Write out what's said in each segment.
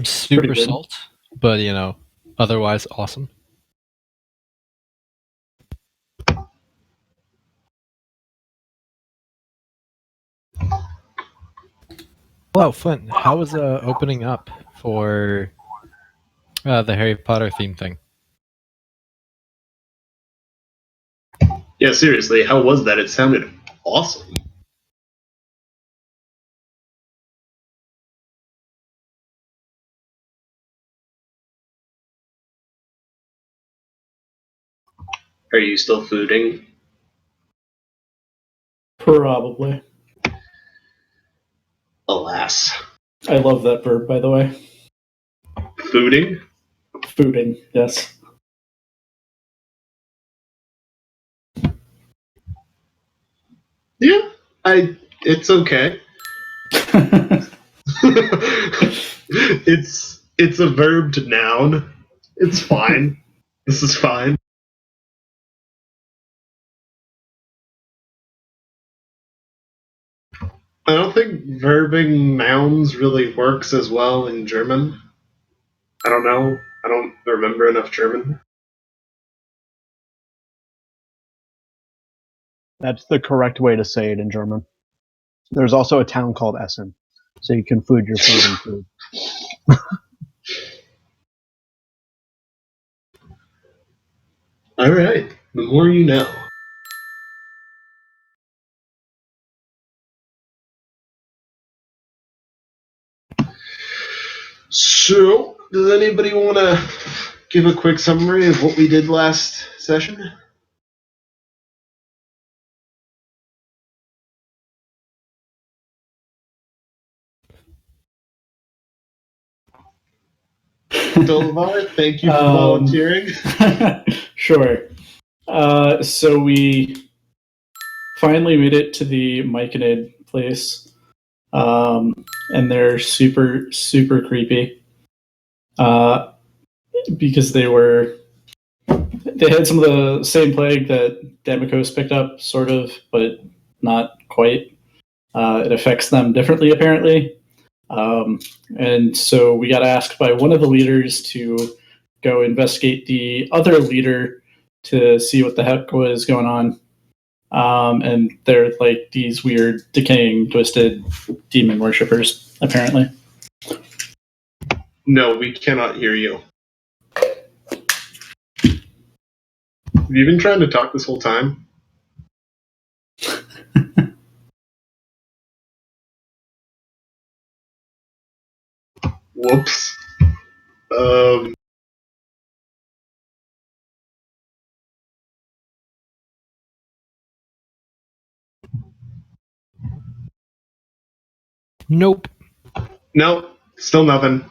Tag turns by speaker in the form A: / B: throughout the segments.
A: Super
B: Pretty good.
A: salt, but otherwise awesome. Well, Flint, how was opening up for the Harry Potter theme thing?
C: Yeah, seriously, how was that? It sounded awesome. Are you still fooding?
B: Probably.
C: Alas.
B: I love that verb, by the way.
C: Fooding?
B: Fooding, yes.
C: Yeah, it's okay. it's a verbed noun. It's fine. This is fine. I don't think verbing nouns really works as well in German. I don't know. I don't remember enough German.
D: That's the correct way to say it in German. There's also a town called Essen, so you can food your food in food.
C: Alright, the more you know. So, does anybody want to give a quick summary of what we did last session? Dolvar, thank you for volunteering.
B: Sure. So we finally made it to the Myconid place, and they're super, super creepy. Because they had some of the same plague that Damikos picked up, sort of, but not quite. It affects them differently, apparently. And so we got asked by one of the leaders to go investigate the other leader to see what the heck was going on. And they're like these weird, decaying, twisted demon worshippers, apparently.
C: No, we cannot hear you. Have you been trying to talk this whole time? Whoops.
A: Nope.
C: Nope, still nothing.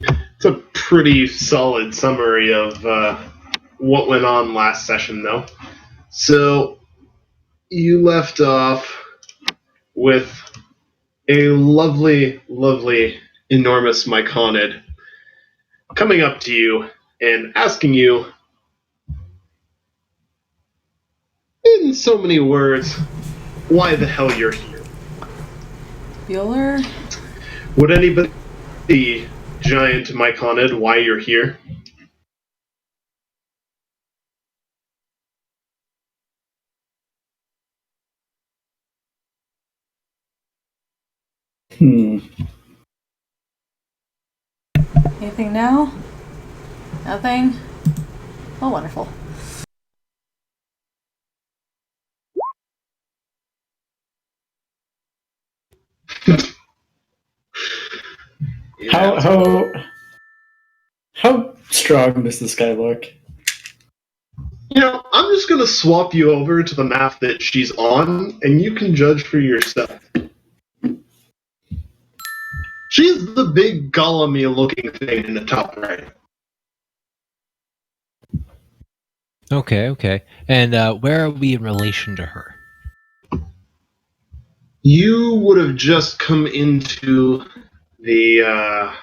C: It's a pretty solid summary of what went on last session, though. So, you left off with a lovely, lovely, enormous Myconid coming up to you and asking you, in so many words, why the hell you're here.
E: Bueller?
C: Would anybody see, giant Myconid, why you're here?
E: Anything now? Nothing? Oh, wonderful.
B: How strong does this guy look?
C: You know, I'm just going to swap you over to the map that she's on, and you can judge for yourself. She's the big golem-y looking thing in the top right.
A: Okay. And where are we in relation to her?
C: You would have just come into the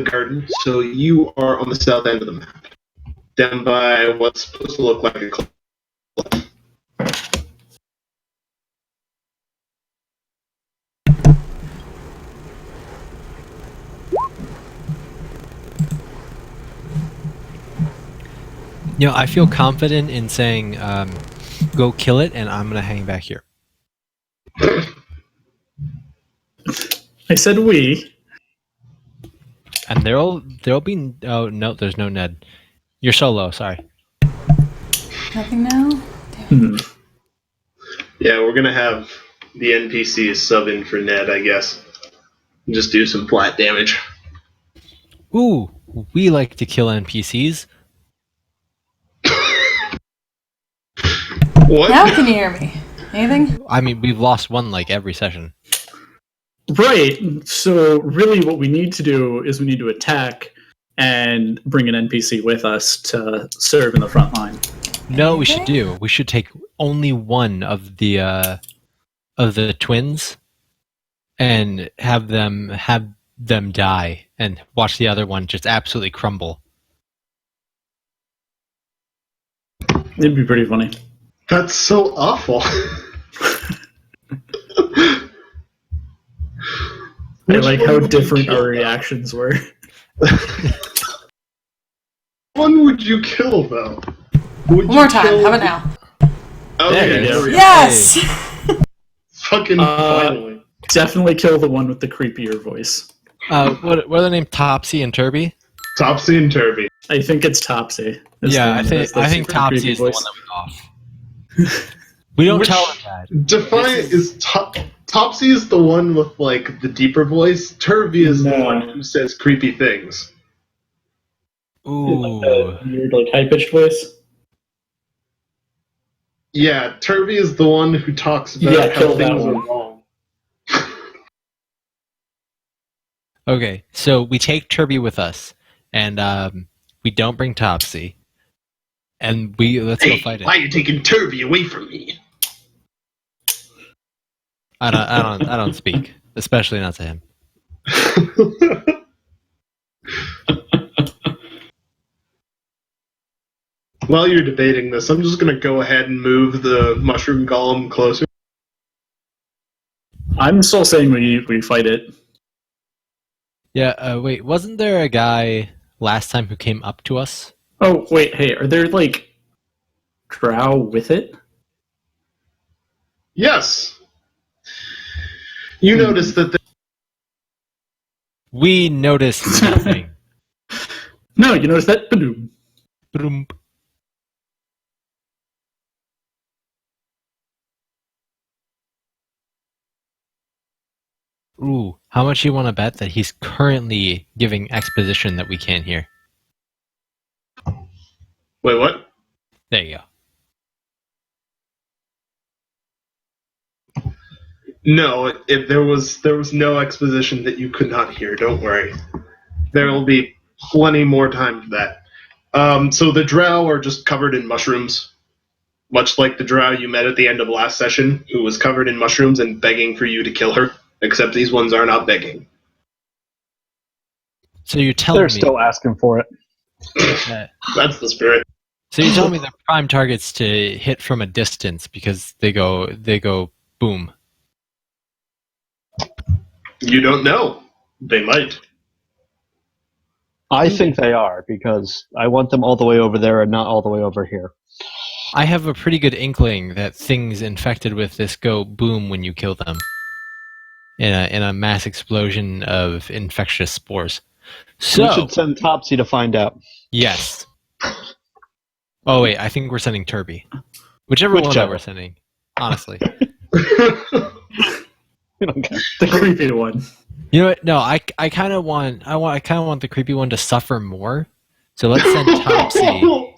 C: garden, so you are on the south end of the map. down by what's supposed to look like a cliff.
A: I feel confident in saying, go kill it, and I'm gonna hang back here.
B: I said we.
A: And there'll be. Oh no, there's no Ned. You're solo. Sorry.
E: Nothing now?
C: Yeah, we're gonna have the NPCs sub in for Ned, I guess. And just do some flat damage.
A: Ooh, we like to kill NPCs.
C: What?
E: Now can you hear me? Anything?
A: I mean, we've lost one like every session.
B: Right. So really what we need to do is we need to attack and bring an NPC with us to serve in the front line.
A: No, we should
E: Okay.
A: do. We should take only one of the twins and have them die and watch the other one just absolutely crumble.
B: It'd be pretty funny.
C: That's so awful.
B: I like how
C: one would you
B: different
C: kill,
B: our
C: though?
B: reactions were.
C: One would you kill, though? Would
E: One more
C: you
E: time.
C: kill-
E: How about now?
C: Okay,
A: There it
C: there
A: is.
C: we go.
E: Yes!
C: Fucking finally.
B: Definitely kill the one with the creepier voice.
A: What are their names? Topsy and Turby?
C: Topsy and Turvy.
B: I think it's Topsy. is
A: Yeah,
B: the
A: I
B: one that
A: think
B: has the
A: I think
B: super
A: Topsy
B: creepy
A: is the
B: voice.
A: one that was off. We don't
C: Which-
A: tell him that.
C: Define is Topsy is the one with like the deeper voice. Turvy is the
B: No.
C: one who says creepy things.
A: Ooh.
B: Like the weird, like high-pitched voice.
C: Yeah, Turvy is the one who talks about
B: Yeah,
C: how
B: kill that
C: things are
B: one.
C: wrong.
A: Okay, so we take Turby with us, and we don't bring Topsy, and let's go
C: Hey,
A: fight
C: why
A: it.
C: are you taking Turvy away from me?
A: I don't speak, especially not to him.
C: While you're debating this, I'm just gonna go ahead and move the mushroom golem closer.
B: I'm still saying we fight it.
A: Yeah. Wait, wasn't there a guy last time who came up to us?
B: Oh, wait, hey, are there, like, drow with it?
C: Yes. You notice that
A: We noticed nothing.
B: No, you notice that? Ba-doom.
A: Broom. Ooh, how much you want to bet that he's currently giving exposition that we can't hear?
C: Wait, what?
A: There you go.
C: No, there was no exposition that you could not hear. Don't worry. There will be plenty more time for that. So the drow are just covered in mushrooms, much like the drow you met at the end of last session, who was covered in mushrooms and begging for you to kill her. Except these ones are not begging.
A: So you're telling
D: They're
A: me
D: still asking for it.
C: That's the spirit.
A: So you're telling me they're prime targets to hit from a distance because they go boom.
C: You don't know. They might.
D: I think they are, because I want them all the way over there and not all the way over here.
A: I have a pretty good inkling that things infected with this go boom when you kill them. In a mass explosion of infectious spores. So
D: We should send Topsy to find out.
A: yes. Oh wait, I think we're sending Turby. Whichever one that
D: Whichever.
A: we're sending. Honestly.
D: We don't care.
B: The creepy one.
A: You know what? No, I kind of want the creepy one to suffer more. So let's send Topsy.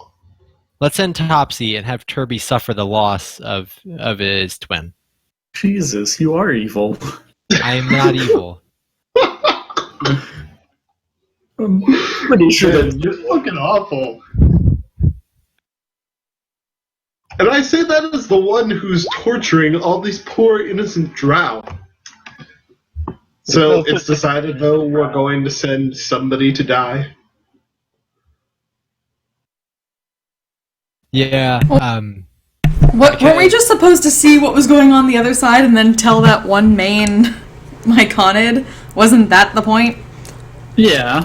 A: Let's send Topsy and have Turby suffer the loss of his twin.
B: Jesus, you are evil.
A: I am not evil.
B: I'm pretty sure
C: Man,
B: that...
C: you're fucking awful. And I say that as the one who's torturing all these poor innocent drow. So it's decided, though, we're going to send somebody to die.
A: Yeah.
E: Weren't we just supposed to see what was going on the other side and then tell that one main Myconid? Wasn't that the point?
B: Yeah,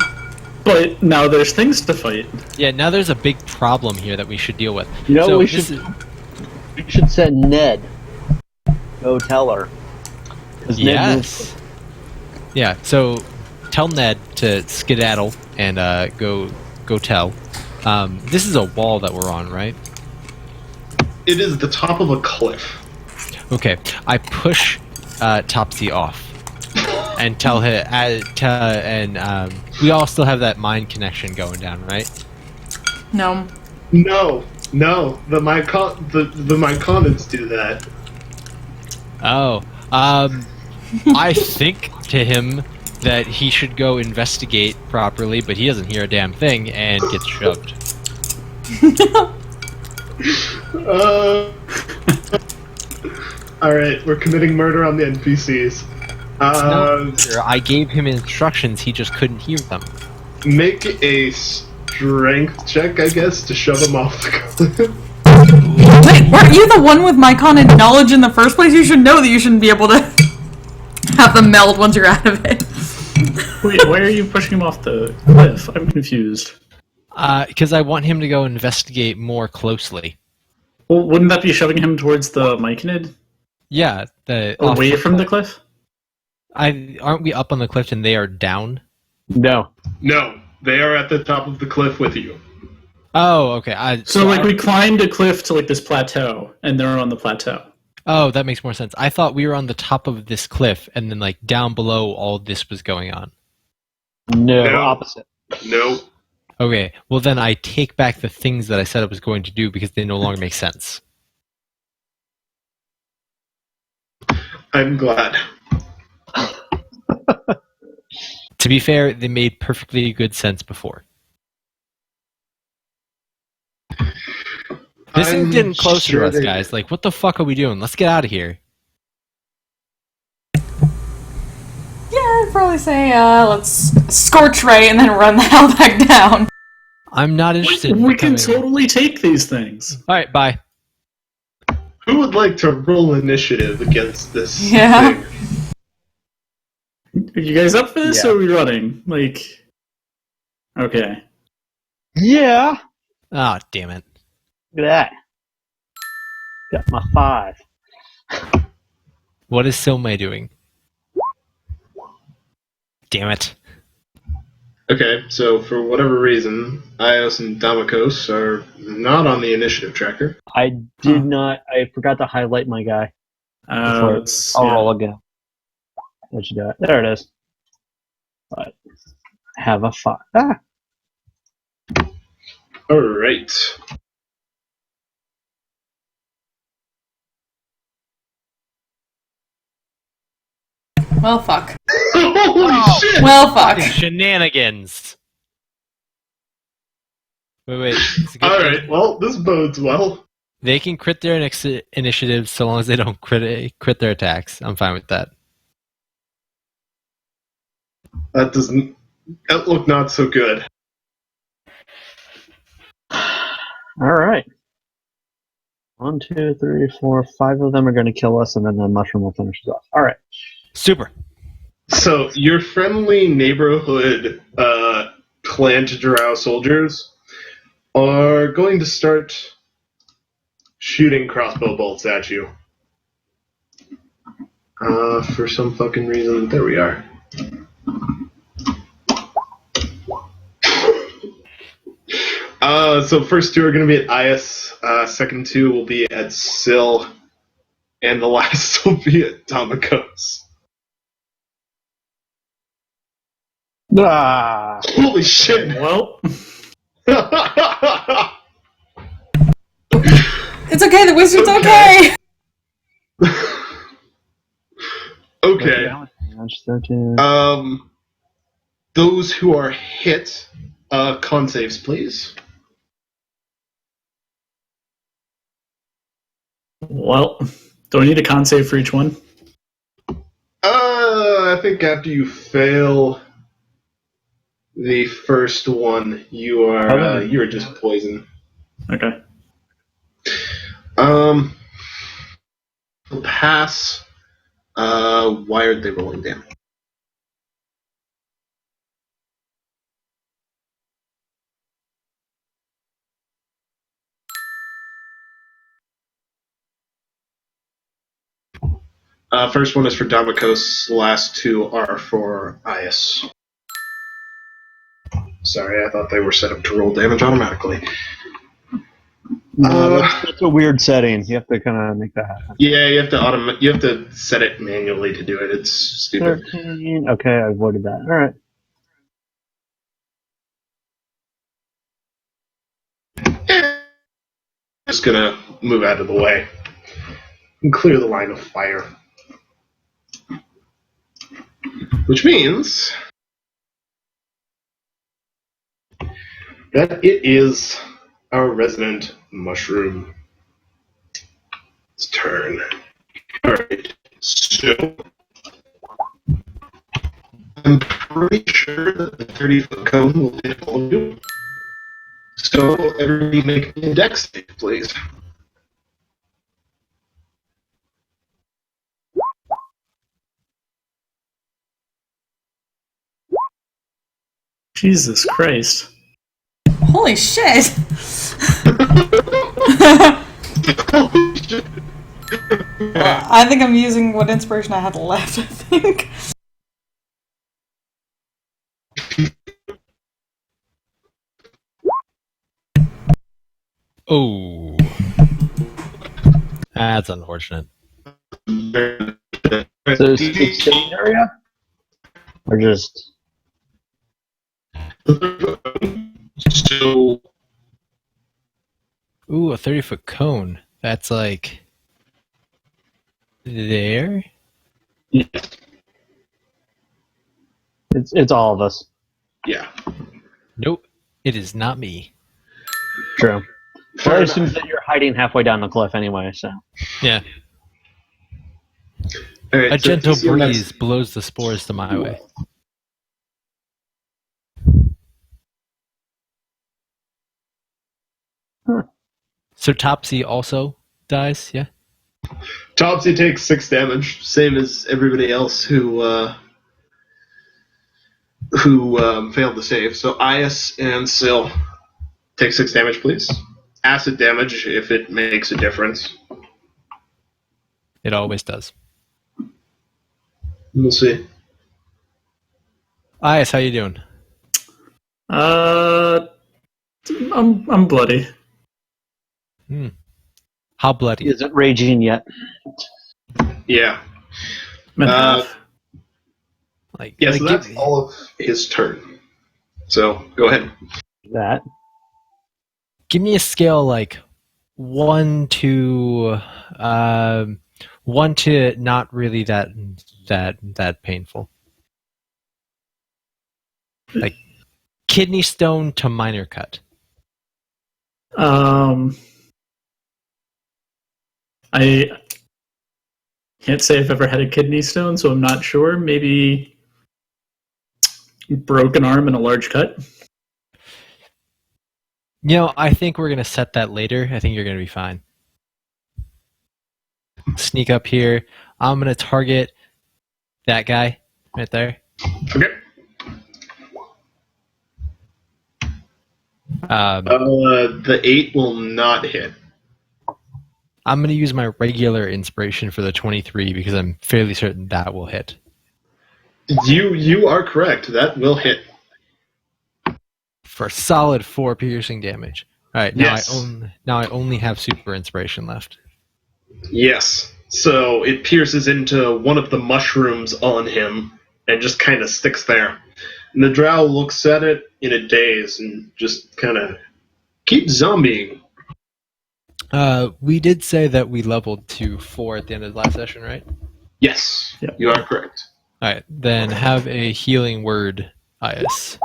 B: but now there's things to fight.
A: Yeah. Now there's a big problem here that we should deal with.
D: You know,
A: So
D: we
A: this
D: should
A: is-
D: we should send Ned. Go tell her. 'Cause Ned moves-
A: Yes. Yeah. So tell Ned to skedaddle and go tell. This is a wall that we're on, right?
C: It is the top of a cliff.
A: Okay. I push Topsy off and tell her. We all still have that mind connection going down, right?
E: No.
C: No, the Myconids do that.
A: Oh. I think to him that he should go investigate properly, but he doesn't hear a damn thing and gets shoved.
C: Alright, we're committing murder on the NPCs.
A: I gave him instructions, he just couldn't hear them.
C: Make a strength check, I guess, to shove him off the cliff.
E: Wait, weren't you the one with Myconid knowledge in the first place? You should know that you shouldn't be able to have them meld once you're out of it.
B: Wait, why are you pushing him off the cliff? I'm confused.
A: Because I want him to go investigate more closely.
B: Well, wouldn't that be shoving him towards the Myconid?
A: Yeah,
B: Away from the cliff?
A: Aren't we up on the cliff and they are down?
D: No.
C: No, they are at the top of the cliff with you.
A: Oh, okay.
B: So we climbed a cliff to like this plateau, and they're on the plateau.
A: Oh, that makes more sense. I thought we were on the top of this cliff, and then like down below, all this was going on.
D: No,
C: No.
D: opposite.
C: No.
A: Okay, well then I take back the things that I said I was going to do because they no longer make sense.
C: I'm glad.
A: To be fair, they made perfectly good sense before. This
C: I'm
A: is getting closer
C: sure
A: to us,
C: they-
A: guys. Like, what the fuck are we doing? Let's get out of here.
E: Yeah, I'd probably say, let's scorch ray and then run the hell back down.
A: I'm not interested in
B: We can
A: becoming-
B: totally take these things.
A: Alright, bye.
C: Who would like to roll initiative against this
E: Yeah.
C: thing?
B: Are you guys up for this,
D: Yeah.
B: or are we running? Like, okay.
D: Yeah.
A: Ah, damn it.
D: Look at that. Got my 5.
A: What is Silmay doing? Damn it.
C: Okay, so for whatever reason, Ios and Damakos are not on the initiative tracker.
D: I did not. I forgot to highlight my guy. Before I'll roll again. Let you do it. There it is. But have a 5. Ah.
C: Alright.
E: Well, fuck.
C: Holy shit!
E: Well, fuck.
A: Shenanigans. Wait. It's a good thing.
C: Alright, well, this bodes well.
A: They can crit their initiatives so long as they don't crit their attacks. I'm fine with that.
C: That look not so good.
D: All right. 1, 2, 3, 4, 5 of them are going to kill us, and then the mushroom will finish us off. All right.
A: Super.
C: So, your friendly neighborhood clan to drow soldiers are going to start shooting crossbow bolts at you. For some fucking reason. There we are. So first 2 are going to be at Ias, second 2 will be at Syl, and the last will be at Damakos.
D: Ah.
C: Holy shit!
B: Well,
E: It's okay, the wizard's okay!
C: Okay.
D: Damage 13.
C: Those who are hit, con saves, please.
B: well, do I need a con save for each one?
C: I think after you fail the first one, you are just poisoned.
B: Okay.
C: Pass. Why are they rolling damage? First one is for Damikos, last two are for Ias. Sorry, I thought they were set up to roll damage automatically.
D: No, that's a weird setting. You have to kind of make that happen.
C: Yeah, you have to set it manually to do it. It's stupid.
D: 13. Okay, I avoided that. All right.
C: Just gonna move out of the way and clear the line of fire. Which means that it is our resident mushroom's turn. Alright, so I'm pretty sure that the 30-foot cone will hit all of you. So everybody make me a dex save, please.
B: Jesus Christ.
E: Holy shit! I think I'm using what inspiration I had left, I think.
A: Oh. That's unfortunate.
D: So sitting area? Or just...
C: So
A: Ooh, a 30-foot cone. That's like... there?
D: It's all of us.
C: yeah.
A: Nope. It is not me.
D: True.
C: Fair
D: Well, I
C: enough.
D: assume that you're hiding halfway down the cliff anyway, so...
A: Yeah.
C: All right,
A: A
C: so
A: gentle
C: DC max-
A: breeze blows the spores to my way.
D: Huh.
A: So Topsy also dies, yeah?
C: Topsy takes 6 damage, same as everybody else who failed to save. So Ias and Syl take 6 damage, please. Acid damage if it makes a difference.
A: It always does.
C: We'll see.
A: Ias, how you doing?
B: I'm bloody.
A: How bloody?
D: He isn't raging yet.
C: Yeah.
B: I'm in half.
A: Like,
C: Yeah,
A: like
C: so that's all of his turn. So go ahead.
D: That.
A: give me a scale like 1 to 1 to not really that painful. Like kidney stone to minor cut.
B: I can't say I've ever had a kidney stone, so I'm not sure. Maybe broken arm and a large cut.
A: You know, I think we're gonna set that later. I think you're gonna be fine. Sneak up here. I'm gonna target that guy right there.
C: Okay. The 8 will not hit.
A: I'm gonna use my regular inspiration for the 23 because I'm fairly certain that will hit.
C: You are correct. That will hit.
A: For a solid 4 piercing damage. Alright, now
C: Yes.
A: I only have super inspiration left.
C: Yes. So it pierces into one of the mushrooms on him and just kind of sticks there. And the drow looks at it in a daze and just kind of keeps zombieing.
A: We did say that we leveled to 4 at the end of the last session, right?
C: Yes,
B: Yep.
C: you are correct.
A: Alright, then have a healing word, Ias.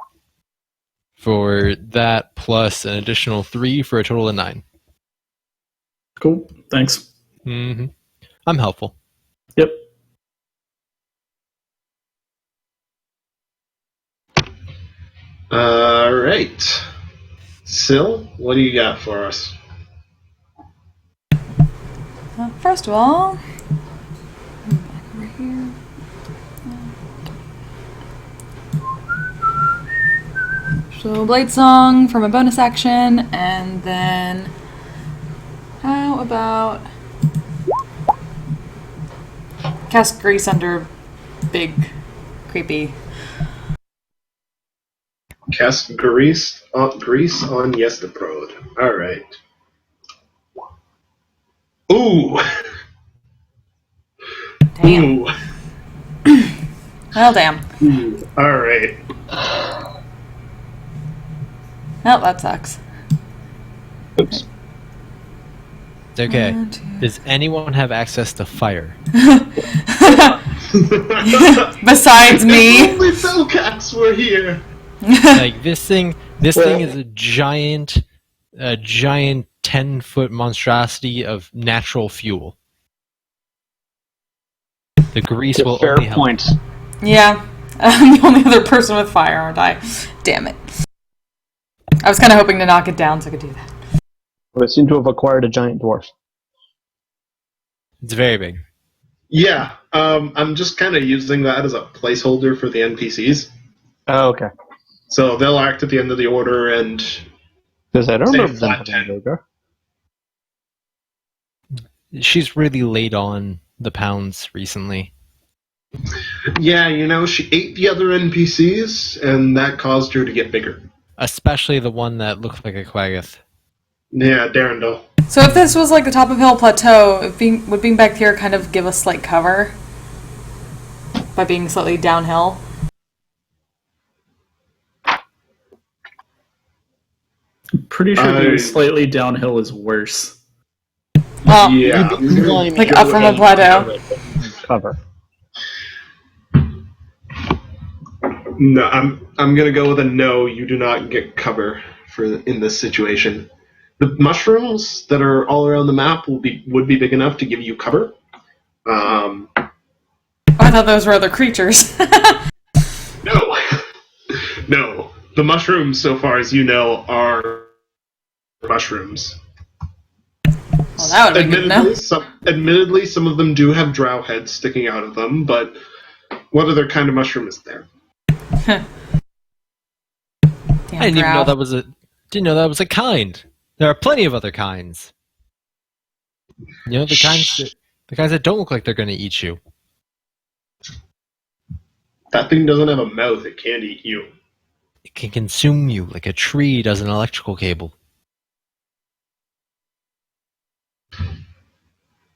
A: For that plus an additional 3 for a total of 9.
B: Cool. Thanks.
A: Mm-hmm. I'm helpful.
B: Yep.
C: All right. Syl, what do you got for us?
E: First of all, back over here. So Blade Song from a bonus action, and then how about cast Grease under Big Creepy.
C: Cast grease on Yestaprode. All right. Ooh.
E: Damn.
C: Ooh.
E: Well, damn.
C: Ooh. All right.
E: Well, that sucks.
D: Oops.
A: It's okay.
E: 1, 2.
A: Does anyone have access to fire?
E: Besides me.
C: If only Felcax were here.
A: Like this thing is a giant 10-foot monstrosity of natural fuel. The grease will
D: Fair
A: only help.
D: point.
E: Yeah, I'm the only other person with fire, aren't I? Damn it. I was kind of hoping to knock it down so I could do that.
D: We seem to have acquired a giant dwarf.
A: It's very big.
C: Yeah. I'm just kind of using that as a placeholder for the NPCs.
D: Oh, okay.
C: So they'll act at the end of the order and
D: Because I don't
C: Say
D: remember them
C: flat
D: putting
C: 10.
D: Joker.
A: She's really laid on the pounds recently.
C: yeah, she ate the other NPCs and that caused her to get bigger.
A: Especially the one that looked like a Quaggoth.
C: Yeah, Darendal.
E: So if this was like the top of Hill Plateau, would being back here kind of give us slight cover? By being slightly downhill?
B: Pretty sure being slightly downhill is worse.
E: Well,
C: Yeah.
E: like up from a plateau.
D: Cover.
C: No, I'm gonna go with a no. You do not get cover in this situation. The mushrooms that are all around the map would be big enough to give you cover.
E: I thought those were other creatures.
C: No, no. The mushrooms, so far as you know, are mushrooms.
E: Well, that would be good to know.
C: Admittedly, some of them do have drow heads sticking out of them, but what other kind of mushroom is there?
E: Damn
A: I didn't even
E: drow.
A: know that was a kind. There are plenty of other kinds. You know, the kinds that don't look like they're going to eat you.
C: That thing doesn't have a mouth. It can't eat you.
A: It can consume you like a tree does an electrical cable.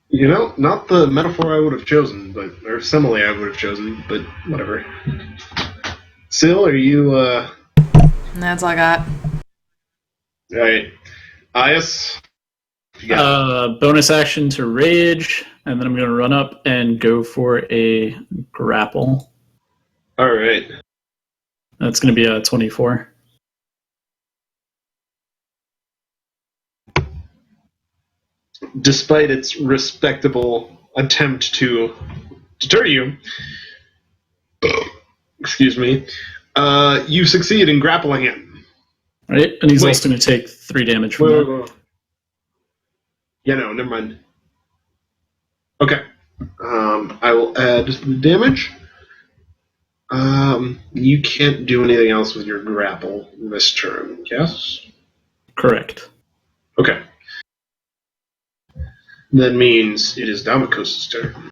C: You know, not the metaphor I would have chosen, or simile I would have chosen, but whatever. Sil, are you,
E: That's all I got.
C: Alright. Ias? Yeah.
B: Bonus action to rage, and then I'm going to run up and go for a grapple.
C: Alright.
B: That's going to be a 24.
C: Despite its respectable attempt to deter you, excuse me, you succeed in grappling him.
B: Right? And he's
C: Wait.
B: also going to take 3 damage from that.
C: Whoa. Yeah, no, never mind. Okay. I will add the damage. You can't do anything else with your grapple this turn, yes?
B: Correct.
C: Okay. That means it is Damikos' turn.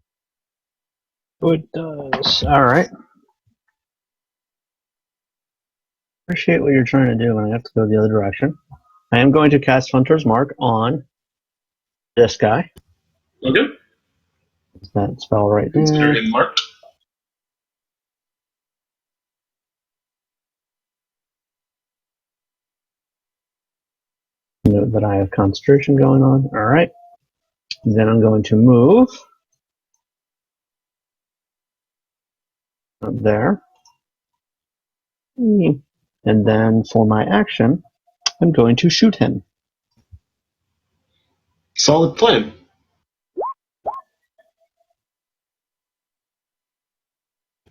D: Oh, it does. Alright. Appreciate what you're trying to do, and I have to go the other direction. I am going to cast Hunter's Mark on this guy.
C: Okay.
D: Is that spell right
C: Consider
D: there?
C: him marked.
D: Note that I have concentration going on. Alright. Then I'm going to move up there. And then for my action, I'm going to shoot him.
C: Solid plan.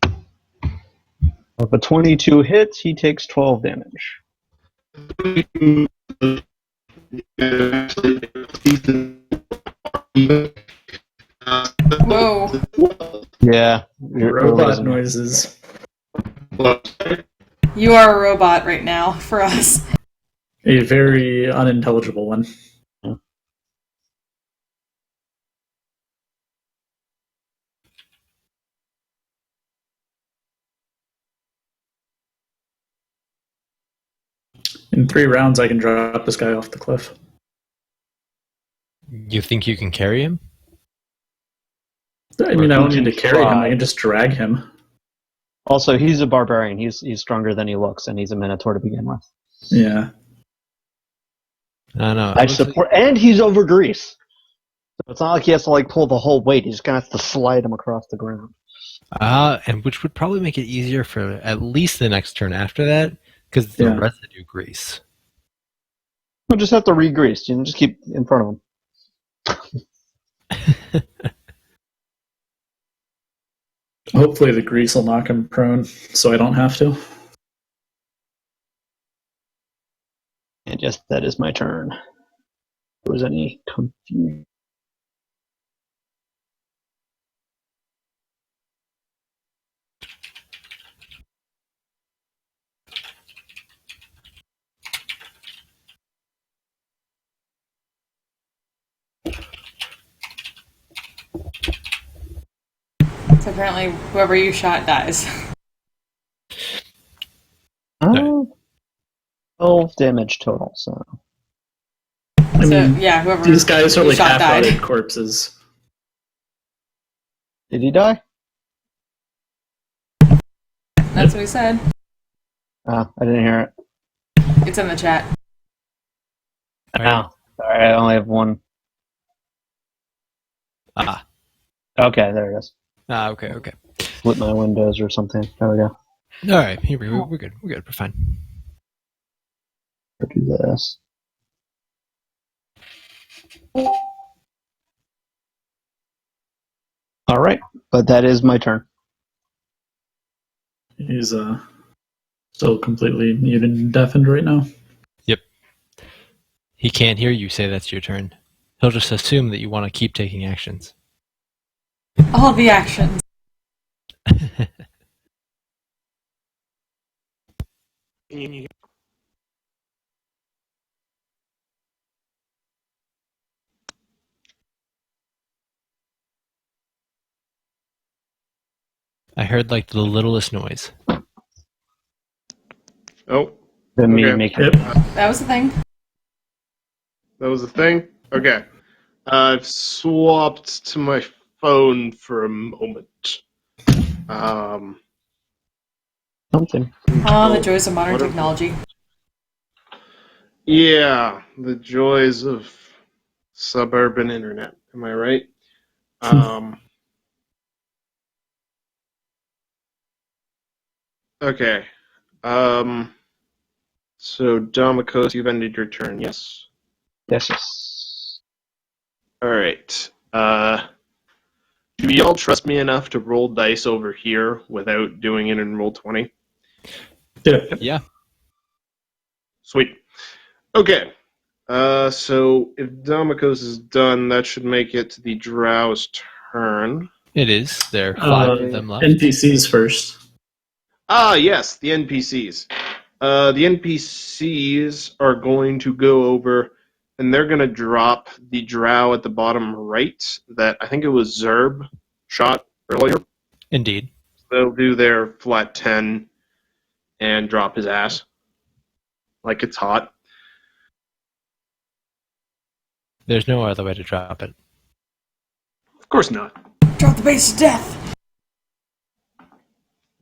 D: If a 22 hits, he takes 12 damage. Yeah.
B: Robot noises.
E: You are a robot right now for us.
B: A very unintelligible one. In 3 rounds, I can drop this guy off the cliff.
A: You think you can carry him?
B: I mean, I don't need to carry him. I can just drag him.
D: Also, he's a barbarian. He's stronger than he looks, and he's a minotaur to begin with.
B: Yeah.
A: I know.
D: I support, and he's over grease. So it's not like he has to like pull the whole weight. He just kind of has to slide him across the ground.
A: And which would probably make it easier for at least the next turn after that, because it's the residue grease.
D: We'll just have to re-grease. You can just keep in front of him.
B: Hopefully the grease will knock him prone, so I don't have to.
D: And yes, that is my turn. If there was any confusion.
E: So apparently, whoever you shot dies.
D: 12 damage total, so.
B: I mean,
E: yeah, whoever
B: these guys are like
E: shot
B: half-rotted
E: died.
B: corpses.
D: Did he die?
E: That's what he said.
D: I didn't hear it.
E: It's in the chat.
D: Oh, sorry, I only have one.
A: Ah.
D: Okay, there it is.
A: Okay.
D: Split my windows or something. There we go.
A: All right, here we're good. We're good. We're fine.
D: I'll do this. All right, but that is my turn.
B: He's still completely muted and deafened right now.
A: Yep. He can't hear you say that's your turn. He'll just assume that you want to keep taking actions.
E: All the actions.
A: I heard like the littlest noise.
C: Oh,
D: Then me
C: Okay.
D: make
B: Yep.
E: That was the thing.
C: that was the thing? Okay. I've swapped to my phone for a moment.
D: something.
E: Oh, the joys of modern
C: What a-
E: technology.
C: Yeah, the joys of suburban internet. Am I right? Okay. So Domikos, you've ended your turn, yes?
D: Yes.
C: Alright. Do y'all trust me enough to roll dice over here without doing it in roll 20?
A: Yeah.
C: Sweet. Okay. So if Domikos is done, that should make it to the Drow's turn.
A: It is. There are 5 of them left.
B: NPCs first.
C: Ah, yes, the NPCs. The NPCs are going to go over, and they're going to drop the Drow at the bottom right that I think it was Zerb shot earlier.
A: Indeed.
C: They'll do their flat 10 and drop his ass like it's hot.
A: There's no other way to drop it.
C: Of course not.
E: Drop the base to death.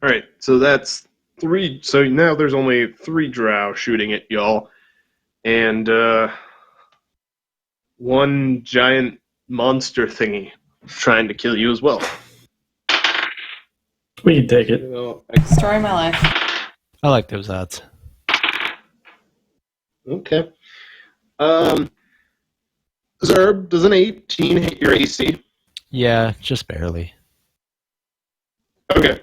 C: All right, so that's 3. So now there's only 3 Drow shooting at y'all, and 1 giant monster thingy trying to kill you as well.
B: We can take it.
E: Story of my life.
A: I like those odds.
C: Okay. Zerb, does an 18 hit your AC?
A: Yeah, just barely.
C: Okay.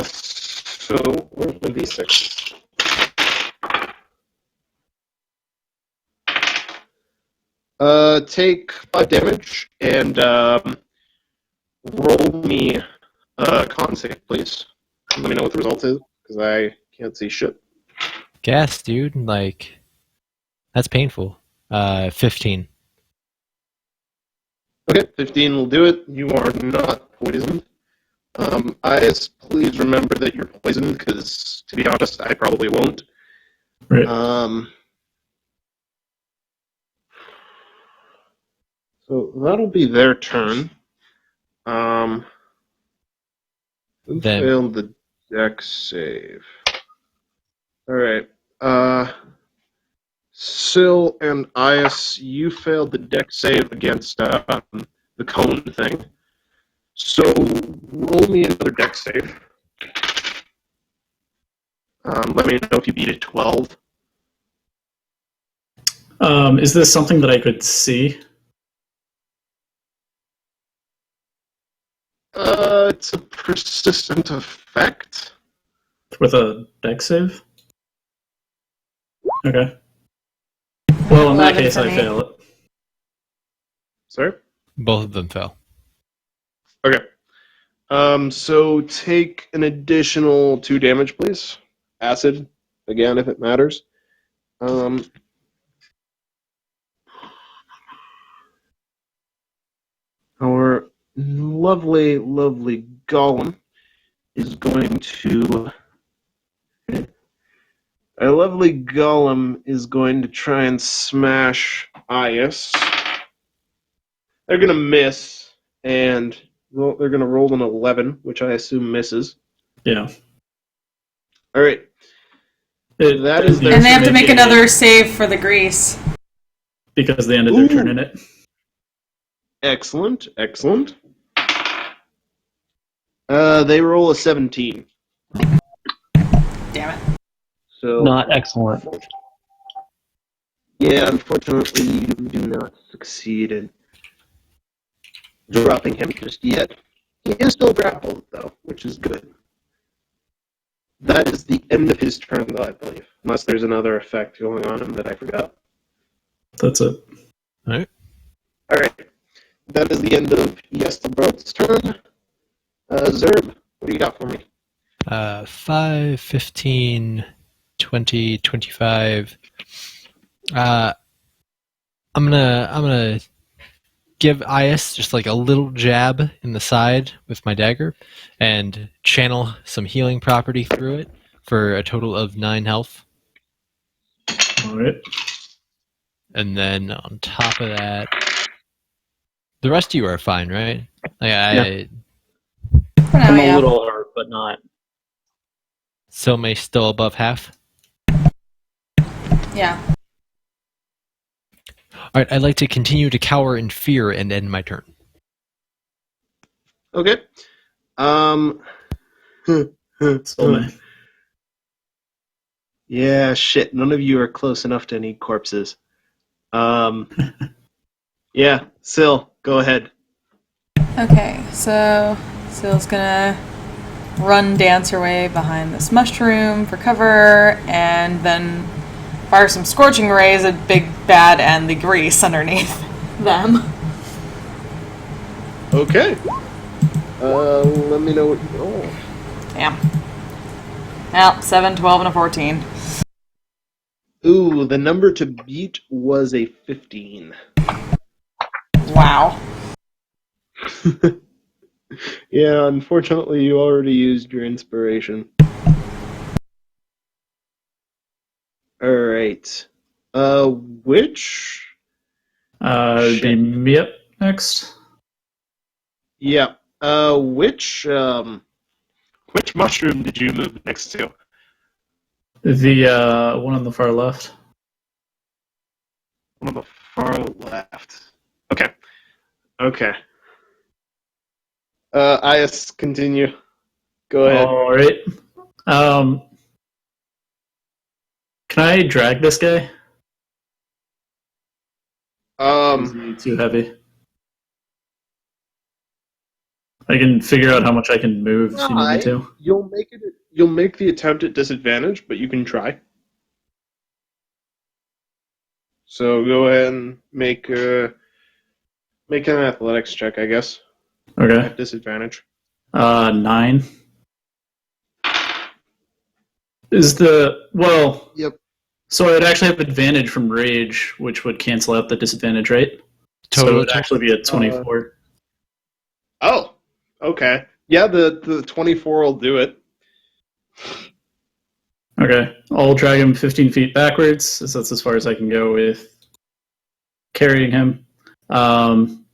C: So where's my D6? Take 5 damage, and roll me a con save, please. Let me know what the result is, because I can't see shit.
A: Gas, dude. Like, that's painful. 15.
C: Okay, 15 will do it. You are not poisoned. Please remember that you're poisoned, because, to be honest, I probably won't.
B: Right.
C: So that'll be their turn. Who
A: Them.
C: failed the dex save? Alright. Syl and Ias, you failed the dex save against the cone thing. So roll me another dex save. Let me know if you beat a 12.
B: Is this something that I could see?
C: It's a persistent effect.
B: With a dex save? Okay. Well, in that
E: 11
B: case,
E: for
B: I
E: me.
B: fail it.
C: Sorry?
A: Both of them fell.
C: Okay. So take an additional 2 damage, please. Acid, again, if it matters. Our lovely, lovely golem is going to... Our lovely golem is going to try and smash Ias. They're going to miss, and they're going to roll an 11, which I assume misses.
B: Yeah.
C: All right. That is their
E: And they have to
C: turn.
E: make another save for the grease.
B: Because they ended their turn in it.
C: Excellent, excellent. They roll a 17.
E: Damn it.
C: So
D: Not excellent.
C: yeah, unfortunately, you do not succeed in dropping him just yet. He is still grappled, though, which is good. That is the end of his turn, though, I believe. Unless there's another effect going on him that I forgot.
B: That's it.
A: Alright.
C: Alright. That is the end of Yestelbrot's turn. Zerb, what do you got for me?
A: 5, 15, 20, 25. I'm gonna give Ias just like a little jab in the side with my dagger and channel some healing property through it for a total of 9 health.
B: Alright.
A: And then on top of that, the rest of you are fine, right?
D: Yeah.
E: For now,
D: I'm
E: yeah.
D: a little hurt, but not.
A: Silmay still above half.
E: Yeah.
A: All right, I'd like to continue to cower in fear and end my turn.
C: Okay.
B: Soulmate.
C: Yeah, shit. None of you are close enough to any corpses. Yeah, Syl, go ahead.
E: Okay, so Syl's gonna dance her way behind this mushroom for cover, and then fire some scorching rays at Big Bad and the grease underneath them.
C: Okay. Let me know what you roll.
E: Damn. Well, 7, 12, and a 14.
C: Ooh, the number to beat was a 15.
E: Wow.
C: Yeah, unfortunately, you already used your inspiration. Alright. Which?
B: It'd be me up next.
C: Yeah. Which mushroom did you move next to?
B: The one on the far left.
C: On the far left. Okay. Okay. Ias, continue. Go ahead.
B: Alright. Can I drag this guy? Is he too heavy? I can figure out how much I can move if you need me to.
C: You'll make the attempt at disadvantage, but you can try. So go ahead and make an athletics check, I guess.
B: Okay.
C: At disadvantage.
B: 9.
C: Yep.
B: So I'd actually have advantage from rage, which would cancel out the disadvantage, right? So it
A: Total
B: would actually be a 24.
C: Oh, okay. Yeah, the 24 will do it.
B: Okay. I'll drag him 15 feet backwards, so that's as far as I can go with carrying him. And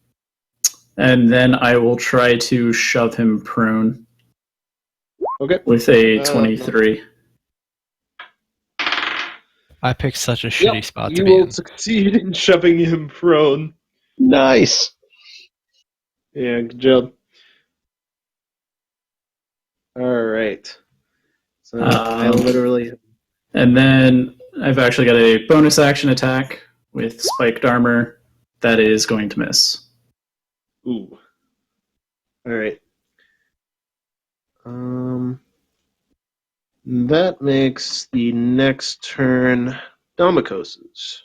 B: then I will try to shove him prone
C: Okay.
B: with a 23.
A: I picked such a shitty spot to
C: You
A: be
C: will
A: in.
C: succeed in shoving him prone.
D: Nice.
C: Yeah, good job. Alright. So I literally...
B: And then I've actually got a bonus action attack with spiked armor that is going to miss.
C: Ooh. Alright. That makes the next turn Domikos's.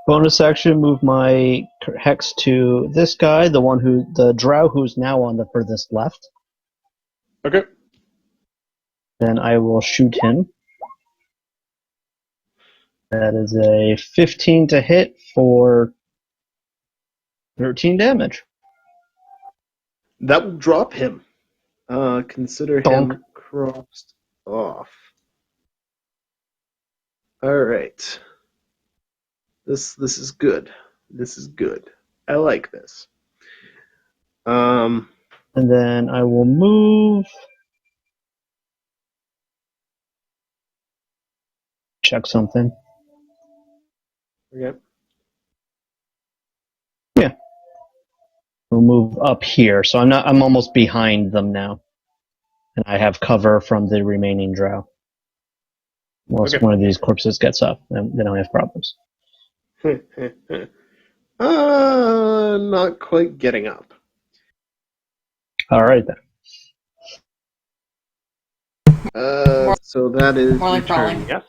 D: Bonus action, move my hex to this guy, the drow who's now on the furthest left.
C: Okay.
D: Then I will shoot him. That is a 15 to hit for 13 damage.
C: That will drop him. Consider
D: Donk.
C: him crossed off. Alright. This is good. This is good. I like this.
D: And then I will move. Check something.
C: Okay.
D: Yeah. We'll move up here. So I'm almost behind them now. And I have cover from the remaining drow. Once
C: Okay.
D: one of these corpses gets up, then I have problems.
C: Not quite getting up.
D: All right then.
C: So that is
E: More like
C: your turn,
E: crawling.
C: yes?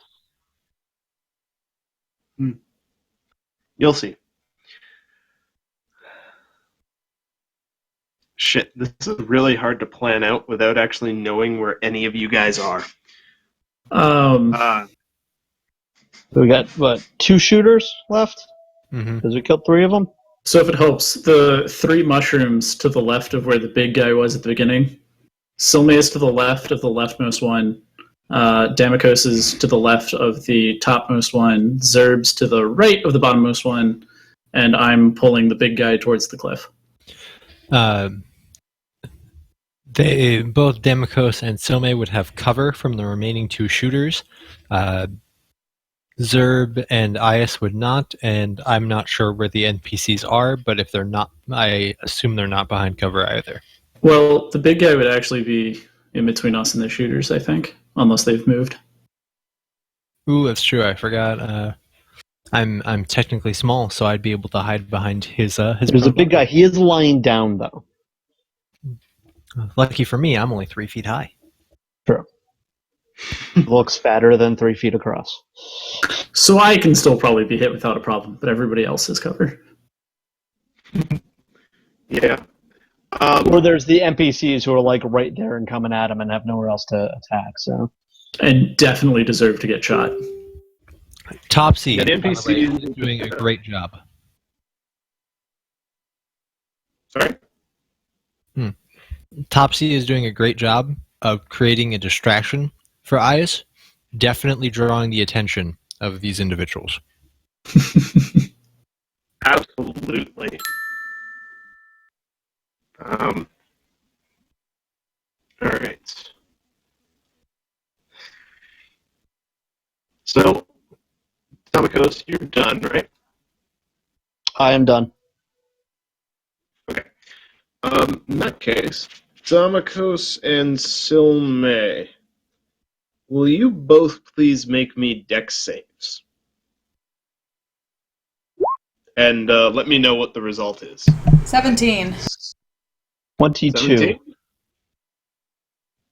C: You'll see. Shit, this is really hard to plan out without actually knowing where any of you guys are.
D: We got, what, 2 shooters left?
A: Mm-hmm.
D: Because we killed 3 of them?
B: So if it helps, the 3 mushrooms to the left of where the big guy was at the beginning, Silme is to the left of the leftmost one, Damikos is to the left of the topmost one, Zerb's to the right of the bottommost one, and I'm pulling the big guy towards the cliff.
A: They both Damikos and Silme would have cover from the remaining 2 shooters. Zerb and Ias would not, and I'm not sure where the NPCs are, but if they're not, I assume they're not behind cover either.
B: Well, the big guy would actually be in between us and the shooters, I think, unless they've moved.
A: Ooh, that's true. I forgot. I'm technically small, so I'd be able to hide behind his.
D: There's a big guy. He is lying down, though.
A: Lucky for me, I'm only 3 feet high.
D: True. Looks fatter than 3 feet across.
B: So I can still probably be hit without a problem, but everybody else is covered.
C: Yeah.
D: Or there's the NPCs who are like right there and coming at him and have nowhere else to attack. So,
B: and definitely deserve to get shot.
A: Topsy
C: Yeah, the NPC
A: is doing a great job.
C: Sorry?
A: Topsy is doing a great job of creating a distraction for Ias, definitely drawing the attention of these individuals.
C: Absolutely. All right. So, Domikos, you're done, right?
D: I am done.
C: Okay. In that case, Domikos and Silme, will you both please make me dex saves? And let me know what the result is.
E: 17.
D: 22.
C: 17?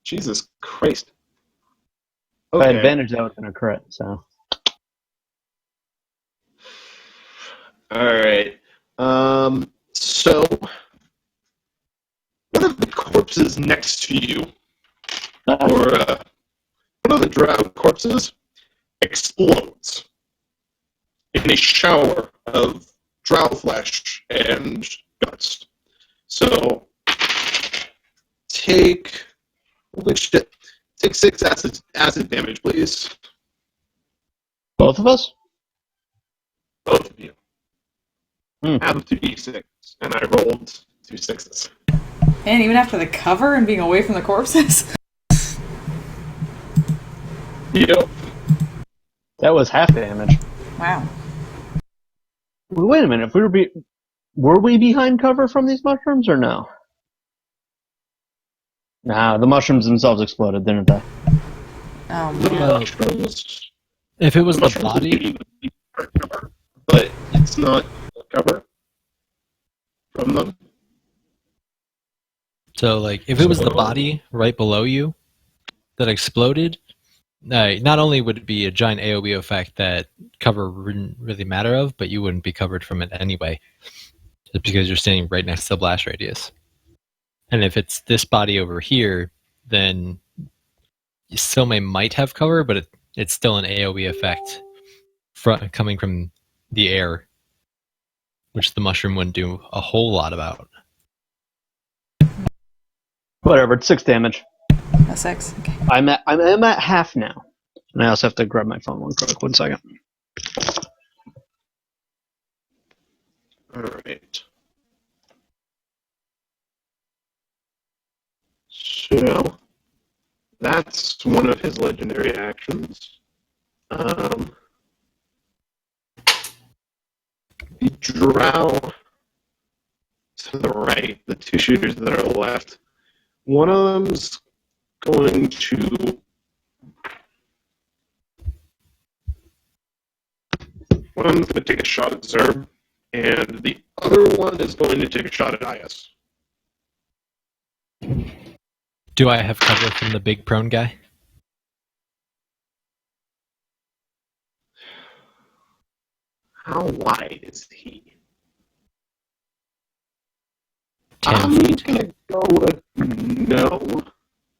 C: Jesus Christ.
D: By
C: Okay.
D: advantage, that was going to crit, so.
C: All right. So one of the corpses next to you, or one of the drow corpses, explodes in a shower of drow flesh and guts. So take take 6 acid damage, please.
D: Both of us?
C: Both of you.
D: Hmm.
C: Have 2d6, and I rolled 2 6s.
E: And even after the cover and being away from the corpses?
C: Yep.
D: That was half damage.
E: Wow.
D: Wait a minute. If were we behind cover from these mushrooms or no? Nah, the mushrooms themselves exploded, didn't they?
E: Oh,
C: The
E: man.
C: mushrooms.
A: If it was the
C: mushrooms
A: body,
C: would be cover, but it's not a cover from them.
A: so like if it was the body right below you that exploded, not only would it be a giant AoE effect that cover wouldn't really matter of, but you wouldn't be covered from it anyway, just because you're standing right next to the blast radius. And if it's this body over here, then you still might have cover, but it's still an AoE effect coming from the air, which the mushroom wouldn't do a whole lot about.
D: Whatever, it's 6 damage.
E: A 6. Okay.
D: I'm at half now. And I also have to grab my phone one quick. 1 second.
C: All right. So that's one of his legendary actions. The drow to the right, the 2 shooters that are left, one of them's going to take a shot at Zerb, and the other one is going to take a shot at Ias.
A: Do I have cover from the big prone guy?
C: How wide is he?
A: 10
C: I'm
A: feet.
C: gonna go with no.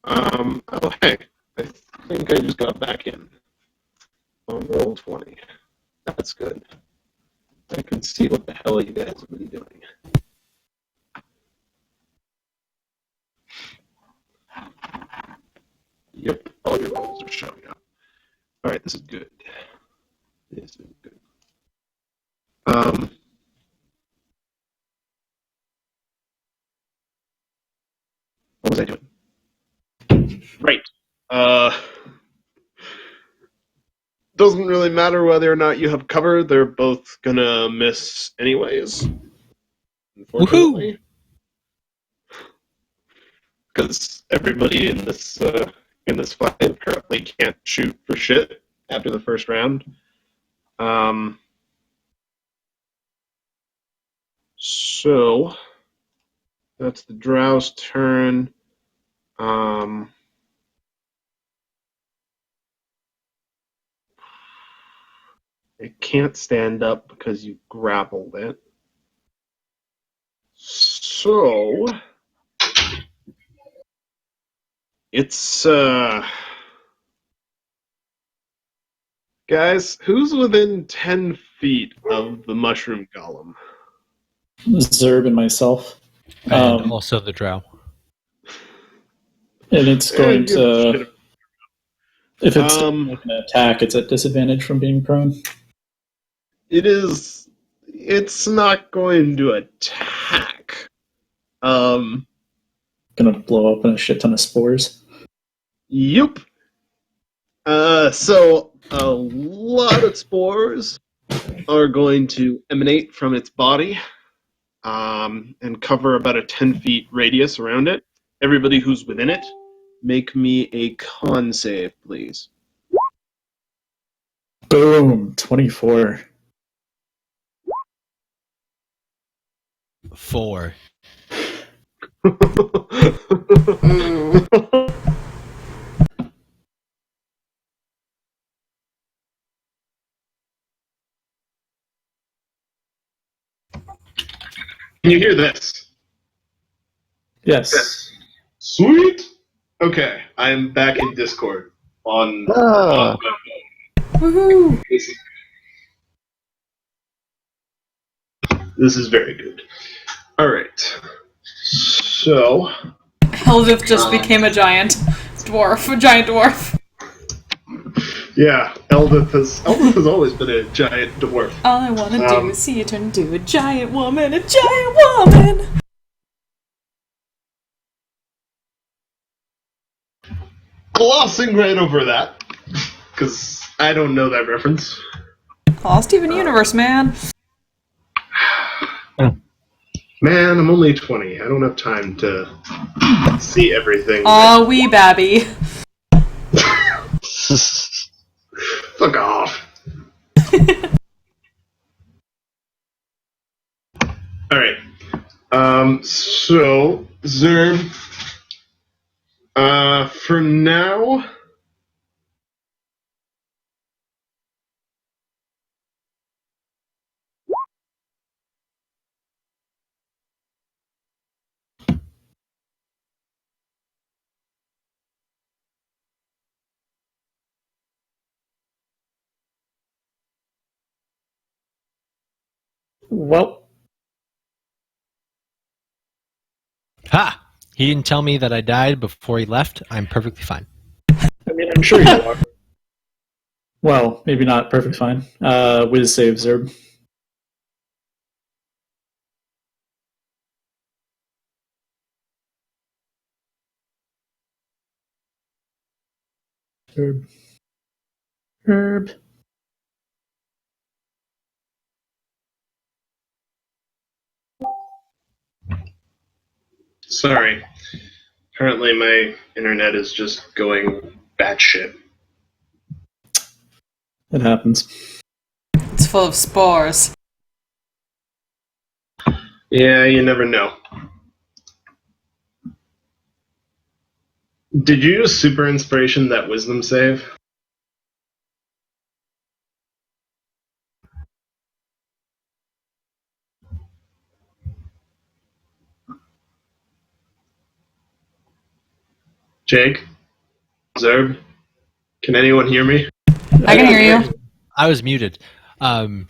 C: Oh hey, I think I just got back in on roll 20. That's good. I can see what the hell you guys have been doing. Yep, all your rolls are showing up. All right, this is good. This is good. What was I doing? Right. Doesn't really matter whether or not you have cover. They're both gonna miss anyways. Unfortunately. Because everybody in this fight apparently can't shoot for shit after the first round. So that's the Drow's turn. It can't stand up because you grappled it. So it's guys, who's within 10 feet of the mushroom golem?
B: Zerb and myself.
A: And also the drow.
B: And it's going to... If it's
C: Um,
B: an attack, it's at disadvantage from being prone.
C: It's not going to attack.
B: Gonna blow up in a shit ton of spores.
C: Yep. So a lot of spores are going to emanate from its body, and cover about a 10 feet radius around it. Everybody who's within it, make me a con save, please.
B: Boom, 24.
A: 4.
C: Can you hear this?
B: Yes.
C: Sweet! Okay, I'm back in Discord on...
E: Woohoo!
C: This is very good. Alright. So...
E: Eldith just became a giant dwarf.
C: Yeah, Eldith has always been a giant dwarf.
E: All I want to do is see you turn into a giant woman,
C: Glossing right over that, because I don't know that reference.
E: Oh, Steven Universe, man.
C: Man, I'm only 20. I don't have time to see everything.
E: Aw, wee babby.
C: Fuck off. Alright. So, Zerb, for now...
B: Well,
A: Ha! He didn't tell me that I died before he left. I'm perfectly fine.
B: I mean, I'm sure you are. Well, maybe not perfect fine. Wiz save, Zerb. Herb.
C: Sorry. Apparently my internet is just going batshit.
B: It happens.
E: It's full of spores.
C: Yeah, you never know. Did you use super inspiration that wisdom save? Jake? Zerb? Can anyone hear me?
E: I can hear you.
A: I was muted.
C: Oh.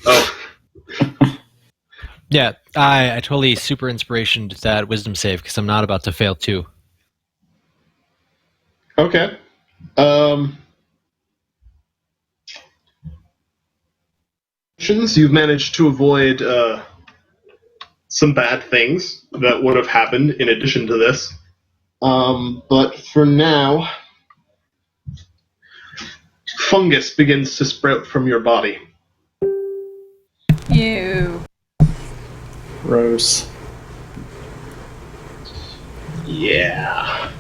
A: Yeah, I totally super inspiration that wisdom save because I'm not about to fail too.
C: Okay. You've managed to avoid some bad things that would have happened in addition to this. But for now, fungus begins to sprout from your body.
E: Ew.
B: Gross.
C: Yeah.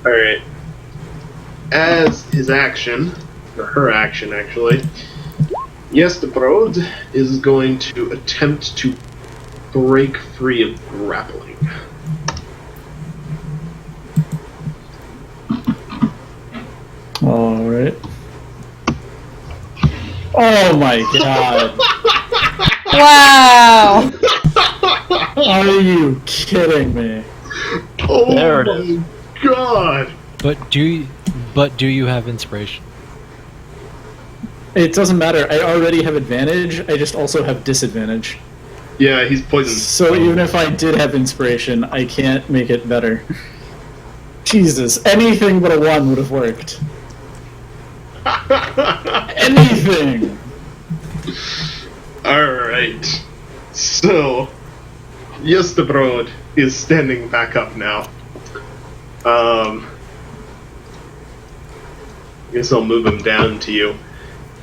C: Alright. As his action, or her action actually, Yestabrod is going to attempt to break free of grappling.
B: Alright. Oh my god.
E: Wow!
B: Are you kidding me?
C: Oh
D: There it
C: my god!
A: But do you have inspiration?
B: It doesn't matter. I already have advantage. I just also have disadvantage.
C: Yeah, he's poisoned.
B: So even if I did have inspiration, I can't make it better. Jesus, anything but a 1 would have worked. Anything!
C: Alright. So, Yestabrod is standing back up now. I guess I'll move him down to you.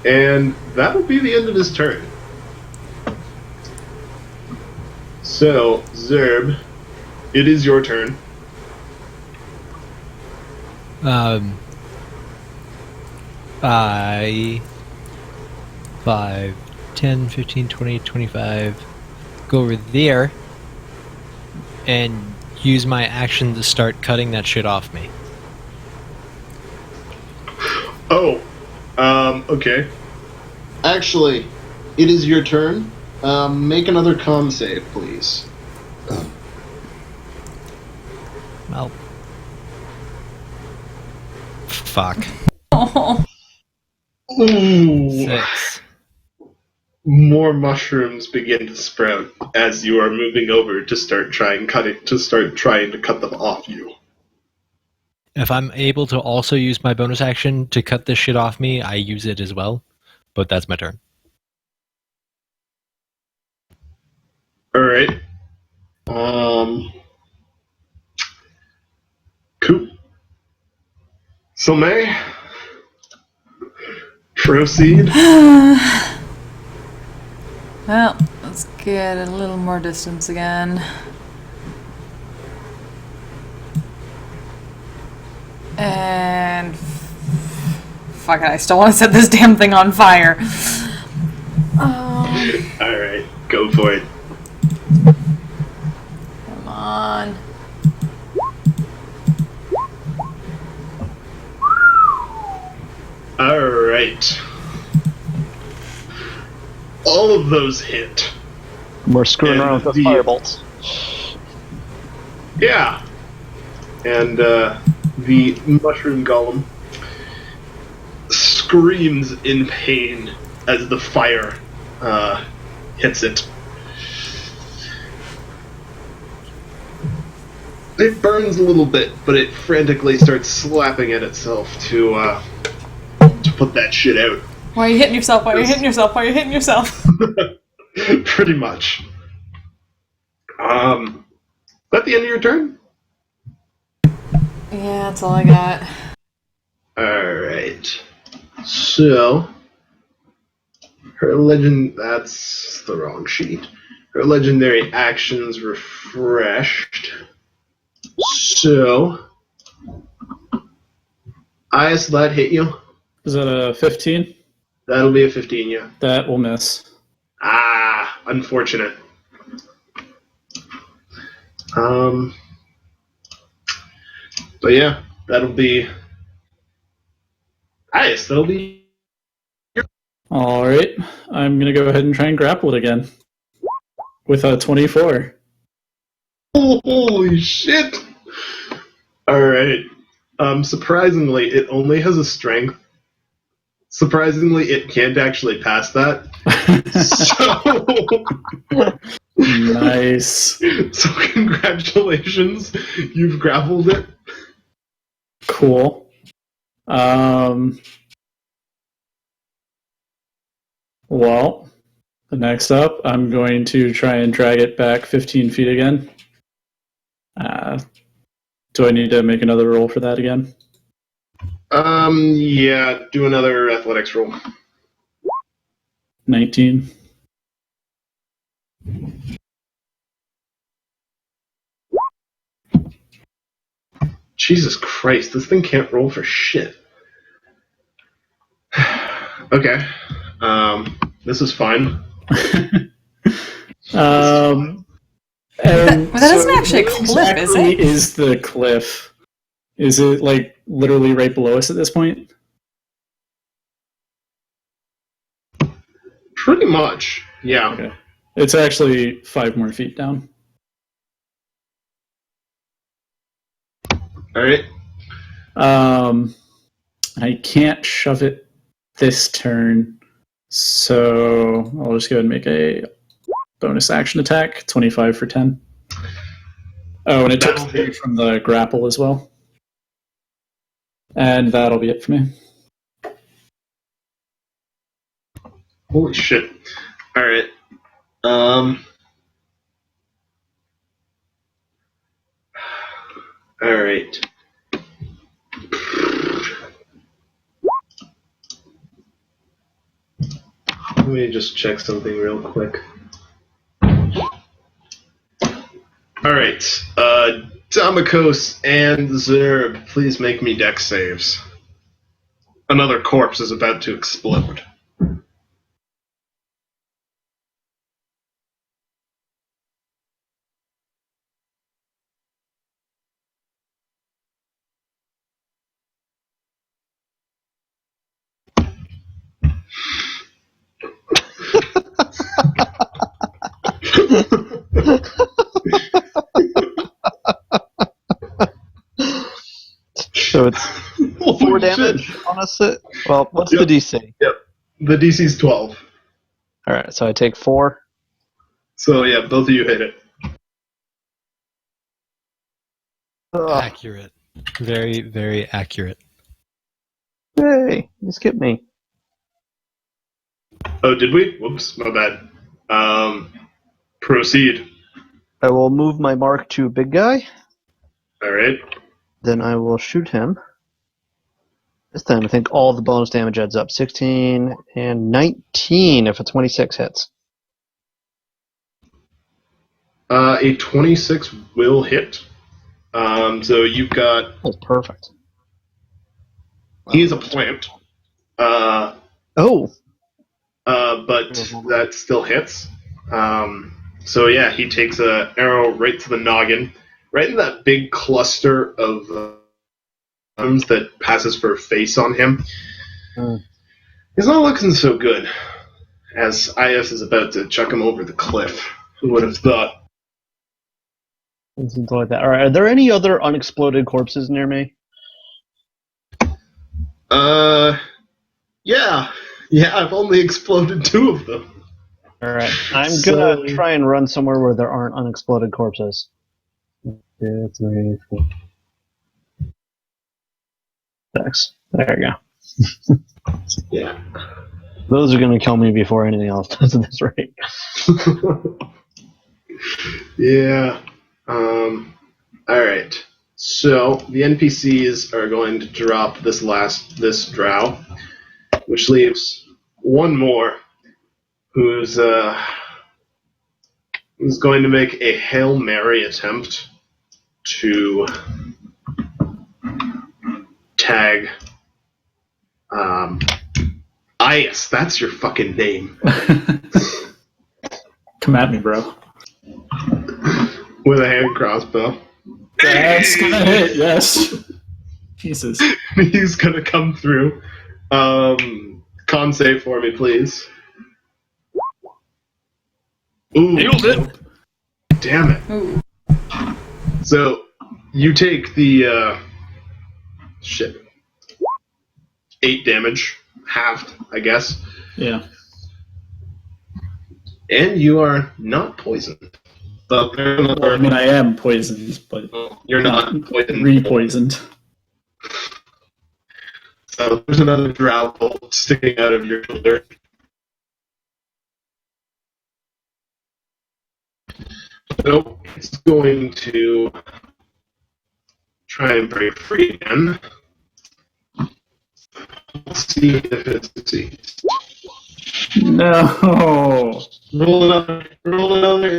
C: And that'll be the end of his turn. So, Zerb, it is your turn.
A: 5, 10, 15, 20, 25. Go over there and use my action to start cutting that shit off me.
C: Oh, okay. Actually, it is your turn. Make another con save, please.
A: fuck.
E: Oh.
C: Ooh.
A: 6.
C: More mushrooms begin to sprout as you are moving over to start trying to cut them off you.
A: If I'm able to also use my bonus action to cut this shit off me, I use it as well. But that's my turn.
C: Alright. Cool. So May, proceed.
E: Well, let's get a little more distance again. And fuck it, I still want to set this damn thing on fire.
C: Alright, go for it.
E: Come on.
C: Alright. All of those hit.
D: We're screwing around with the firebolts.
C: Yeah. And the mushroom golem screams in pain as the fire hits it. It burns a little bit, but it frantically starts slapping at itself to put that shit out.
E: Why are you hitting yourself? Why are you hitting yourself? Why are you hitting yourself?
C: Pretty much. Is that the end of your turn?
E: Yeah, that's all I got.
C: Alright. So, that's the wrong sheet. Her legendary actions refreshed. So, Ias, that hit you?
B: Is that a 15?
C: That'll be a 15, yeah.
B: That will miss.
C: Ah, unfortunate. But yeah, that'll be... Ias, that'll be...
B: Alright, I'm going to go ahead and try and grapple it again. With a 24.
C: Holy shit! Alright. Surprisingly, it only has a strength. Surprisingly, it can't actually pass that. So...
B: Nice.
C: So congratulations, you've grappled it.
B: Cool. Well, next up, I'm going to try and drag it back 15 feet again. Do I need to make another roll for that again?
C: Yeah, do another athletics roll.
B: 19.
C: Jesus Christ, this thing can't roll for shit. Okay. This is fine.
B: And
E: But that isn't actually a cliff, is it?
B: Is the cliff? Is it like literally right below us at this point?
C: Pretty much, yeah.
B: Okay. It's actually 5 more feet down.
C: Alright.
B: I can't shove it this turn, so I'll just go ahead and make a bonus action attack, 25 for 10. Oh, and it took 3 from the grapple as well. And that'll be it for me.
C: Holy shit. Alright. Alright. Let me just check something real quick. Alright. Damikos and Zerb, please make me dex saves. Another corpse is about to explode.
D: So it's 4 damage on a sit. Well, what's the DC?
C: Yep. The DC's 12.
D: Alright, so I take 4.
C: So yeah, both of you hit it.
A: Accurate. Very, very accurate.
D: Hey, you skipped me.
C: Oh, did we? Whoops, my bad. Proceed.
D: I will move my mark to big guy.
C: Alright.
D: Then I will shoot him. This time I think all the bonus damage adds up. 16 and 19 if a 26 hits.
C: A 26 will hit. So you've got...
D: That's perfect.
C: He is a plant.
D: Oh!
C: But that still hits. So yeah, he takes an arrow right to the noggin, right in that big cluster of that passes for a face on him. He's not looking so good, as IS is about to chuck him over the cliff. Who would have thought?
D: Something like that. Alright, are there any other unexploded corpses near me?
C: Yeah, I've only exploded 2 of them.
D: Alright, I'm gonna try and run somewhere where there aren't unexploded corpses. 2, 3, 4. 6. There you go.
C: Yeah.
D: Those are gonna kill me before anything else does at this rate.
C: Yeah. Alright. So, the NPCs are going to drop this drow, which leaves one more who's going to make a Hail Mary attempt to tag Ias, that's your fucking name.
B: Come at me, bro.
C: With a hand crossbow.
B: That's gonna hit, yes. Jesus.
C: He's gonna come through. Con save for me, please. Ooh.
B: Nailed it.
C: Damn it.
E: Ooh.
C: So, you take the, 8 damage. Halved, I guess.
B: Yeah.
C: And you are not poisoned. But
B: Well, I mean, I am poisoned, but
C: you're not poisoned.
B: Re-poisoned.
C: So there's another drow bolt sticking out of your shoulder. So it's going to try and break free again. Let's see if it succeeds.
B: No.
C: Roll another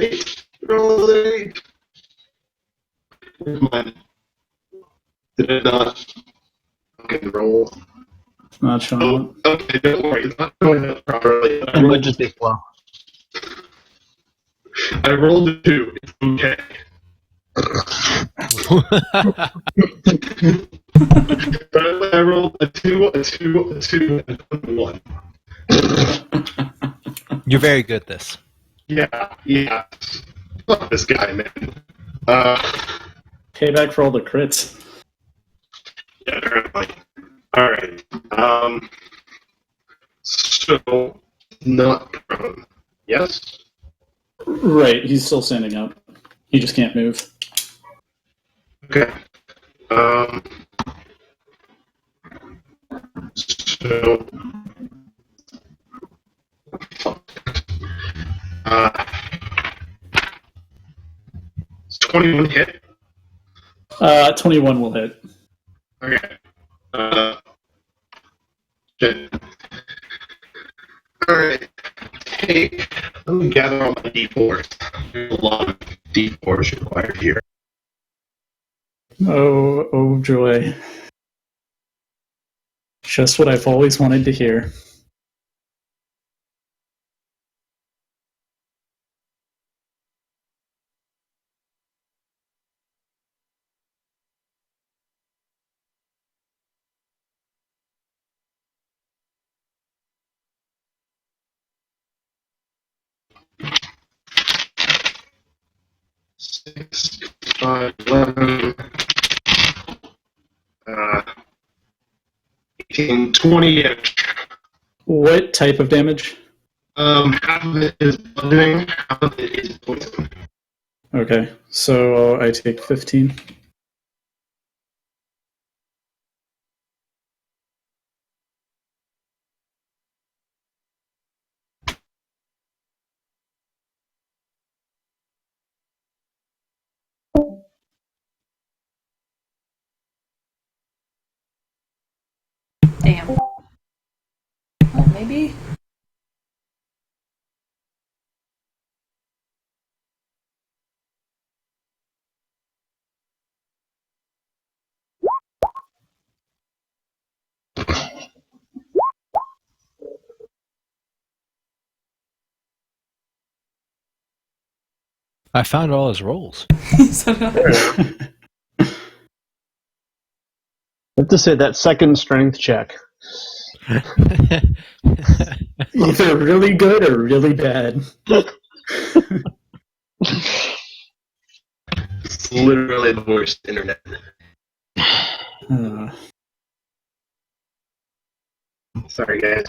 C: 8. Roll another 8. Never mind. Did it not fucking roll?
B: It's not showing
C: Oh,
B: up.
C: okay, don't worry. It's not showing up properly.
D: It might just be slow.
C: I rolled a 2. It's okay. But I rolled a 2, and a 1.
A: You're very good at this.
C: Yeah. Fuck this guy, man.
B: Payback for all the crits.
C: Yeah, apparently. Alright. So, not prone. Yes?
B: Right, he's still standing up. He just can't move.
C: Okay. So, it's 21 hit.
B: 21 will hit.
C: Okay. Shit. Alright. Let me gather all my d4s. There's a lot of d4s required here.
B: Oh joy. Just what I've always wanted to hear.
C: Six, 5, 11. 20-inch.
B: What type of damage?
C: Half of it is bludgeoning, half of it is poison.
B: Okay, so I take 15.
E: Damn. Well, maybe.
A: I found all his rolls.
E: So,
D: I have to say that second strength check.
B: Either really good or really bad.
C: It's literally the worst internet. Sorry, guys.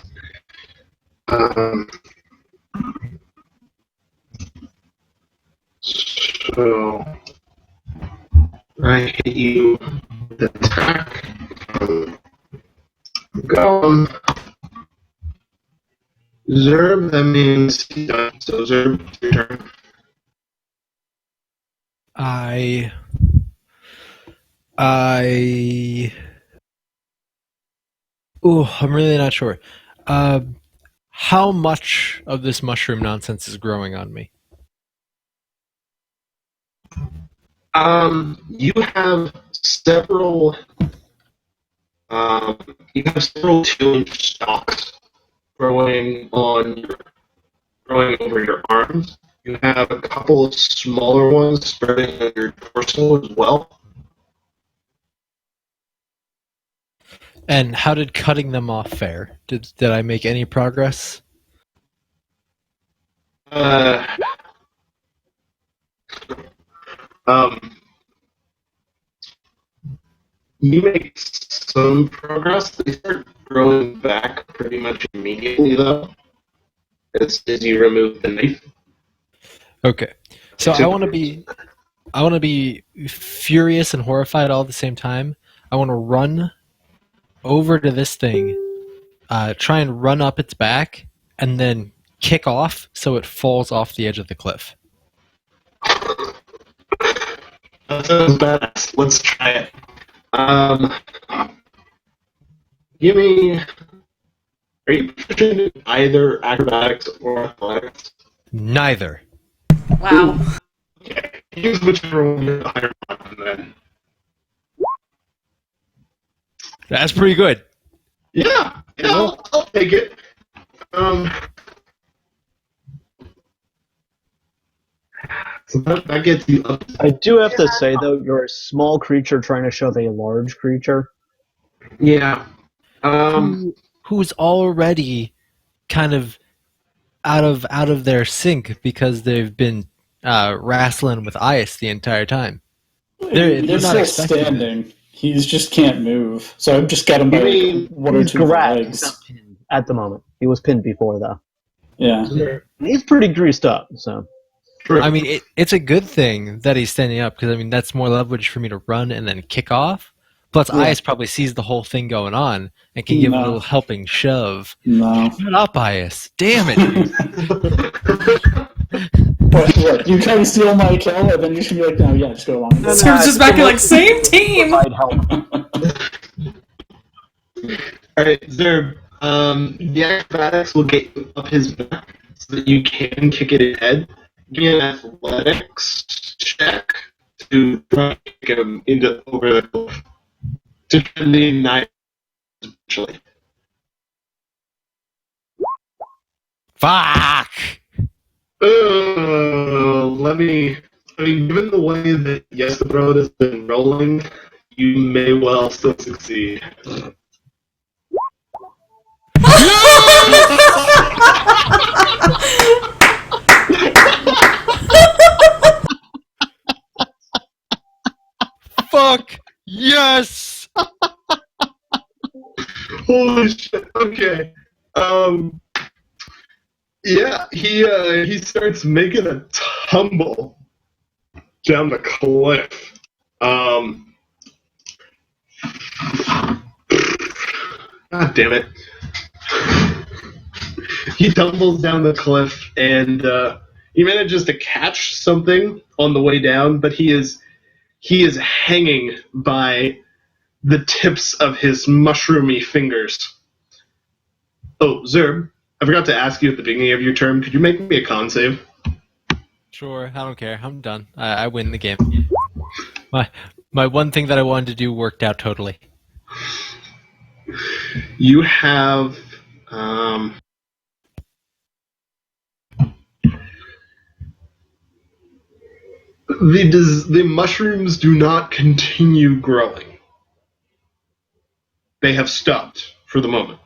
C: So I hit you with an attack. Go. Zerb, that means he's done. So Zerb, it's your turn.
A: I I'm really not sure. How much of this mushroom nonsense is growing on me?
C: You have several. You have several 2-inch stalks growing over your arms. You have a couple of smaller ones spreading on your torso as well.
A: And how did cutting them off fare? Did I make any progress?
C: You make some progress. They start growing back pretty much immediately, though, as you remove the knife.
A: Okay, so I want to be furious and horrified all at the same time. I want to run over to this thing, try and run up its back, and then kick off so it falls off the edge of the cliff.
C: That sounds badass. Let's try it. Give me. Are you proficient in either acrobatics or athletics?
A: Neither.
E: wow.
C: Okay. Use whichever one you're the higher on then.
A: That's pretty good.
C: Yeah, I'll take it. So that gets you up.
D: I do have to say, though, you're a small creature trying to shove a large creature.
C: Yeah.
A: Who's already kind of out of their sync because they've been wrestling with ice the entire time. They're
B: He's
A: not
B: still
A: expecting
B: standing. He's just can't move. So I've just got him by like, one or
D: He's
B: two
D: grabbed,
B: legs.
D: he's not pinned at the moment. He was pinned before, though.
B: Yeah.
D: He's pretty greased up, so.
A: I mean, it's a good thing that he's standing up because I mean that's more leverage for me to run and then kick off. Plus,
B: Yeah.
A: Ice probably sees the whole thing going on and can give a little helping shove.
B: No.
A: Shut up, Ice! Damn it!
B: What? You try to steal my kill, and then you should be like, no, yeah, just go along.
E: So it's just back here like, same team!
D: Provide help.
C: Alright, Zerb, the acrobatics will get you up his back so that you can kick it in the head. Give me an athletics check to try and kick him over the cliff. To try and ignite eventually.
A: Fuck!
C: Given the way that Yes the Road has been rolling, you may well still succeed.
A: Fuck! Yes!
C: Holy shit. Okay. Yeah, he starts making a tumble down the cliff. God damn it. He tumbles down the cliff and he manages to catch something on the way down, but he is hanging by the tips of his mushroomy fingers. Oh, Zerb, I forgot to ask you at the beginning of your turn. Could you make me a con save?
A: Sure, I don't care. I'm done. I win the game. My one thing that I wanted to do worked out totally.
C: You have the mushrooms do not continue growing. They have stopped for the moment.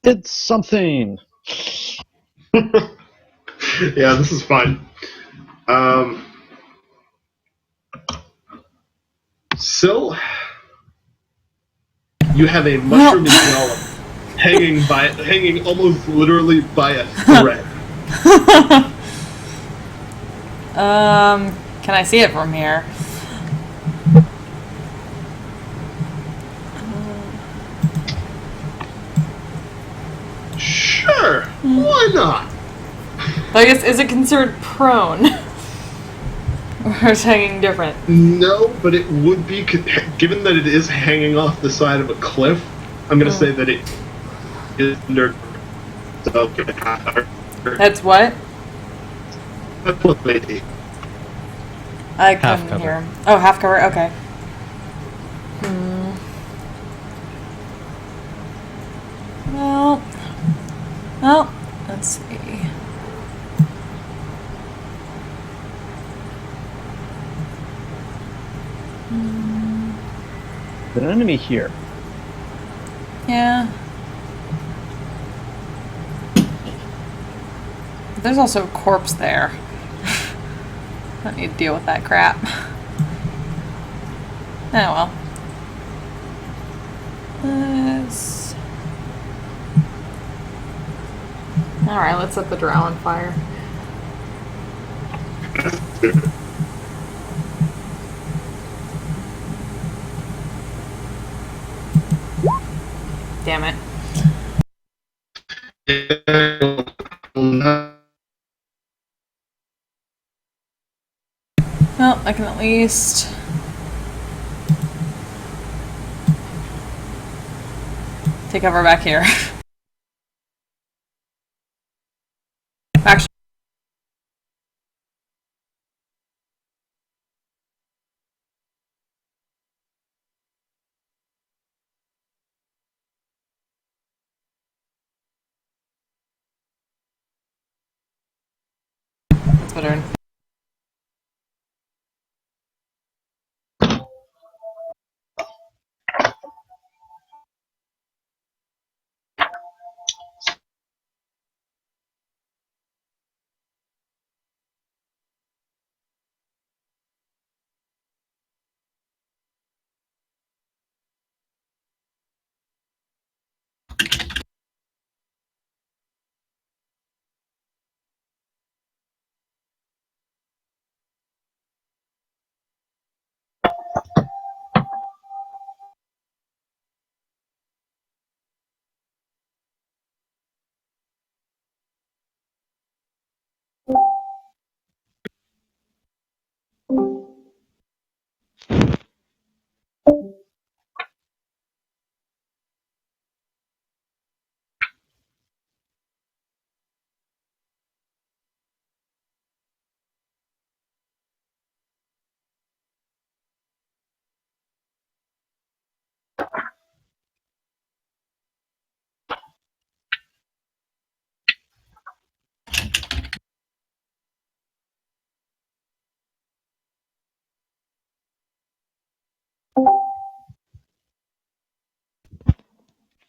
D: It's something.
C: Yeah, this is fine. So, you have a mushroom golem hanging almost literally by a thread.
E: Can I see it from here?
C: Sure, why not?
E: I guess, is it considered prone? Or is hanging different?
C: No, but it would be, given that it is hanging off the side of a cliff, I'm going to say that it is under. So,
E: That's what?
C: That's what they do.
E: I
A: Half
E: couldn't
A: cover.
E: hear him. Oh, half cover? Okay. Well, let's see.
D: There's an enemy here.
E: Yeah. There's also a corpse there. Don't need to deal with that crap. Oh well. Alright, let's set the drow on fire. Damn it. Well, I can at least... take cover back here. Actually... That's my turn.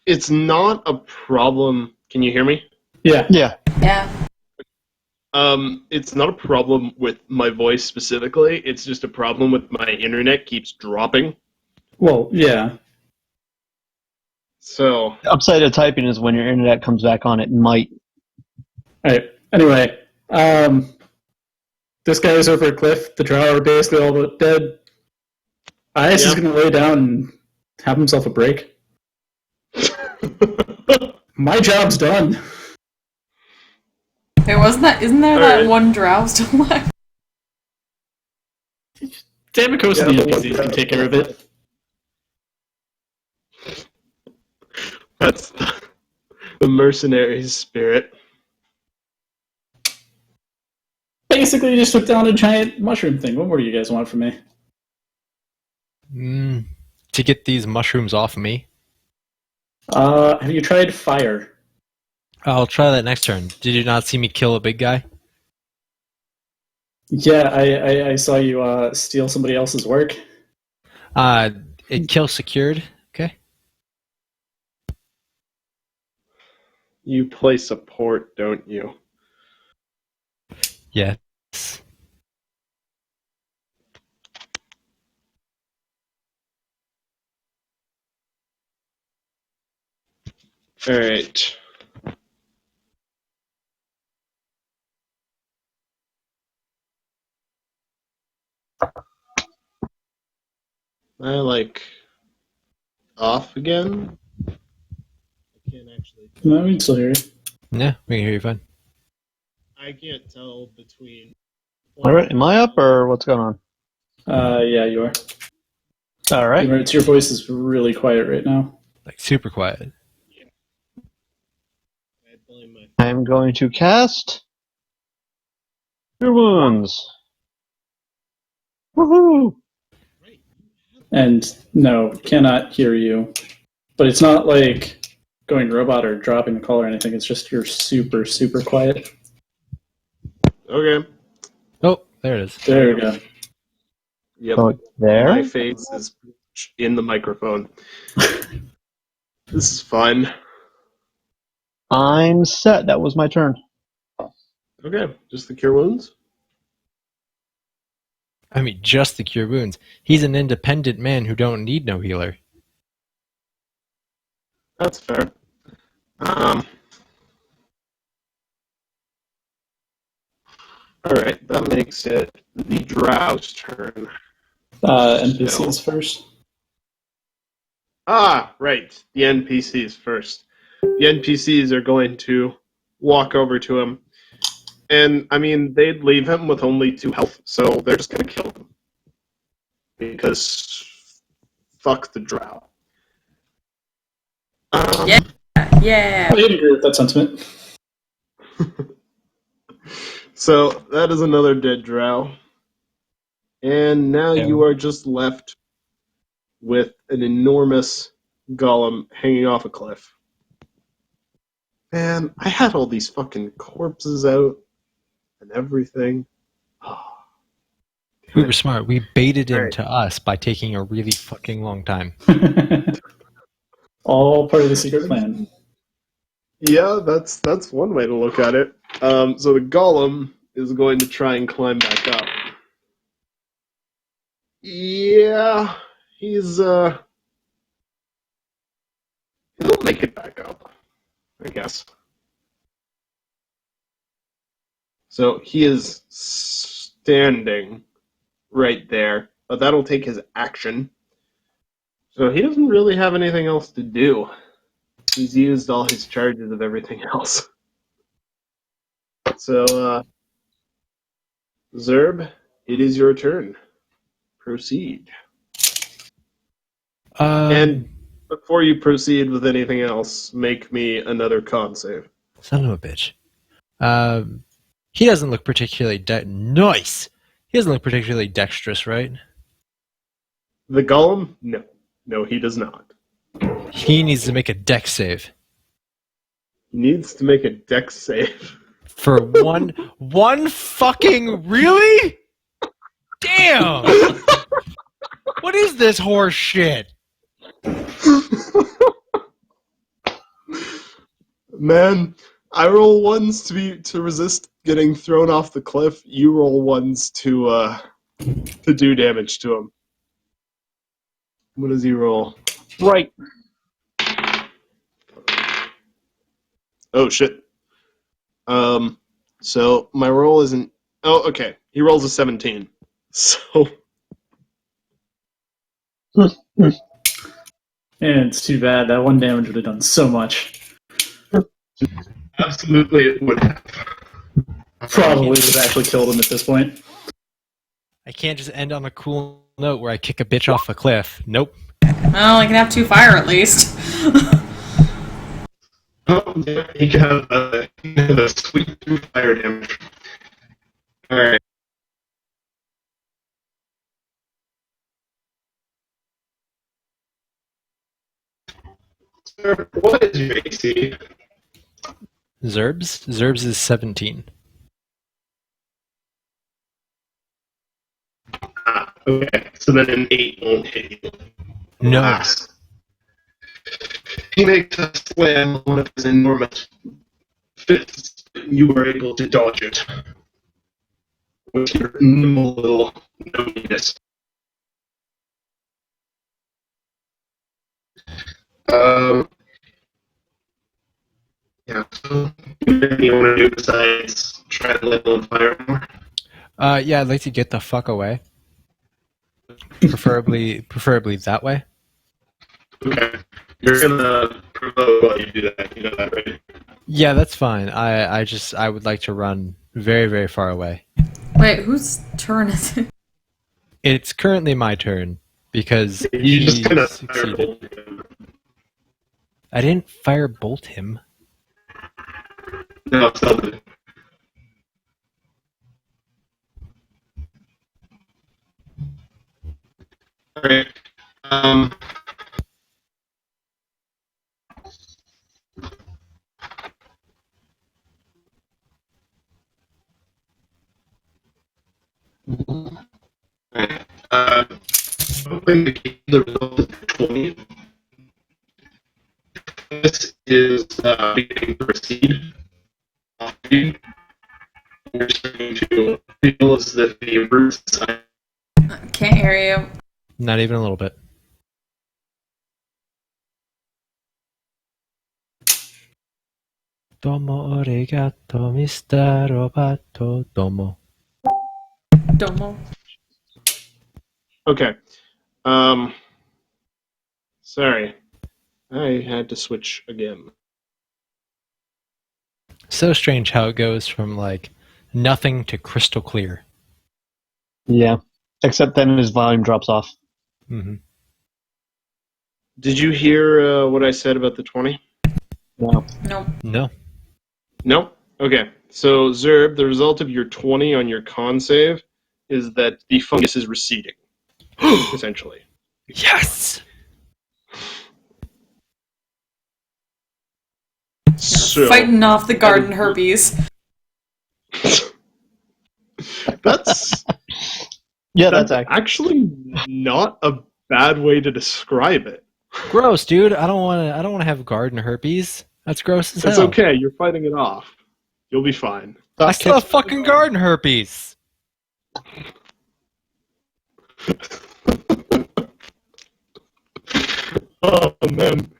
C: It's not a problem. Can you hear me?
B: Yeah.
D: Yeah.
E: Yeah.
C: It's not a problem with my voice specifically. It's just a problem with my internet keeps dropping.
B: Well, yeah.
C: So
D: The upside of typing is when your internet comes back on, it might.
B: All right. Anyway, this guy is over a cliff. The drow are basically all but dead. Ice is going to lay down and have himself a break. My job's done.
E: Hey, isn't there
C: All
E: that
C: right.
E: one drow still left?
B: Damicos and the NPCs can take care of it.
C: That's the mercenary's spirit.
B: Basically, just took down a giant mushroom thing. What more do you guys want from me?
A: To get these mushrooms off of me.
B: Have you tried fire?
A: I'll try that next turn. Did you not see me kill a big guy?
B: Yeah, I saw you steal somebody else's work.
A: It kill secured. Okay.
C: You play support, don't you?
A: Yes.
C: All right. I like off again. I can't actually.
B: No, we can still hear you.
A: Yeah, we can hear you fine.
C: I can't tell between.
D: All right, am I up or what's going on?
B: Yeah, you are.
D: All right.
B: It's your voice is really quiet right now.
A: Like super quiet.
C: I blame my.
D: I'm going to cast Cure Wounds. Woohoo!
B: And no, cannot hear you. But it's not like going robot or dropping the call or anything. It's just you're super, super quiet.
C: Okay.
A: Oh, there it is.
B: There we go.
C: Yep.
D: Oh, there?
C: My face is in the microphone. This is fun.
D: I'm set. That was my turn.
C: Okay. Just the cure wounds.
A: I mean, just the cure wounds. He's an independent man who don't need no healer.
C: That's fair. All right, that makes it the drow's turn.
B: NPCs first.
C: Ah, right. The NPCs first. The NPCs are going to walk over to him. And, I mean, they'd leave him with only 2 health, so they're just going to kill him. Because fuck the drow.
E: Yeah. Yeah.
B: I didn't agree with that sentiment.
C: So, that is another dead drow. And now you are just left with an enormous golem hanging off a cliff. Man, I had all these fucking corpses out and everything.
A: We were smart. We baited him
C: Right.
A: to us by taking a really fucking long time.
B: All part of the secret plan.
C: Yeah, that's one way to look at it. So the golem is going to try and climb back up. Yeah, he'll make it back up, I guess. So he is standing right there, but that'll take his action. So he doesn't really have anything else to do. He's used all his charges of everything else. So, Zerb, it is your turn. Proceed. And before you proceed with anything else, make me another con save.
A: Son of a bitch. He doesn't look particularly nice. He doesn't look particularly dexterous, right?
C: The golem? No. No, he does not.
A: He needs to make a dex save.
C: He needs to make a dex save.
A: For one fucking really? Damn! What is this horse shit?
C: Man, I roll ones to resist getting thrown off the cliff. You roll ones to do damage to him. What does he roll?
D: Right.
C: Oh shit. So my roll isn't. Oh, okay. He rolls a 17. So
B: And it's too bad. That one damage would have done so much.
C: absolutely it would have.
B: Probably would have actually killed him at this point.
A: I can't just end on a cool note where I kick a bitch off a cliff. Nope.
E: Well, I can have 2 fire at least.
C: Oh, yeah, he can have a sweet fire damage. Alright. Sir, what is your AC?
A: Zerbs? Zerbs is 17.
C: Ah, okay. So then an 8 won't hit you.
A: No.
C: Alas. He makes a slam on one of his enormous fists. You are able to dodge it with your nimble little knowiness. Yeah, so anything you want to do besides try to light on fire more?
A: Yeah, I'd like to get the fuck away. Preferably that way.
C: Okay. You're gonna provoke while you do that, you know that, right?
A: Yeah, that's fine. I would like to run very, very far away.
E: Wait, whose turn is it?
A: It's currently my turn because
C: You
A: he
C: just kind of
A: succeeded. I didn't firebolt him.
C: No, it's not. Alright. Alright. Hoping to keep the result at 20. This is beginning to proceed. You're starting to feel as if the roots
E: Can't hear you.
A: Not even a little bit. Domo arigato, Mr. Roboto. Domo.
E: Domo.
C: Okay. Sorry. I had to switch again.
A: So strange how it goes from like nothing to crystal clear.
D: Yeah. Except then his volume drops off.
A: Mm-hmm.
C: Did you hear what I said about the 20?
D: No.
E: Nope.
A: No.
C: No? Okay. So, Zerb, the result of your 20 on your con save is that the fungus is receding, essentially.
A: Yes!
C: So,
E: Fighting off the garden herpes.
C: that's
D: Yeah,
C: that's
D: that's
C: actually not a bad way to describe it.
A: Gross, dude. I don't want to have garden herpes. That's gross as hell.
C: It's okay. You're fighting it off. You'll be fine.
A: I still have fucking garden herpes.
C: Oh man,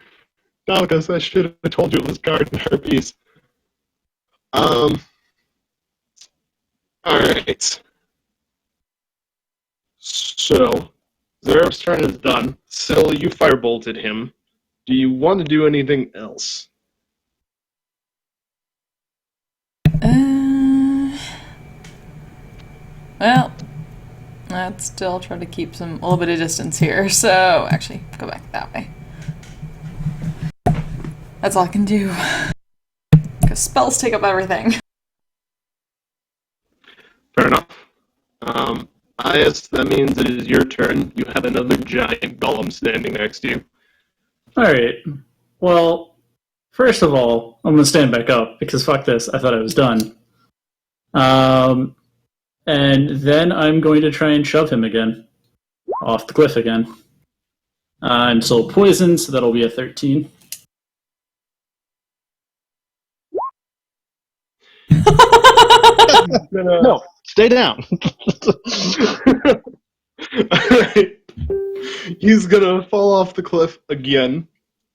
C: Malchus, I should have told you it was garden herpes. All right. So, Zerb's turn is done. Syl, you firebolted him. Do you want to do anything else?
E: Well, let's still try to keep a little bit of distance here. So, actually, go back that way. That's all I can do. Because spells take up everything.
C: Fair enough. Ias, that means it is your turn. You have another giant golem standing next to you.
B: Alright. Well, first of all, I'm going to stand back up because fuck this. I thought I was done. And then I'm going to try and shove him again. Off the cliff again. I'm still poisoned, so that'll be a 13.
D: No, stay down.
C: Alright. He's gonna fall off the cliff again,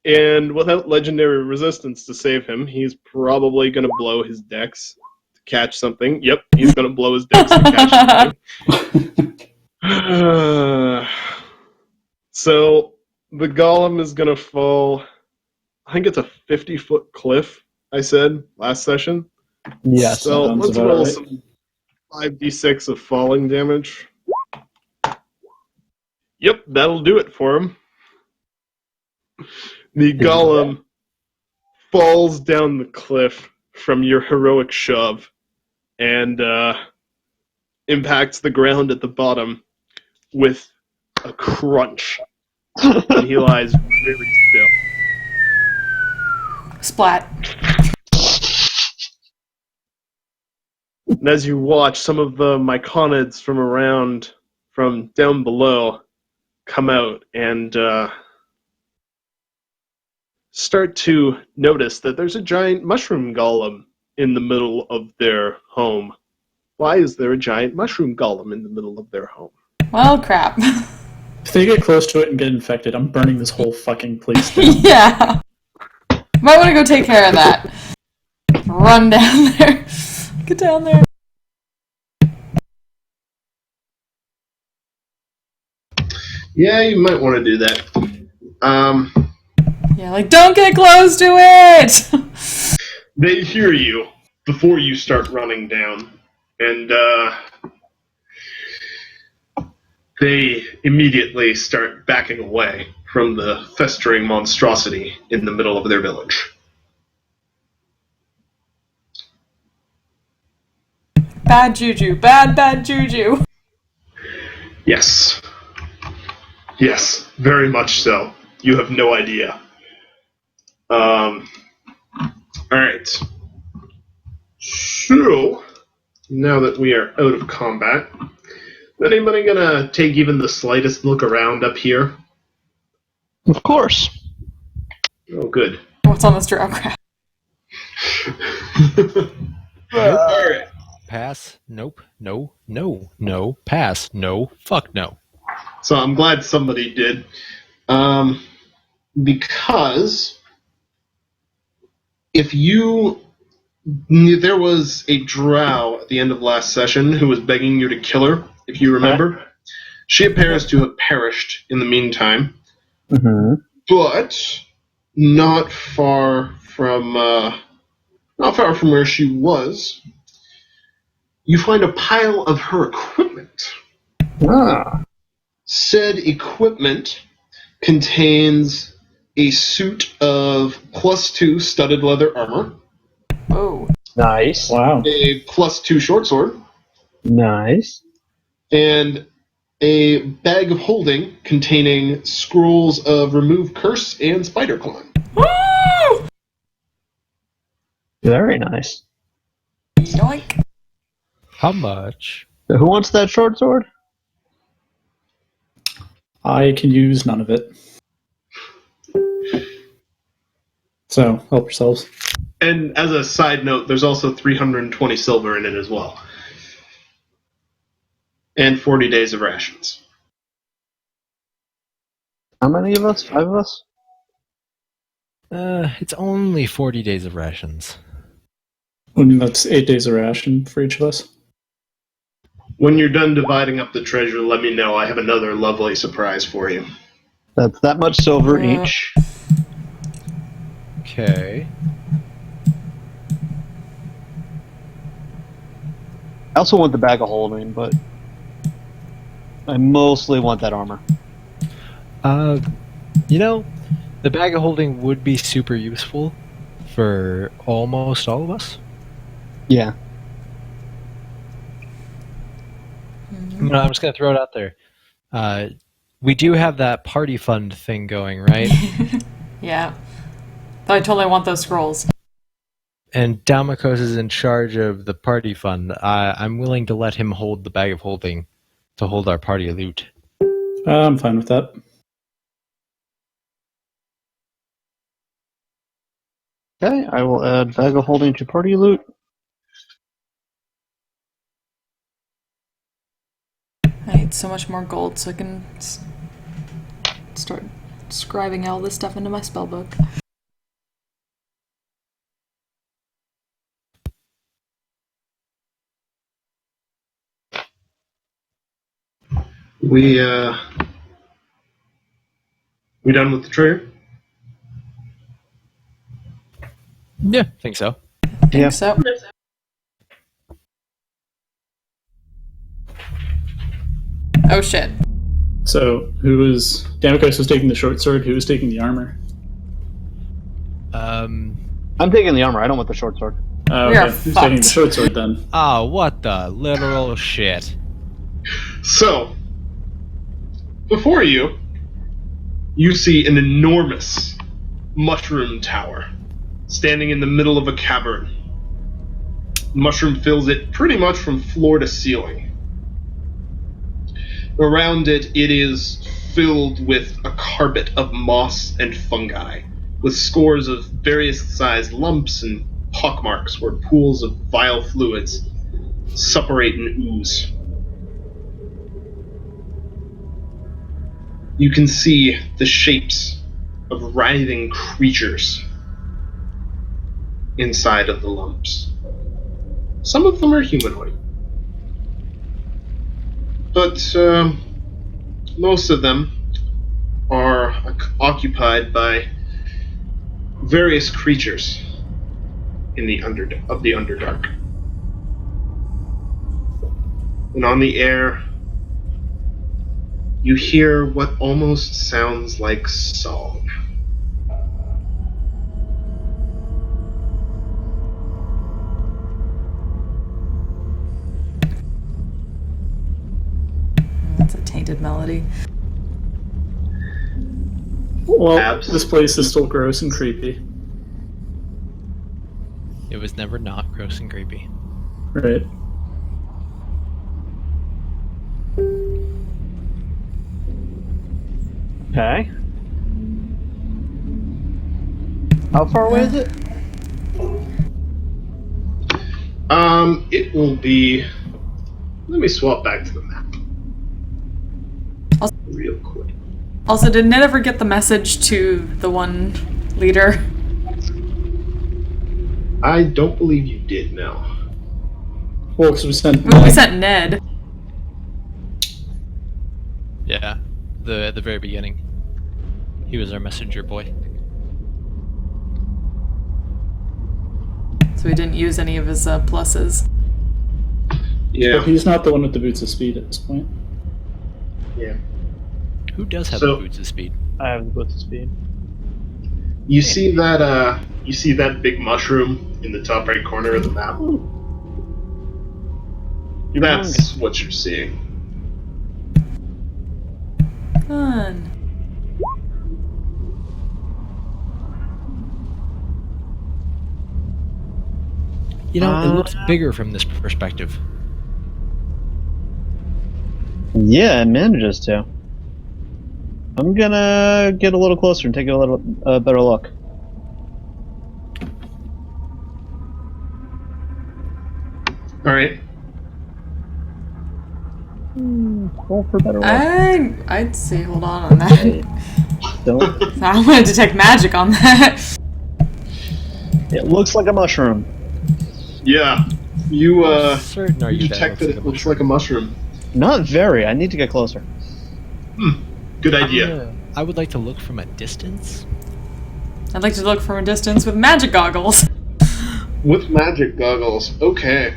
C: And without legendary resistance to save him, he's probably going to blow his dex to catch something. Yep, he's going to blow his dex to catch something. So the golem is going to fall. I think it's a 50-foot cliff, I said last session.
D: Yes.
C: So
B: Sounds
C: let's
B: about
C: roll
B: right.
C: some 5d6 of falling damage. Yep, that'll do it for him. The golem falls down the cliff from your heroic shove and impacts the ground at the bottom with a crunch. And he lies very still.
E: Splat.
C: And as you watch, some of the myconids from down below come out and start to notice that there's a giant mushroom golem in the middle of their home. Why is there a giant mushroom golem in the middle of their home?
E: Well, crap.
B: If they get close to it and get infected, I'm burning this whole fucking place down.
E: Yeah. Might want to go take care of that. Run down there. Get down there.
C: Yeah, you might want to do that.
E: Yeah, like, don't get close to it!
C: They hear you before you start running down, and they immediately start backing away from the festering monstrosity in the middle of their village.
E: Bad juju. Bad juju.
C: Yes. Yes, very much so. You have no idea. Alright. So, now that we are out of combat, is anybody gonna take even the slightest look around up here?
D: Of course.
C: Oh, good.
E: What's on this drow crap?
C: Alright.
A: Pass. Nope. No. No. No. Pass. No. Fuck no.
C: So I'm glad somebody did. Because there was a drow at the end of last session who was begging you to kill her, if you remember. She appears to have perished in the meantime.
D: Mm-hmm.
C: But not far from where she was, you find a pile of her equipment.
D: Ah.
C: Said equipment contains a suit of +2 studded leather armor,
E: Oh.
D: Nice.
B: Wow.
C: a +2 short sword,
D: Nice.
C: and a bag of holding containing scrolls of remove curse and spider climb.
E: Woo!
D: Very nice.
E: Yoink.
A: How much?
D: So who wants that short sword?
B: I can use none of it. So, help yourselves.
C: And as a side note, there's also 320 silver in it as well. And 40 days of rations.
D: How many of us? 5 of us?
A: It's only 40 days of rations.
B: I mean, that's 8 days of ration for each of us.
C: When you're done dividing up the treasure, let me know. I have another lovely surprise for you.
D: That's that much silver
E: Yeah.
D: each.
A: Okay.
D: I also want the bag of holding, but I mostly want that armor.
A: You know, the bag of holding would be super useful for almost all of us.
D: Yeah.
A: I'm just gonna throw it out there. We do have that party fund thing going, right?
E: Yeah. Though I totally want those scrolls.
A: And Dalmakos is in charge of the party fund. I'm willing to let him hold the bag of holding to hold our party loot.
B: I'm fine with that.
D: Okay, I will add bag of holding to party loot.
E: I need so much more gold so I can start scribing all this stuff into my spell book.
C: We done with the trigger?
A: Yeah, I think so.
D: Yeah.
E: So, oh shit.
B: So, Damocles was taking the short sword, who was taking the armor?
A: Um.
D: I'm taking the armor. I don't want the short sword.
B: Oh,
E: We are
B: okay. Who's taking the
E: fucked.
B: short sword then?
A: Oh, what the literal shit.
C: So, before you, you see an enormous mushroom tower standing in the middle of a cavern. The mushroom fills it pretty much from floor to ceiling. Around it, it is filled with a carpet of moss and fungi, with scores of various sized lumps and pockmarks where pools of vile fluids suppurate and ooze. You can see the shapes of writhing creatures inside of the lumps. Some of them are humanoid, but most of them are occupied by various creatures in the Underdark. And on the air, you hear what almost sounds like song.
E: That's a tainted melody.
B: Well, this place is still gross and creepy.
A: It was never not gross and creepy.
B: Right.
D: Okay. How far away is it?
C: It will be. Let me swap back to the map. Real quick.
E: Also, did Ned ever get the message to the one leader?
C: I don't believe you did, no.
B: Well, because we sent.
E: Well, we sent Ned.
A: Yeah, at the very beginning. He was our messenger boy.
E: So we didn't use any of his pluses.
C: Yeah.
B: But he's not the one with the boots of speed at this point.
C: Yeah.
A: Who does have
C: So-
A: the boots of speed?
D: I have the boots of speed.
C: You see that big mushroom in the top right corner of the map? That's what you're seeing.
E: Fun.
A: You know, it looks bigger from this perspective.
D: Yeah, it manages to. I'm gonna get a little closer and take a little better look.
C: All right.
D: Roll for better look.
E: I'd say hold on that.
D: Don't.
E: I want to detect magic on that.
D: It looks like a mushroom.
C: Yeah. You
A: How certain are
C: you
A: you
C: detect that
A: that
C: it looks like a mushroom.
D: Not very. I need to get closer.
C: Good idea.
A: I would like to look from a distance.
E: I'd like to look from a distance with magic goggles.
C: With magic goggles. Okay.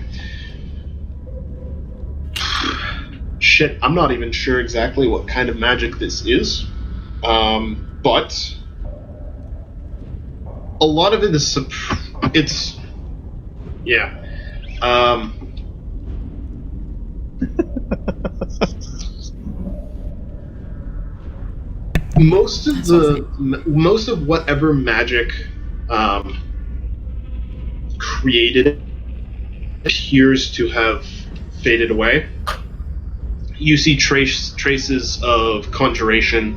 C: Shit, I'm not even sure exactly what kind of magic this is. But a lot of it is it's yeah. Most of whatever magic created appears to have faded away. You see traces of conjuration,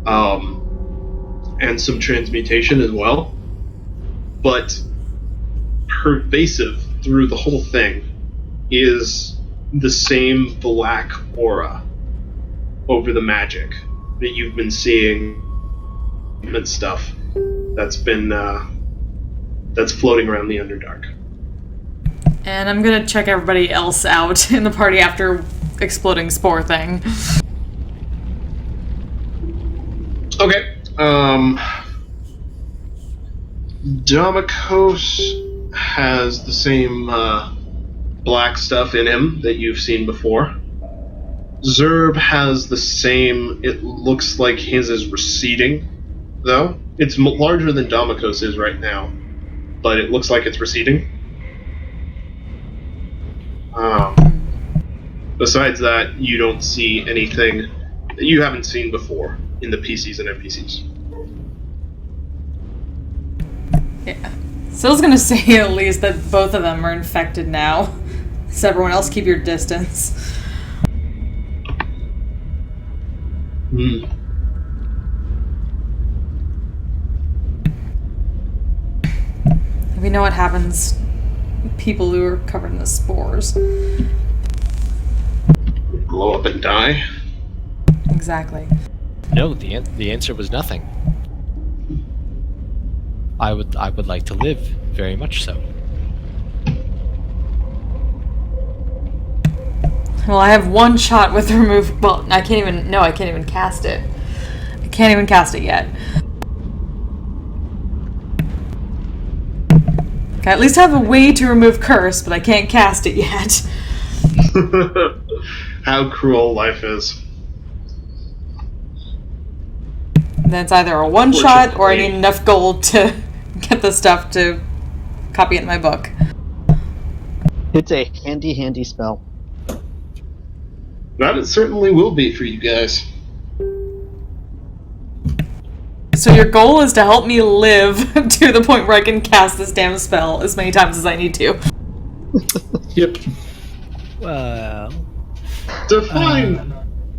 C: and some transmutation as well. But pervasive through the whole thing is the same black aura over the magic that you've been seeing stuff that's been that's floating around the Underdark.
E: And I'm gonna check everybody else out in the party after exploding spore thing.
C: Okay. Domikos has the same black stuff in him that you've seen before. Zerb has the same. It looks like his is receding, though. It's larger than Domikos is right now, but it looks like it's receding. Besides that, you don't see anything that you haven't seen before in the PCs and NPCs.
E: Yeah. Syl's gonna say at least that both of them are infected now. So everyone else keep your distance. We know what happens with people who are covered in the spores.
C: Blow up and die?
E: Exactly.
A: No, the answer was nothing. I would like to live, very much so.
E: Well, I have one shot with remove. Well, I can't even cast it. I can't even cast it yet. I at least have a way to remove curse, but I can't cast it yet.
C: How cruel life is.
E: Then it's either a one shot or I need enough gold to get the stuff to copy it in my book.
D: It's a handy spell.
C: That it certainly will be for you guys.
E: So your goal is to help me live to the point where I can cast this damn spell as many times as I need to.
B: Yep.
A: Well...
C: Define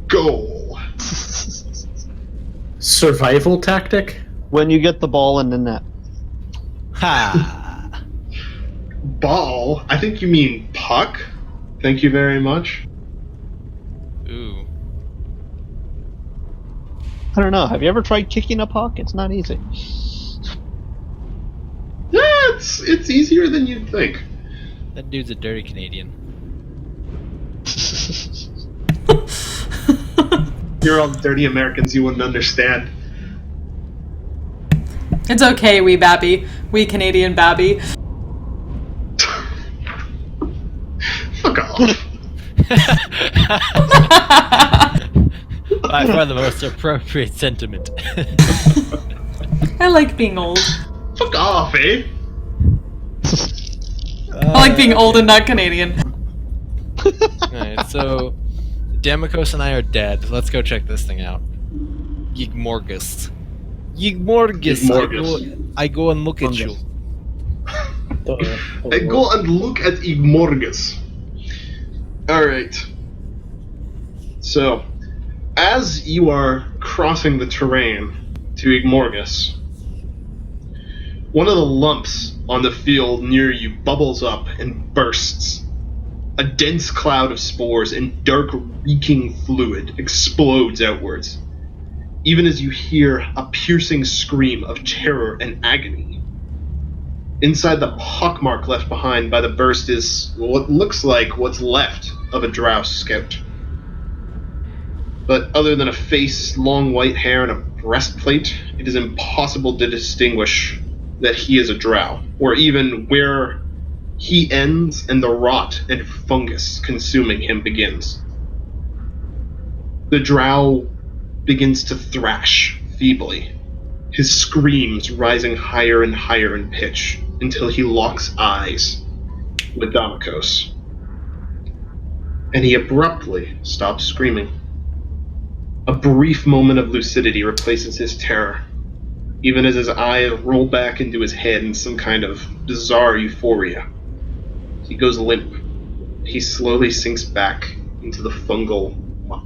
C: goal.
B: Survival tactic?
D: When you get the ball in the net.
A: Ha!
C: Ball? I think you mean puck. Thank you very much.
A: Ooh.
D: I don't know. Have you ever tried kicking a puck? It's not easy.
C: Yeah, it's easier than you'd think.
A: That dude's a dirty Canadian.
C: You're all dirty Americans, you wouldn't understand.
E: It's okay, wee babby. Wee Canadian babby.
C: Fuck off.
A: By far the most appropriate sentiment.
E: I like being old.
C: Fuck off, eh?
E: I like being old and not Canadian.
A: Alright, so Damikos and I are dead. Let's go check this thing out. Yigmorgus. I go and look at you.
C: I go and look at Igmorgus. Alright. So, as you are crossing the terrain to Igmorgus, one of the lumps on the field near you bubbles up and bursts. A dense cloud of spores and dark, reeking fluid explodes outwards, even as you hear a piercing scream of terror and agony. Inside the pockmark left behind by the burst is what looks like what's left of a drow scout. But other than a face, long white hair, and a breastplate, it is impossible to distinguish that he is a drow, or even where he ends and the rot and fungus consuming him begins. The drow begins to thrash feebly, his screams rising higher and higher in pitch until he locks eyes with Damikos. And he abruptly stops screaming. A brief moment of lucidity replaces his terror, even as his eyes roll back into his head in some kind of bizarre euphoria. He goes limp. He slowly sinks back into the fungal muck.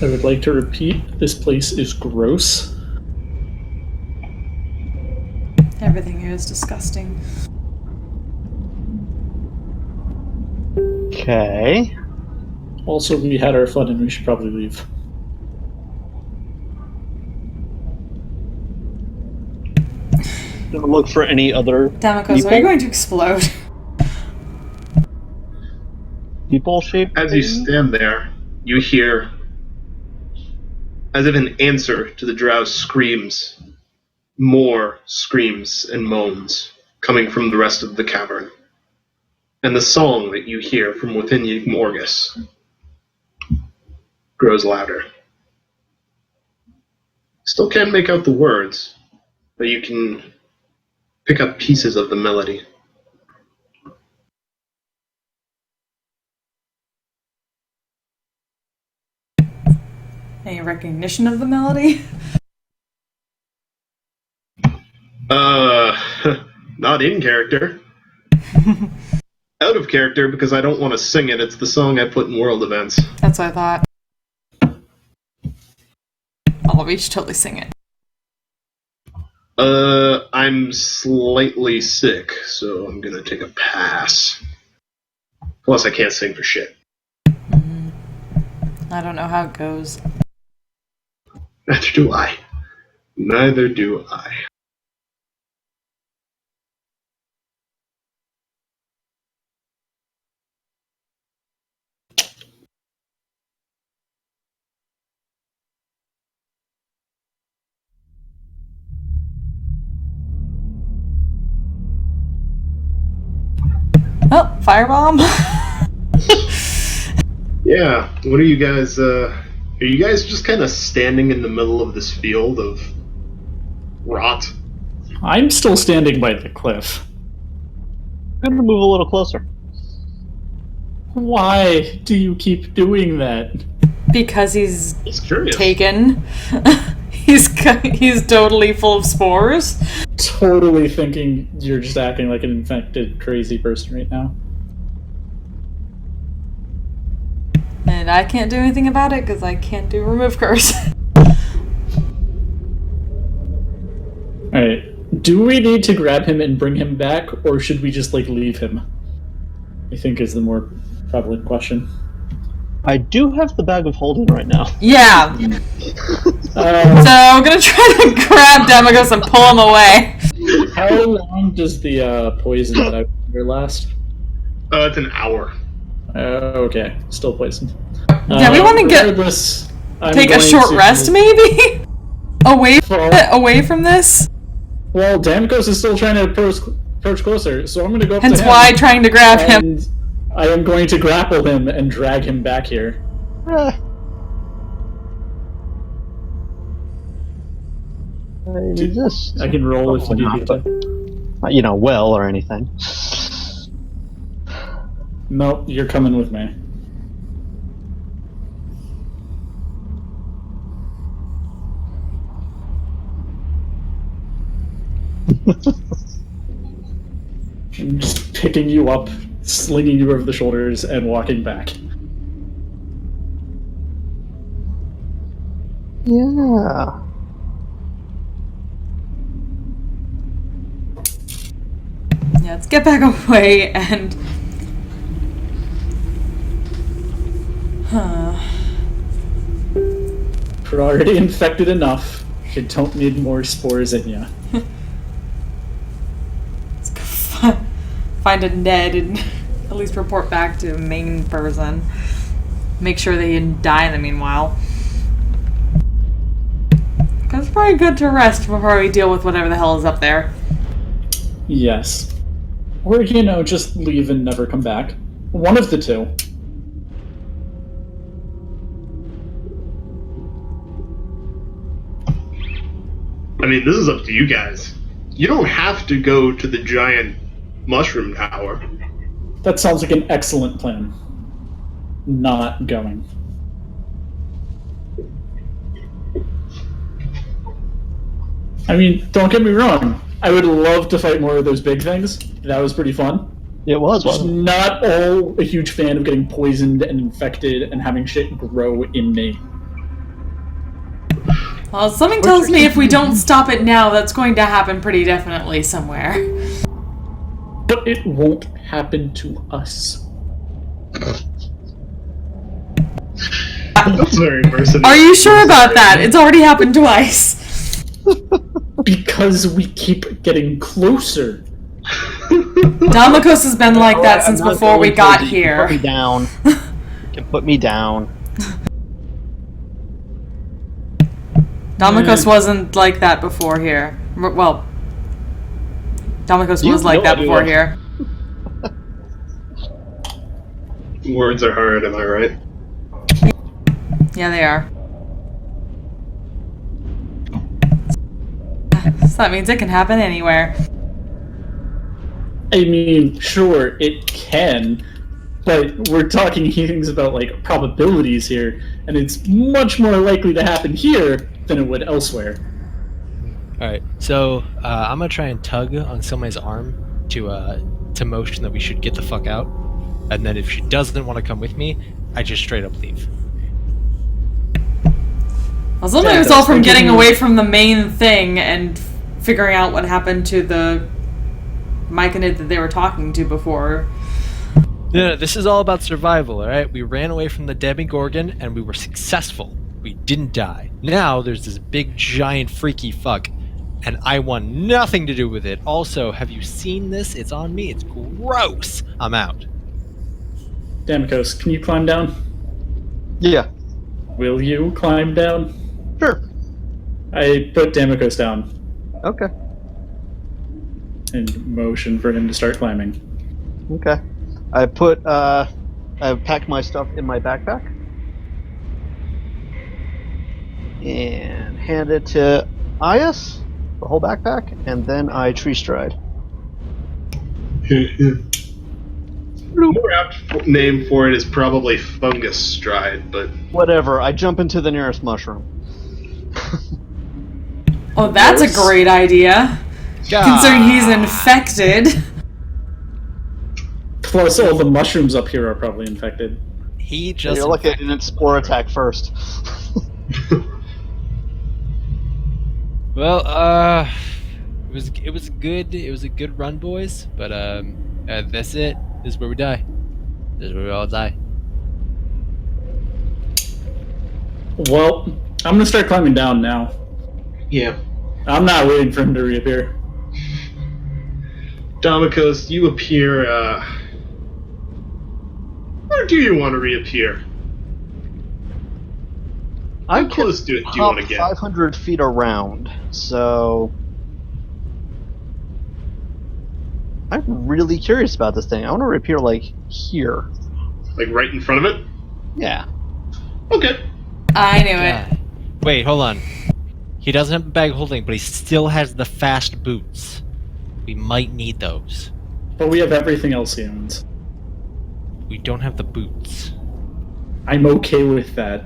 B: I would like to repeat, this place is gross.
E: Everything here is disgusting.
D: Okay.
B: Also, we had our fun and we should probably leave.
D: Gonna look for any other
E: Damocos, are you going to explode?
D: people shaped.
C: As you stand there, you hear, as if in answer to the drow's screams, more screams and moans coming from the rest of the cavern. And the song that you hear from within Yigmorgus grows louder. Still can't make out the words, but you can pick up pieces of the melody.
E: Any recognition of the melody?
C: Not in character. Out of character because I don't want to sing it. It's the song I put in world events.
E: That's what I thought. Oh, we should totally sing it.
C: I'm slightly sick, so I'm gonna take a pass. Plus, I can't sing for shit.
E: I don't know how it goes.
C: Neither do I. Neither do I.
E: Oh, firebomb!
C: Yeah, what are you guys, are you guys just kind of standing in the middle of this field of rot?
B: I'm still standing by the cliff.
D: I'm gonna move a little closer.
B: Why do you keep doing that?
E: Because he's
C: It's curious.
E: taken. He's totally full of spores.
B: Totally thinking you're just acting like an infected, crazy person right now.
E: And I can't do anything about it because I can't do remove curse.
B: Alright, do we need to grab him and bring him back, or should we just, leave him? I think is the more prevalent question.
D: I do have the bag of holding right now.
E: Yeah. So I'm gonna try to grab Damocos and pull him away.
B: How long does the poison that I here last?
C: It's an hour.
B: Okay, still poisoned.
E: Yeah, we want to
B: regardless, I'm
E: take a
B: going
E: short
B: to-
E: rest, maybe. away from this.
B: Well, Damocos is still trying to approach closer, so I'm going to go up
E: Hence
B: to him.
E: why trying to grab him.
B: And I am going to grapple him and drag him back here. I can roll if you need to.
D: Well or anything.
B: Nope, you're coming with me. I'm just picking you up, slinging you over the shoulders, and walking back.
D: Yeah.
E: Yeah, let's get back away and.
B: You're already infected enough. You don't need more spores in you.
E: Let's go find a Ned and at least report back to the main person. Make sure they didn't die in the meanwhile. Because it's probably good to rest before we deal with whatever the hell is up there.
B: Yes. Or, just leave and never come back. One of the two.
C: I mean, this is up to you guys. You don't have to go to the giant mushroom tower.
B: That sounds like an excellent plan. Not going. I mean, don't get me wrong. I would love to fight more of those big things. That was pretty fun.
D: It was,
B: Just
D: wasn't it?
B: not all a huge fan of getting poisoned and infected and having shit grow in me.
E: Well, something tells me if we don't stop it now, that's going to happen pretty definitely somewhere.
B: But it won't happen to us.
C: That's very mercenary.
E: Are you sure about that? It's already happened twice.
B: Because we keep getting closer.
E: Damakos has been like that since before we got here.
D: Put me down. You can put me down.
E: Damakos wasn't like that before here. Well, Damakos was like that before here.
C: Words are hard, am I right?
E: Yeah, they are. So that means it can happen anywhere.
B: I mean, sure, it can, but we're talking things about, like, probabilities here, and it's much more likely to happen here than it would elsewhere.
A: Alright, so I'm gonna try and tug on somebody's arm to motion that we should get the fuck out. And then if she doesn't want to come with me, I just straight up leave.
E: I was limiting myself from getting away from the main thing and figuring out what happened to the Myconid that they were talking to before.
A: No, this is all about survival, alright? We ran away from the Demigorgon and we were successful. We didn't die. Now there's this big, giant, freaky fuck, and I want nothing to do with it. Also, have you seen this? It's on me. It's gross. I'm out.
B: Damakos, can you climb down?
D: Yeah.
B: Will you climb down?
D: Sure.
B: I put Damakos down
D: Okay.
B: and motion for him to start climbing.
D: Okay. I packed my stuff in my backpack and hand it to Ayas, the whole backpack, and then I tree stride.
C: More apt name for it is probably fungus stride, but
D: Whatever. I jump into the nearest mushroom.
E: Oh, that's a great idea. Considering he's infected.
B: Plus, all the mushrooms up here are probably infected.
A: He just.
D: You're lucky I didn't spore attack first.
A: Well, it was good. It was a good run, boys. But that's it. This is where we die. This is where we all die.
B: Well, I'm gonna start climbing down now.
C: yeah.
B: I'm not waiting for him to reappear.
C: Damakos, you appear, where do you want to reappear?
D: I'm
C: How close do you want to get?
D: 500 feet around, so I'm really curious about this thing. I want to reappear like here.
C: Like right in front of it?
D: Yeah.
C: Okay.
E: I knew it.
A: God. Wait, hold on. He doesn't have a bag holding, but he still has the fast boots. We might need those.
B: But we have everything else he owns.
A: We don't have the boots.
B: I'm okay with that.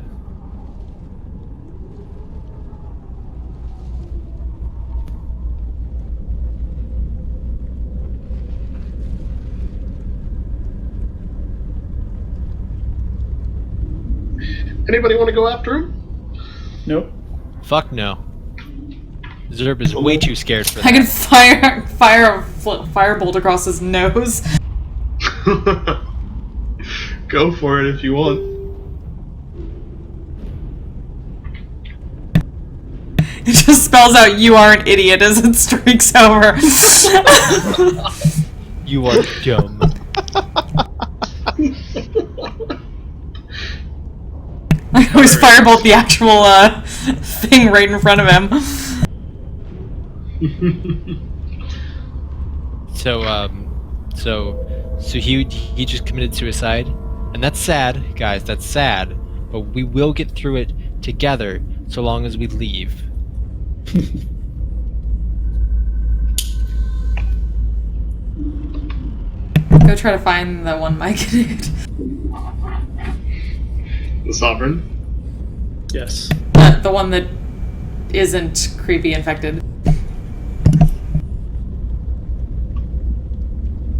C: Anybody want to go after him?
B: Nope.
A: Fuck no. Zerb is way too scared for that.
E: I can fire a firebolt across his nose.
C: Go for it if you want.
E: It just spells out "you are an idiot" as it streaks over.
A: You are dumb.
E: I always firebolt the actual thing right in front of him.
A: So he just committed suicide, and that's sad, guys. That's sad, but we will get through it together so long as we leave.
E: Go try to find the one Mike did.
C: The Sovereign?
B: Yes.
E: The one that isn't creepy infected.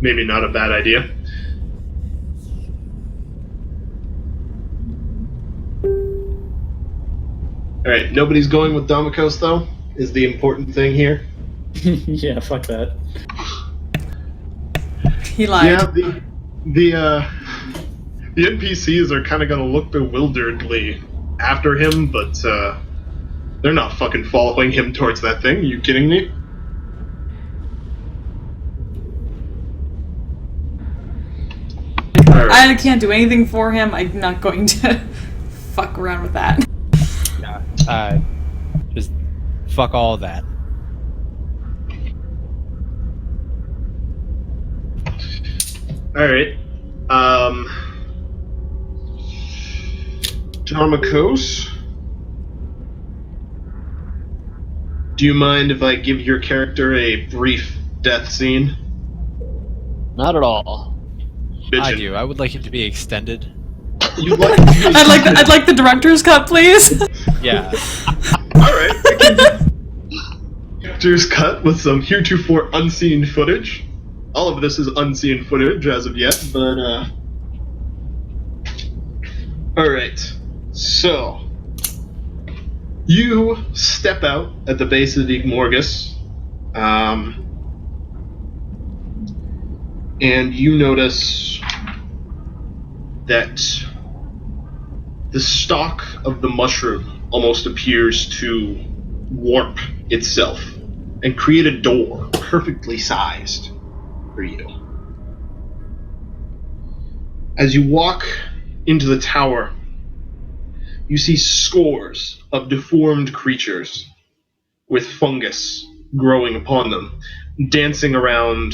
C: Maybe not a bad idea. Alright, nobody's going with Damakos, though, is the important thing here.
B: Yeah, fuck that.
E: He lied.
C: Yeah, The NPCs are kind of going to look bewilderedly after him, but they're not fucking following him towards that thing. Are you kidding me? Right.
E: I can't do anything for him. I'm not going to fuck around with that.
A: Yeah. Just fuck all of that.
C: Alright. Darmakos? Do you mind if I give your character a brief death scene?
D: Not at all.
C: Bitchin'.
A: I do. I would like it to be extended.
C: You'd like
E: I'd like the director's cut, please.
A: Yeah.
C: Alright. Director's cut with some heretofore unseen footage. All of this is unseen footage as of yet, but alright. So you step out at the base of the Igmorgus, and you notice that the stalk of the mushroom almost appears to warp itself and create a door perfectly sized for you. As you walk into the tower, you see scores of deformed creatures with fungus growing upon them, dancing around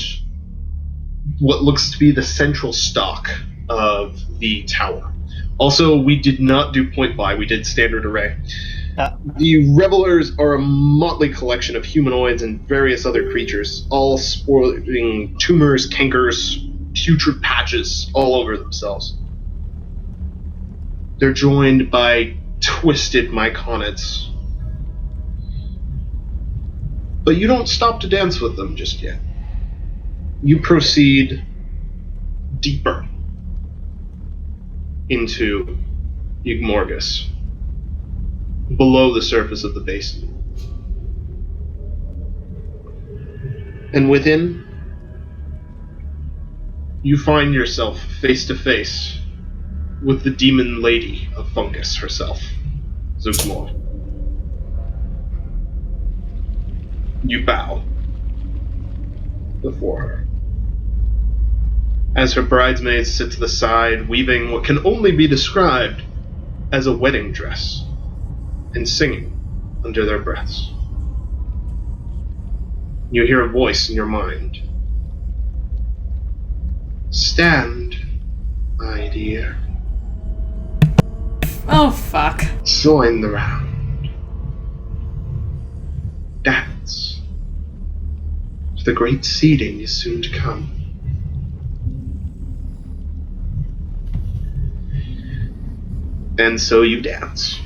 C: what looks to be the central stalk of the tower. Also, we did not do point buy, we did standard array. The revelers are a motley collection of humanoids and various other creatures, all sporting tumors, cankers, putrid patches all over themselves. They're joined by twisted myconids. But you don't stop to dance with them just yet. You proceed deeper into Igmorgus, below the surface of the basin. And within, you find yourself face to face with the demon lady of fungus herself, Zuzmor. You bow before her, as her bridesmaids sit to the side, weaving what can only be described as a wedding dress, and singing under their breaths. You hear a voice in your mind. Stand, my dear.
E: Oh, fuck.
C: Join the round. Dance. The great seeding is soon to come. And so you dance.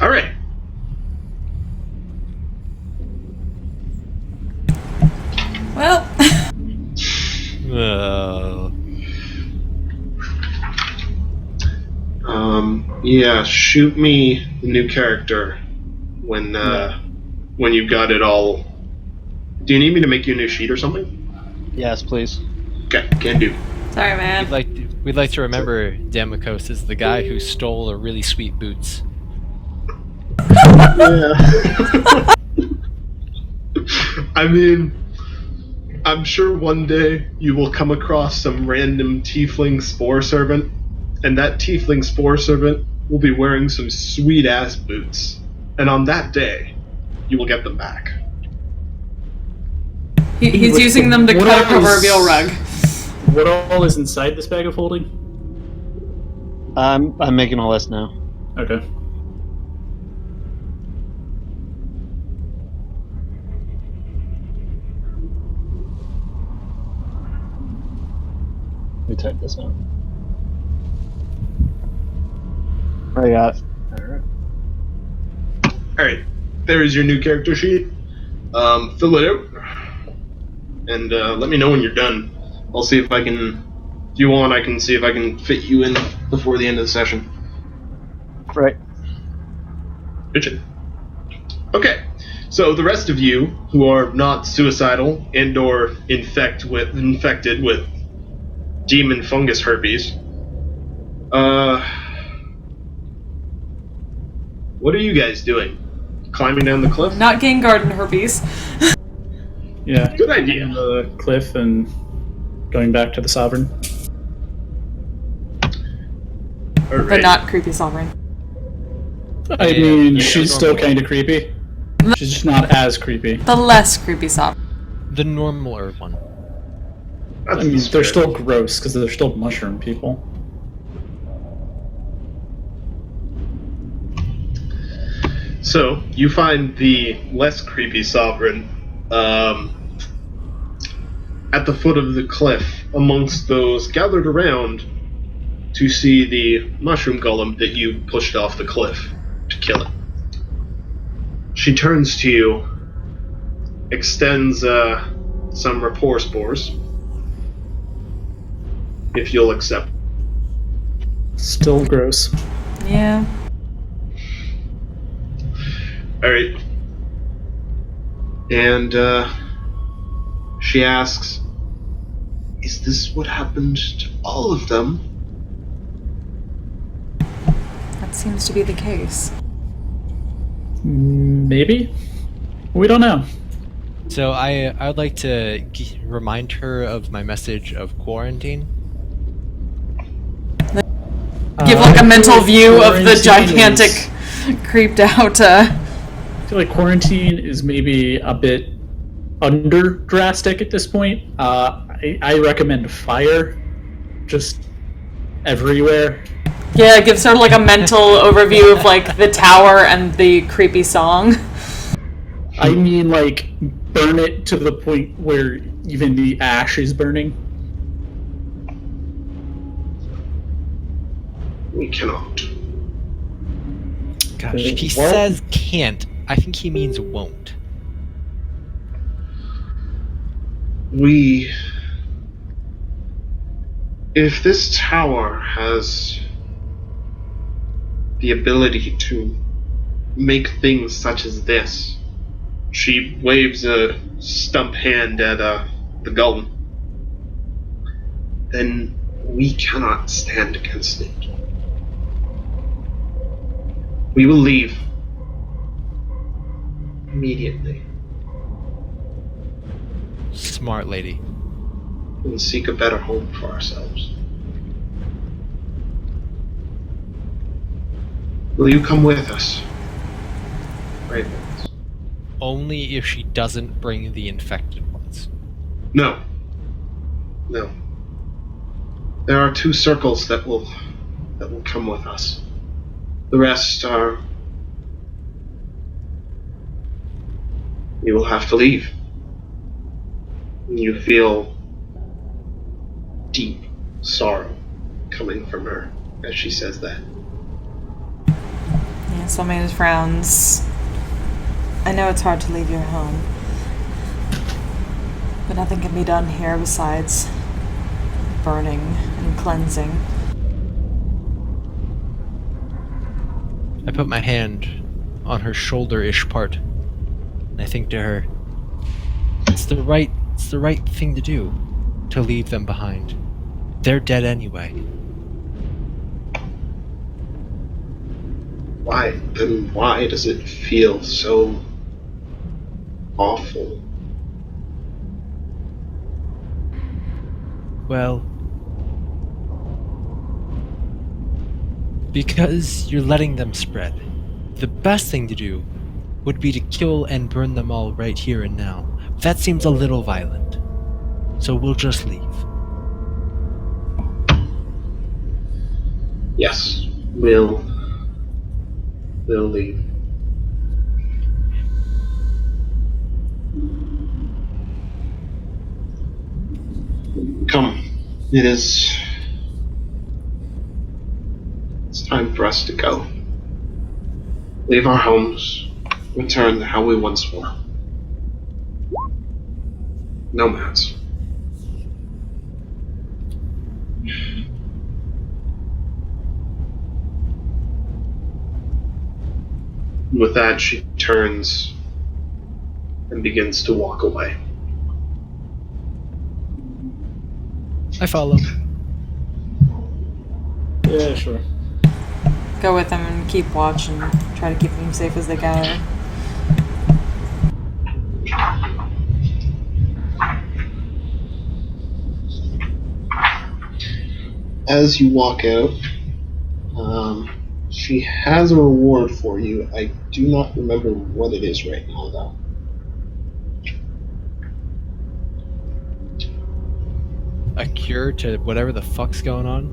C: Alright.
E: Well.
C: Yeah, shoot me the new character when you've got it all. Do you need me to make you a new sheet or something?
D: Yes, please.
C: Okay, can do.
E: Sorry, man.
A: We'd like to remember Damokos is the guy who stole the really sweet boots.
C: Yeah. I mean, I'm sure one day you will come across some random tiefling spore servant, and that tiefling spore servant will be wearing some sweet-ass boots. And on that day, you will get them back.
E: He's using them to cut a proverbial rug.
B: What all is inside this bag of holding?
D: I'm making a list now.
B: Okay.
D: Let me type this out. I got it.
C: Alright, there is your new character sheet. Fill it out, and let me know when you're done. I'll see if I can, if you want, I can see if I can fit you in before the end of the session.
D: Right.
C: Bitchin'. Okay, So the rest of you who are not suicidal and or infected with demon fungus herpes, what are you guys doing? Climbing down the cliff?
E: Not getting garden herpes.
B: Yeah.
C: Good idea.
B: On the cliff and going back to the Sovereign.
C: All right.
E: But not creepy sovereign.
B: I mean, she's still kind of creepy. She's just not as creepy.
E: The less creepy sovereign.
A: The normaler one.
C: That's
B: I mean,
C: the
B: they're
C: spirit.
B: still gross because they're still mushroom people.
C: So you find the less creepy sovereign at the foot of the cliff, amongst those gathered around to see the mushroom golem that you pushed off the cliff to kill it. She turns to you, extends some rapport spores, if you'll accept.
B: Still gross.
E: Yeah.
C: Alright. And she asks, is this what happened to all of them?
E: That seems to be the case.
B: Maybe? We don't know.
A: So I would like to remind her of my message of quarantine.
E: Give like a mental view of the
B: quarantine
E: gigantic,
B: is-
E: creeped out.
B: I feel like quarantine is maybe a bit under drastic at this point. I recommend fire, just everywhere.
E: Yeah, it gives her like a mental overview of like the tower and the creepy song.
B: I mean, like, burn it to the point where even the ash is burning.
C: We cannot.
A: Gosh, he
B: Well-
A: says can't. I think he means won't.
C: If this tower has the ability to make things such as this, she waves a stump hand at the golem, then we cannot stand against it. We will leave immediately
A: Smart lady.
C: and seek a better home for ourselves. Will you come with us? Ravens?
A: Only if she doesn't bring the infected ones.
C: No. No. There are 2 circles that will come with us. The rest are... You will have to leave. You feel deep sorrow coming from her as she says that.
E: Yeah, Salmanis frowns. I know it's hard to leave your home, but nothing can be done here besides burning and cleansing.
A: I put my hand on her shoulder-ish part, and I think to her, it's the right thing to do, to leave them behind. They're dead anyway.
C: Why does it feel so awful?
A: Well, because you're letting them spread. The best thing to do would be to kill and burn them all right here and now. That seems a little violent. So we'll just leave.
C: Yes, we'll leave. Come. It's time for us to go. Leave our homes, return to how we once were. Nomads. With that, she turns and begins to walk away.
A: I follow.
B: Yeah, sure.
E: Go with them and keep watch and try to keep them safe as they can.
C: As you walk out, she has a reward for you. I do not remember what it is right now, though.
A: A cure to whatever the fuck's going on?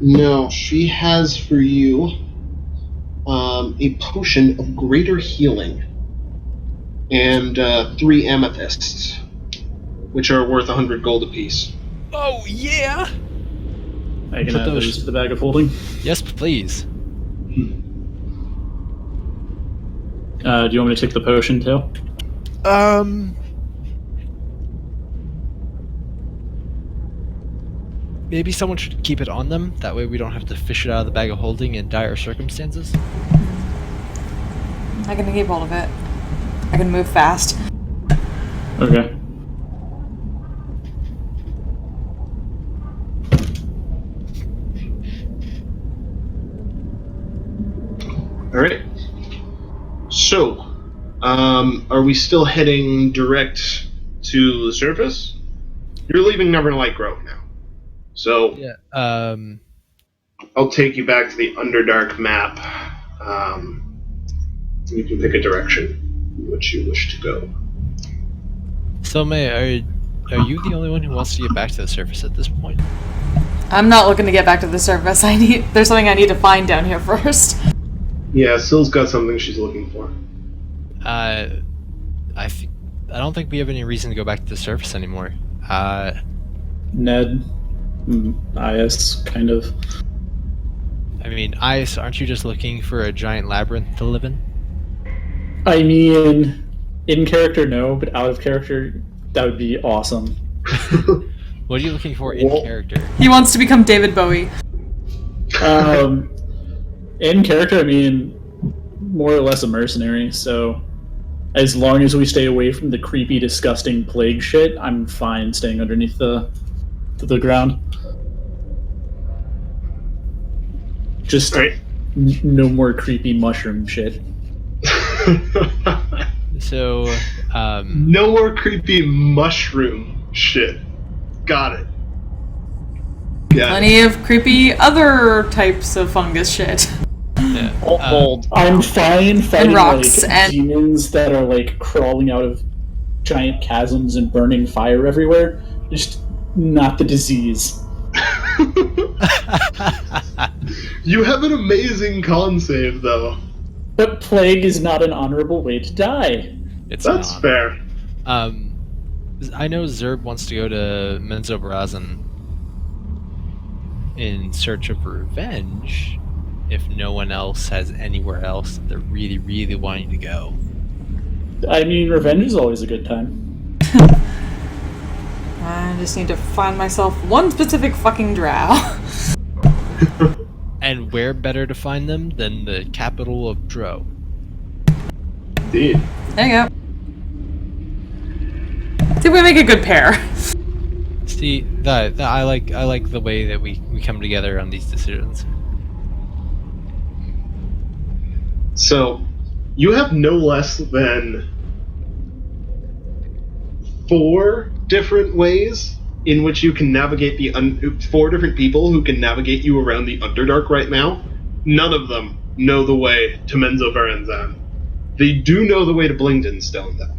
C: No, she has for you a potion of greater healing and 3 amethysts, which are worth 100 gold apiece.
A: Oh, yeah!
B: I can
A: Put
B: add
A: those-
B: those to the bag of holding.
A: Yes, please.
B: Do you want me to take the potion too?
A: Maybe someone should keep it on them. That way we don't have to fish it out of the bag of holding in dire circumstances.
E: I can keep hold of it. I can move fast.
B: Okay.
C: Alright. So, are we still heading direct to the surface? You're leaving Neverlight Grove now. So,
A: Yeah.
C: I'll take you back to the Underdark map. You can pick a direction in which you wish to go.
A: So, May, are you the only one who wants to get back to the surface at this point?
E: I'm not looking to get back to the surface. There's something I need to find down here first.
C: Yeah, Syl's got something she's looking for.
A: I don't think we have any reason to go back to the surface anymore.
B: Ned. IS, kind of.
A: I mean, Ice, aren't you just looking for a giant labyrinth to live in?
B: I mean, in character, no, but out of character, that would be awesome.
A: What are you looking for in
C: Well-
A: character?
E: He wants to become David Bowie.
B: In character, I mean, more or less a mercenary, so as long as we stay away from the creepy, disgusting plague shit, I'm fine staying underneath the ground. Just
C: Right.
B: no more creepy mushroom shit.
A: So,
C: No more creepy mushroom shit. Got it.
E: Plenty of creepy other types of fungus shit.
A: yeah,
D: Hold.
B: I'm fine fighting
E: rocks
B: like
E: and-
B: demons that are like crawling out of giant chasms and burning fire everywhere. Just not the disease.
C: You have an amazing con save, though.
B: But plague is not an honorable way to die.
A: it's
C: That's
A: not.
C: fair.
A: I know Zerb wants to go to Menzoberranzan in search of revenge. If no one else has anywhere else that they're really, really wanting to go.
B: I mean, revenge is always a good time.
E: I just need to find myself one specific fucking drow.
A: And where better to find them than the capital of Dro?
C: Indeed.
E: There you go. See if we make a good pair.
A: See, that I like the way that we come together on these decisions.
C: So, you have no less than 4 different ways in which you can navigate 4 different people who can navigate you around the Underdark right now. None of them know the way to Menzoberranzan. They do know the way to Blingdenstone, though.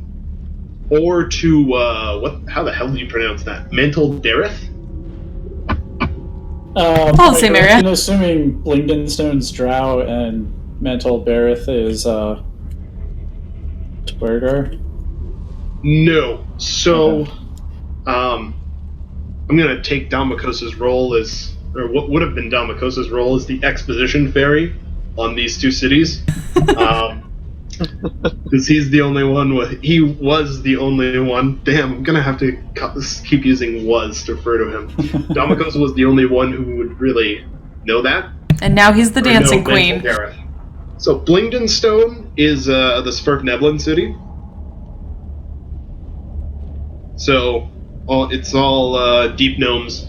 C: Or to, how the hell do you pronounce that? Mantle Dareth?
E: All the same area.
B: I'm assuming Blingdenstone's drow and Mantle Bareth is, Twergar?
C: No. So,
B: Okay.
C: I'm gonna take Damakosa's role as, or what would have been Damakosa's role as the exposition fairy on these 2 cities. Because he was the only one. Damn, I'm gonna have to keep using was to refer to him. Damakosa was the only one who would really know that.
E: And now he's the
C: or
E: dancing
C: know
E: queen.
C: Mantle Gareth. So Blingdenstone is the Svirfneblin city. So it's all deep gnomes.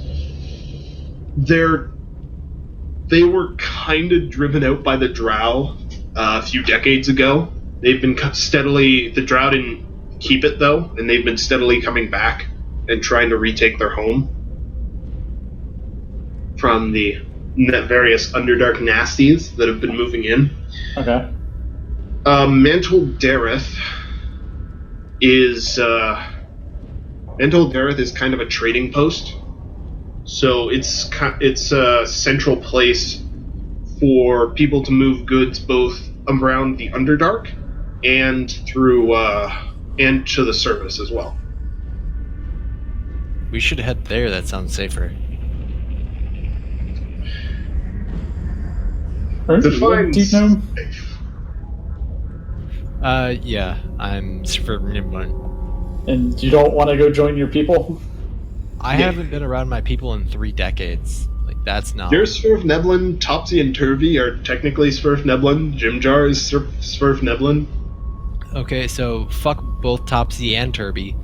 C: They were kind of driven out by the Drow a few decades ago. They've been steadily, the Drow didn't keep it though, and they've been steadily coming back and trying to retake their home from the various Underdark nasties that have been moving in.
B: Okay.
C: Mantle Dareth is kind of a trading post, so it's a central place for people to move goods both around the Underdark and through and to the surface as well.
A: We should head there. That sounds safer.
C: Define
B: Deep gnome?
C: safe.
A: Yeah, I'm Svirfneblin.
B: And you don't want to go join your people?
A: I haven't been around my people in 3 decades. Like, that's not...
C: You're Svirfneblin, Topsy and Turvy are technically Svirfneblin, Jimjar is Svirfneblin.
A: Okay, so fuck both Topsy and Turby,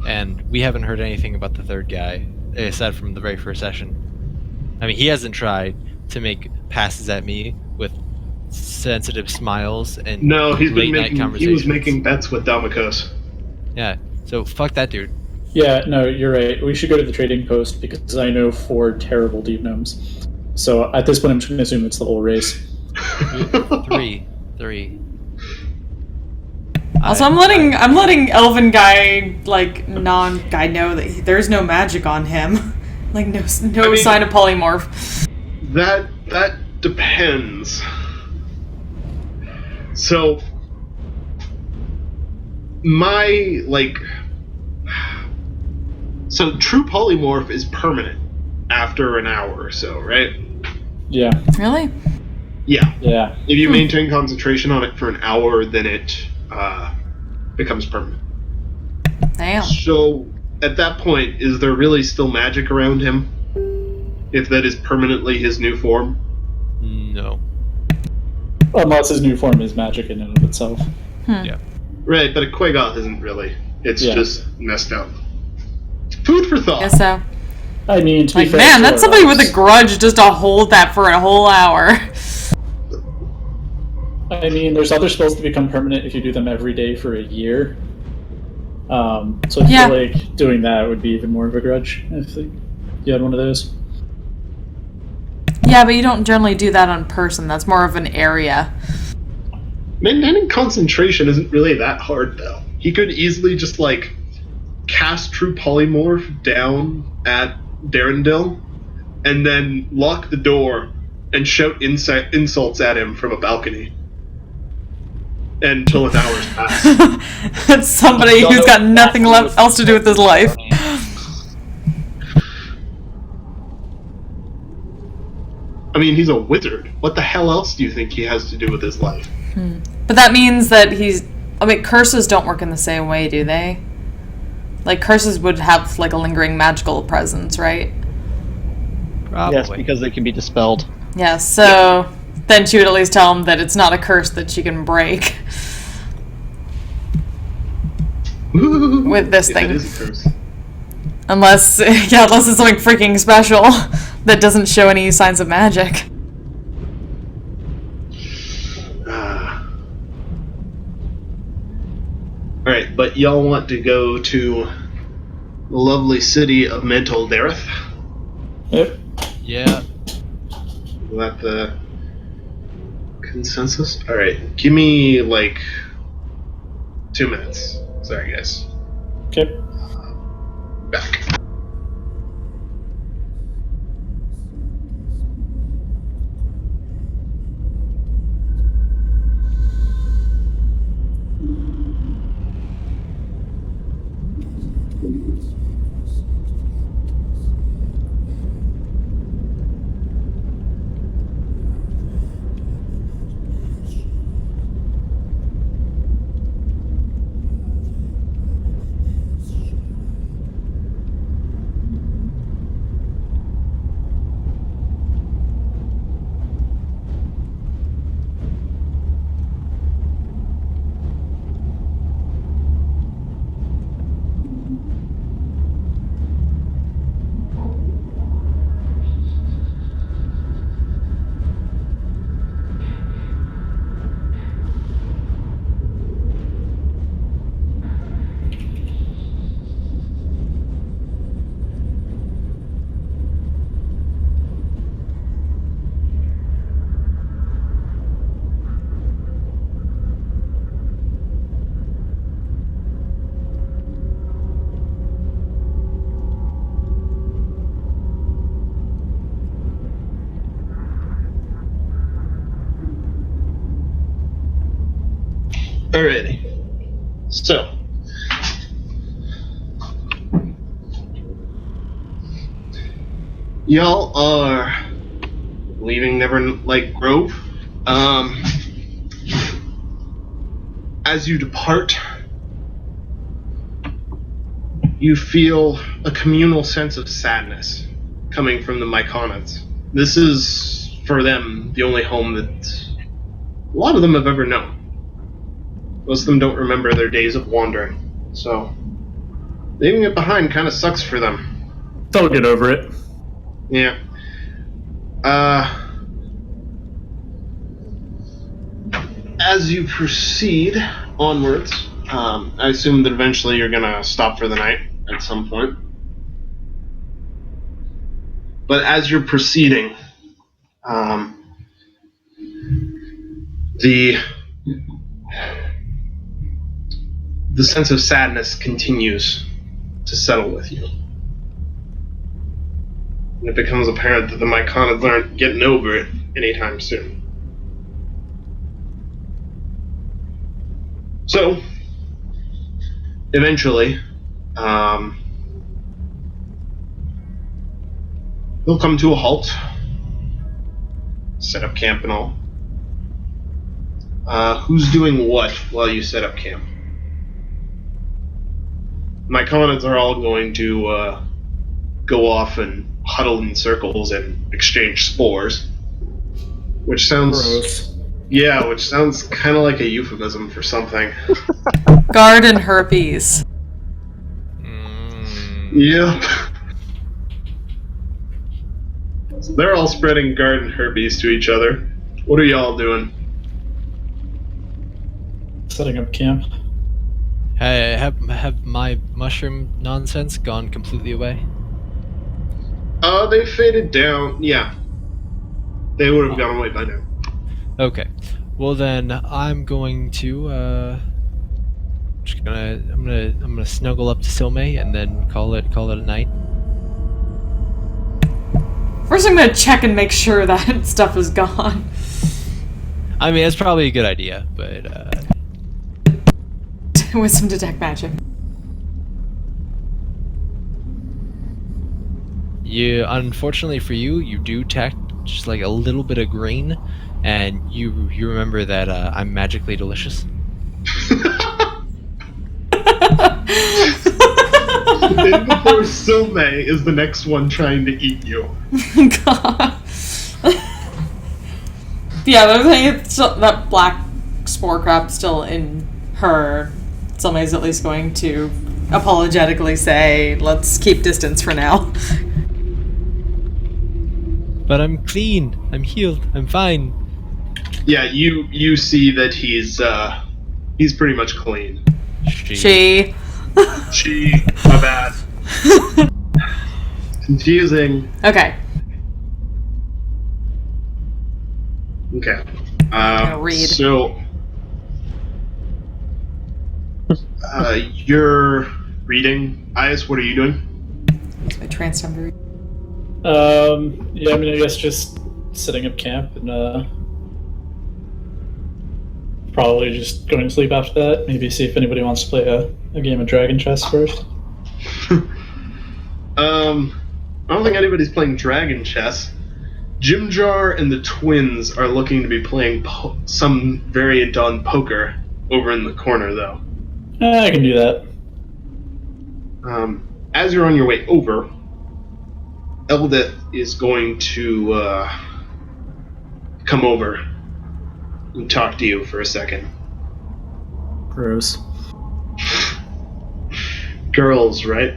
A: and we haven't heard anything about the third guy, aside from the very first session. I mean, he hasn't tried to make passes at me with sensitive smiles and
C: No, he was making bets with Damokos.
A: Yeah, so fuck that dude.
B: Yeah, no, you're right. We should go to the trading post because I know 4 terrible deep gnomes. So at this point, I'm just going to assume it's the whole race.
A: 3.
E: Also, I'm letting Elven guy, like, non-guy know that there's no magic on him. Like, no sign of polymorph.
C: That depends. So true polymorph is permanent after an hour or so, right?
B: Yeah.
E: Really?
C: Yeah.
B: Yeah.
C: If you maintain concentration on it for an hour, then it becomes permanent.
E: Damn.
C: So at that point, is there really still magic around him? If that is permanently his new form?
A: No.
B: Unless his new form is magic in and of itself.
A: Yeah.
C: Right, but a Quagoth isn't really. It's
B: Yeah.
C: just messed up. Food for thought.
E: Guess so.
B: I mean, to be
E: Like,
B: fair,
E: man,
B: to
E: that's
B: our
E: somebody
B: lives.
E: with a grudge just to hold that for a whole hour.
B: I mean, there's other spells that become permanent if you do them every day for a year. So I
E: Yeah.
B: feel like doing that would be even more of a grudge if you had one of those.
E: Yeah, but you don't generally do that on person. That's more of an area.
C: Maintaining concentration isn't really that hard, though. He could easily just, cast True Polymorph down at Darendil, and then lock the door and shout insults at him from a balcony. Until an hour's passed.
E: It's somebody who's got nothing else to do with his life.
C: I mean, he's a wizard. What the hell else do you think he has to do with his life?
E: But that means that curses don't work in the same way, do they? Like, curses would have, like, a lingering magical presence, right?
A: Probably.
D: Yes, because they can be dispelled.
E: Yeah, so then she would at least tell him that it's not a curse that she can break. With this
C: If
E: thing.
C: it is a curse.
E: Unless it's something freaking special that doesn't show any signs of magic.
C: Alright, but y'all want to go to the lovely city of Mantle Dareth?
B: Yep.
A: Yeah.
C: Is that the consensus? Alright, give me 2 minutes. Sorry, guys.
B: Okay.
C: Back. Alrighty. So, y'all are leaving Neverlight Grove. As you depart, you feel a communal sense of sadness coming from the Myconids. This is, for them, the only home that a lot of them have ever known. Most of them don't remember their days of wandering, so leaving it behind kind of sucks for them.
B: They'll get over it.
C: Yeah. As you proceed onwards, I assume that eventually you're gonna stop for the night at some point. But as you're proceeding, the sense of sadness continues to settle with you. And it becomes apparent that the Myconids aren't getting over it anytime soon. So, eventually, they'll come to a halt, set up camp and all. Who's doing what while you set up camp? Myconids are all going to go off and huddle in circles and exchange spores, which sounds
B: Gross.
C: Yeah, which sounds kind of like a euphemism for something.
E: Garden herpes.
C: Yeah. So they're all spreading garden herpes to each other. What are y'all doing?
B: Setting up camp.
A: Hey, have my mushroom nonsense gone completely away?
C: They faded down. Yeah. They would have gone away by now.
A: Okay. Well then, I'm going to I'm gonna snuggle up to Silme and then call it a night.
E: First, I'm gonna check and make sure that stuff is gone.
A: I mean, it's probably a good idea, but
E: With some detect magic.
A: Unfortunately for you, you do detect just like a little bit of green, and you remember that I'm magically delicious.
C: Then before Silme is the next one trying to eat you.
E: God. Yeah, but I'm saying it's still, that black spore crap still in her. Somebody's at least going to apologetically say, let's keep distance for now.
A: But I'm clean. I'm healed. I'm fine.
C: Yeah, you see that he's pretty much clean.
E: She.
C: My bad. Confusing.
E: Okay.
C: Okay.
E: gonna read.
C: So, you're reading. Ias, what are you doing?
E: It's my trance time to read.
B: Yeah, I mean, I guess just setting up camp and probably just going to sleep after that. Maybe see if anybody wants to play a game of Dragon Chess first.
C: I don't think anybody's playing Dragon Chess. Jim Jar and the twins are looking to be playing some variant on poker over in the corner, though.
B: I can do that.
C: As you're on your way over, Eldith is going to come over and talk to you for a second.
B: Gross.
C: Girls, right?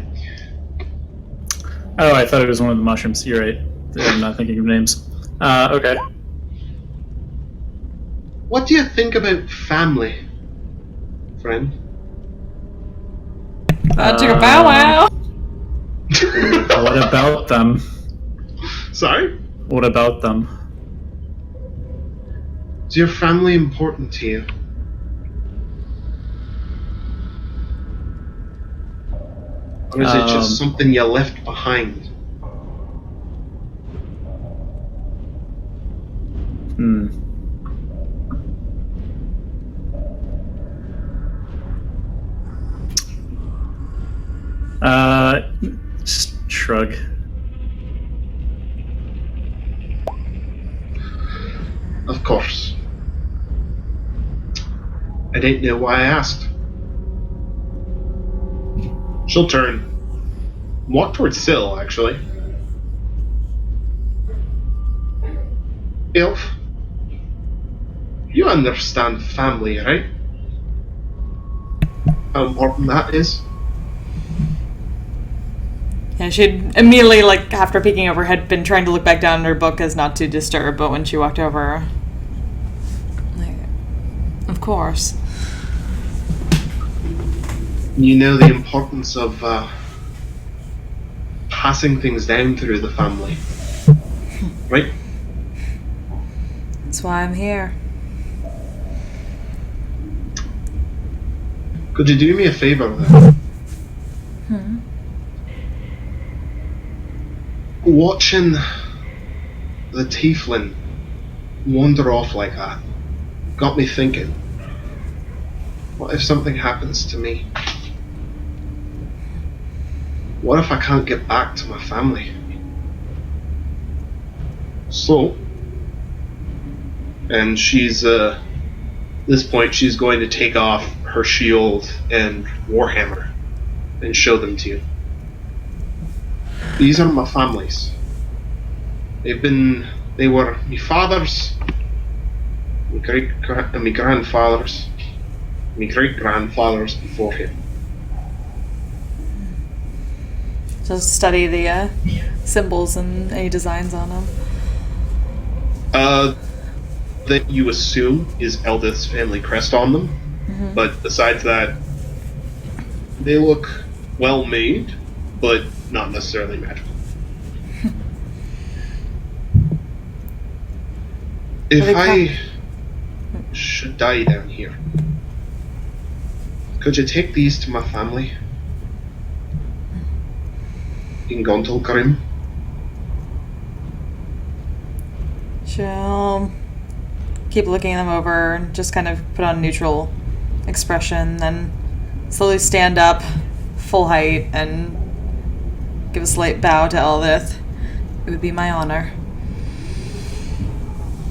B: Oh, I thought it was one of the mushrooms. You're right. I'm not thinking of names. Okay.
C: What do you think about family, friend?
E: I took a bow wow.
B: What about them?
C: Sorry?
B: What about them?
C: Is your family important to you? Or is it just something you left behind?
B: Just shrug.
C: Of course. I didn't know why I asked. She'll turn. Walk towards Syl, actually. Ilf, you understand family, right? How important that is?
E: Yeah, she'd immediately, like, after peeking over, had been trying to look back down in her book as not to disturb, but when she walked over, like, of course.
C: You know the importance of passing things down through the family, right?
E: That's why I'm here.
C: Could you do me a favor then? Watching the tiefling wander off like that got me thinking, what if something happens to me? What if I can't get back to my family? So, and she's, this point, she's going to take off her shield and warhammer and show them to you. These are my families. They were my father's, my grandfather's, my great-grandfather's before him.
E: Just study the symbols and any designs on them.
C: That you assume is Eldith's family crest on them, but besides that, they look well made, but not necessarily magical. If I should die down here, could you take these to my family in Gontalgrim?
E: She'll keep looking them over and just kind of put on neutral expression, then slowly stand up, full height, and give a slight bow to Eldith. It would be my honor.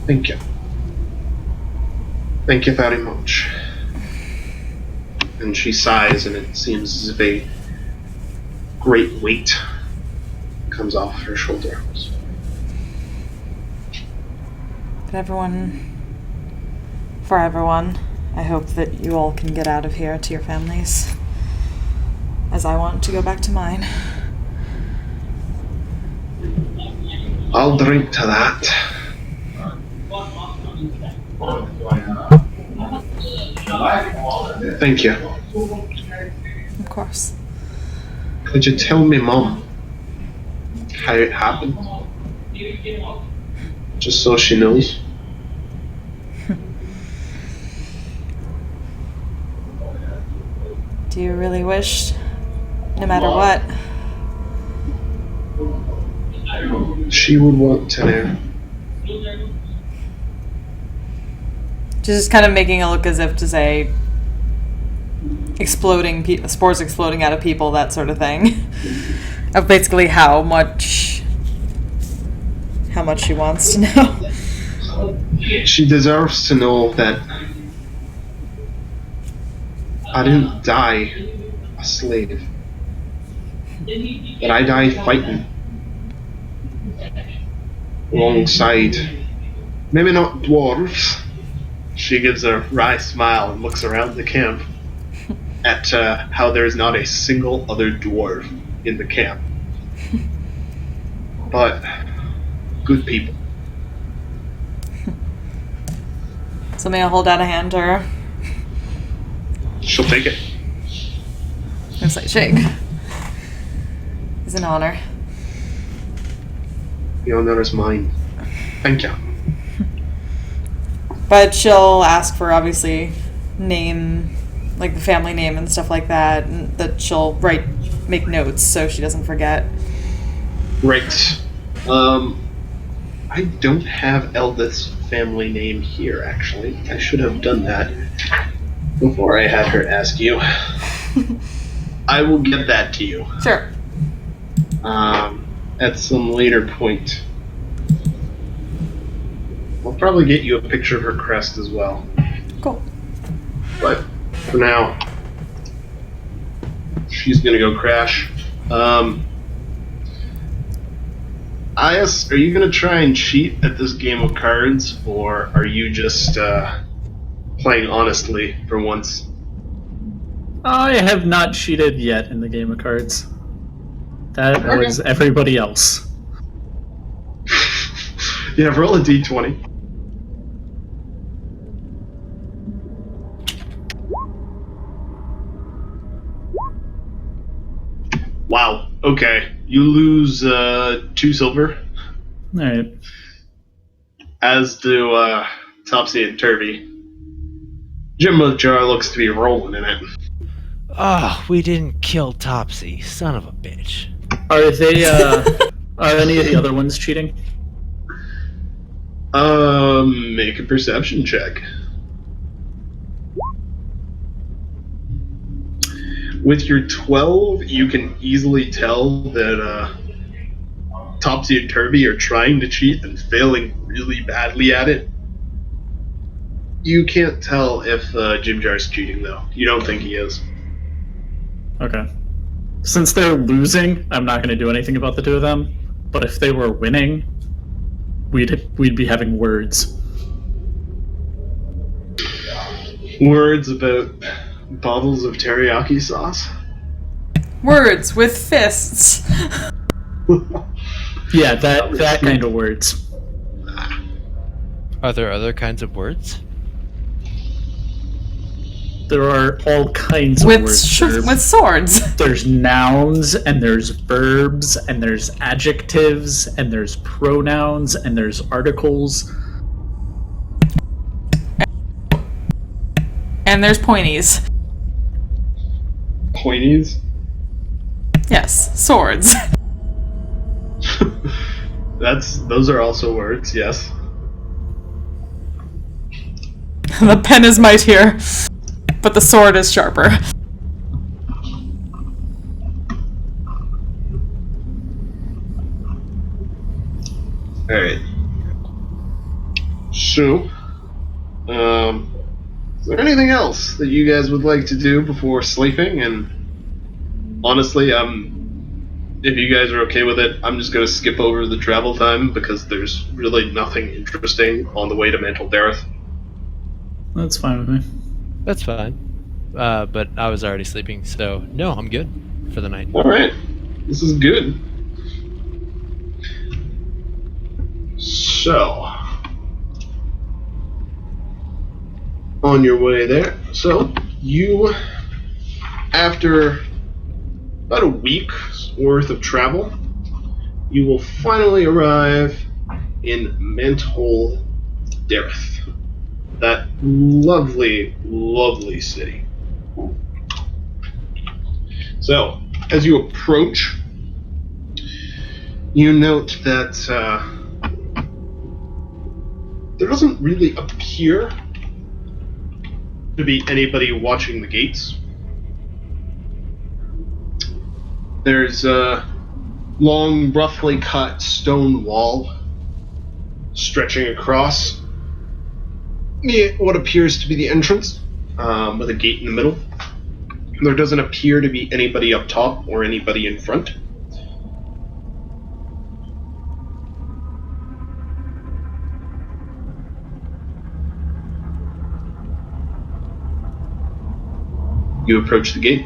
C: Thank you. Thank you very much. And she sighs, and it seems as if a great weight comes off her shoulders.
E: But for everyone, I hope that you all can get out of here to your families, as I want to go back to mine.
C: I'll drink to that. Thank you.
E: Of course.
C: Could you tell me, Mom, how it happened? Just so she knows.
E: Do you really wish, no matter what?
C: She would want to know.
E: Just kind of making it look as if to say, spores exploding out of people, that sort of thing. Of basically how much she wants to know.
C: She deserves to know that I didn't die a slave. That I died fighting. Alongside, maybe not dwarves. She gives a wry smile and looks around the camp at how there is not a single other dwarf in the camp. But good people.
E: So may I hold out a hand to her?
C: She'll take it.
E: It's like, shake. It's an honor.
C: The honor is mine. Thank you.
E: But she'll ask for, obviously, name, like the family name and stuff like that, and that she'll make notes so she doesn't forget.
C: Right. I don't have Eldith's family name here, actually. I should have done that before I had her ask you. I will get that to you.
E: Sure.
C: At some later point. I'll probably get you a picture of her crest as well.
E: Cool.
C: But for now, she's gonna go crash. Ias, are you gonna try and cheat at this game of cards, or are you just playing honestly for once?
B: I have not cheated yet in the game of cards. That
C: Okay.
B: was everybody else.
C: Yeah, roll a d20. Wow. Okay. You lose 2 silver,
B: Alright.
C: as do Topsy and Turvy. Jimbo Jar looks to be rolling in it.
A: Oh, we didn't kill Topsy, son of a bitch.
B: Are they, are any of the other ones cheating?
C: Make a perception check. With your 12, you can easily tell that Topsy and Turvy are trying to cheat and failing really badly at it. You can't tell if Jim Jar's cheating, though. You don't think he is.
B: Okay. Since they're losing, I'm not going to do anything about the two of them. But if they were winning, we'd be having words.
C: Words about bottles of teriyaki sauce?
E: Words with fists.
B: Yeah, that kind of words.
A: Are there other kinds of words?
B: There are all kinds of
E: with
B: words.
E: with swords.
B: There's nouns, and there's verbs, and there's adjectives, and there's pronouns, and there's articles.
E: And there's pointies.
C: Pointies?
E: Yes, swords.
C: Those are also words, yes.
E: The pen is mightier, but the sword is sharper.
C: Alright. So, is there anything else that you guys would like to do before sleeping? And honestly, if you guys are okay with it, I'm just going to skip over the travel time because there's really nothing interesting on the way to Mantle Dareth.
B: That's fine with me.
A: That's fine. But I was already sleeping, so no, I'm good for the night.
C: Alright, this is good. So, on your way there. So, you, after about a week's worth of travel, you will finally arrive in Mantle Dareth. That lovely, lovely city. So, as you approach, you note that there doesn't really appear to be anybody watching the gates. There's a long, roughly cut stone wall stretching across what appears to be the entrance, with a gate in the middle. There doesn't appear to be anybody up top or anybody in front. You approach the gate.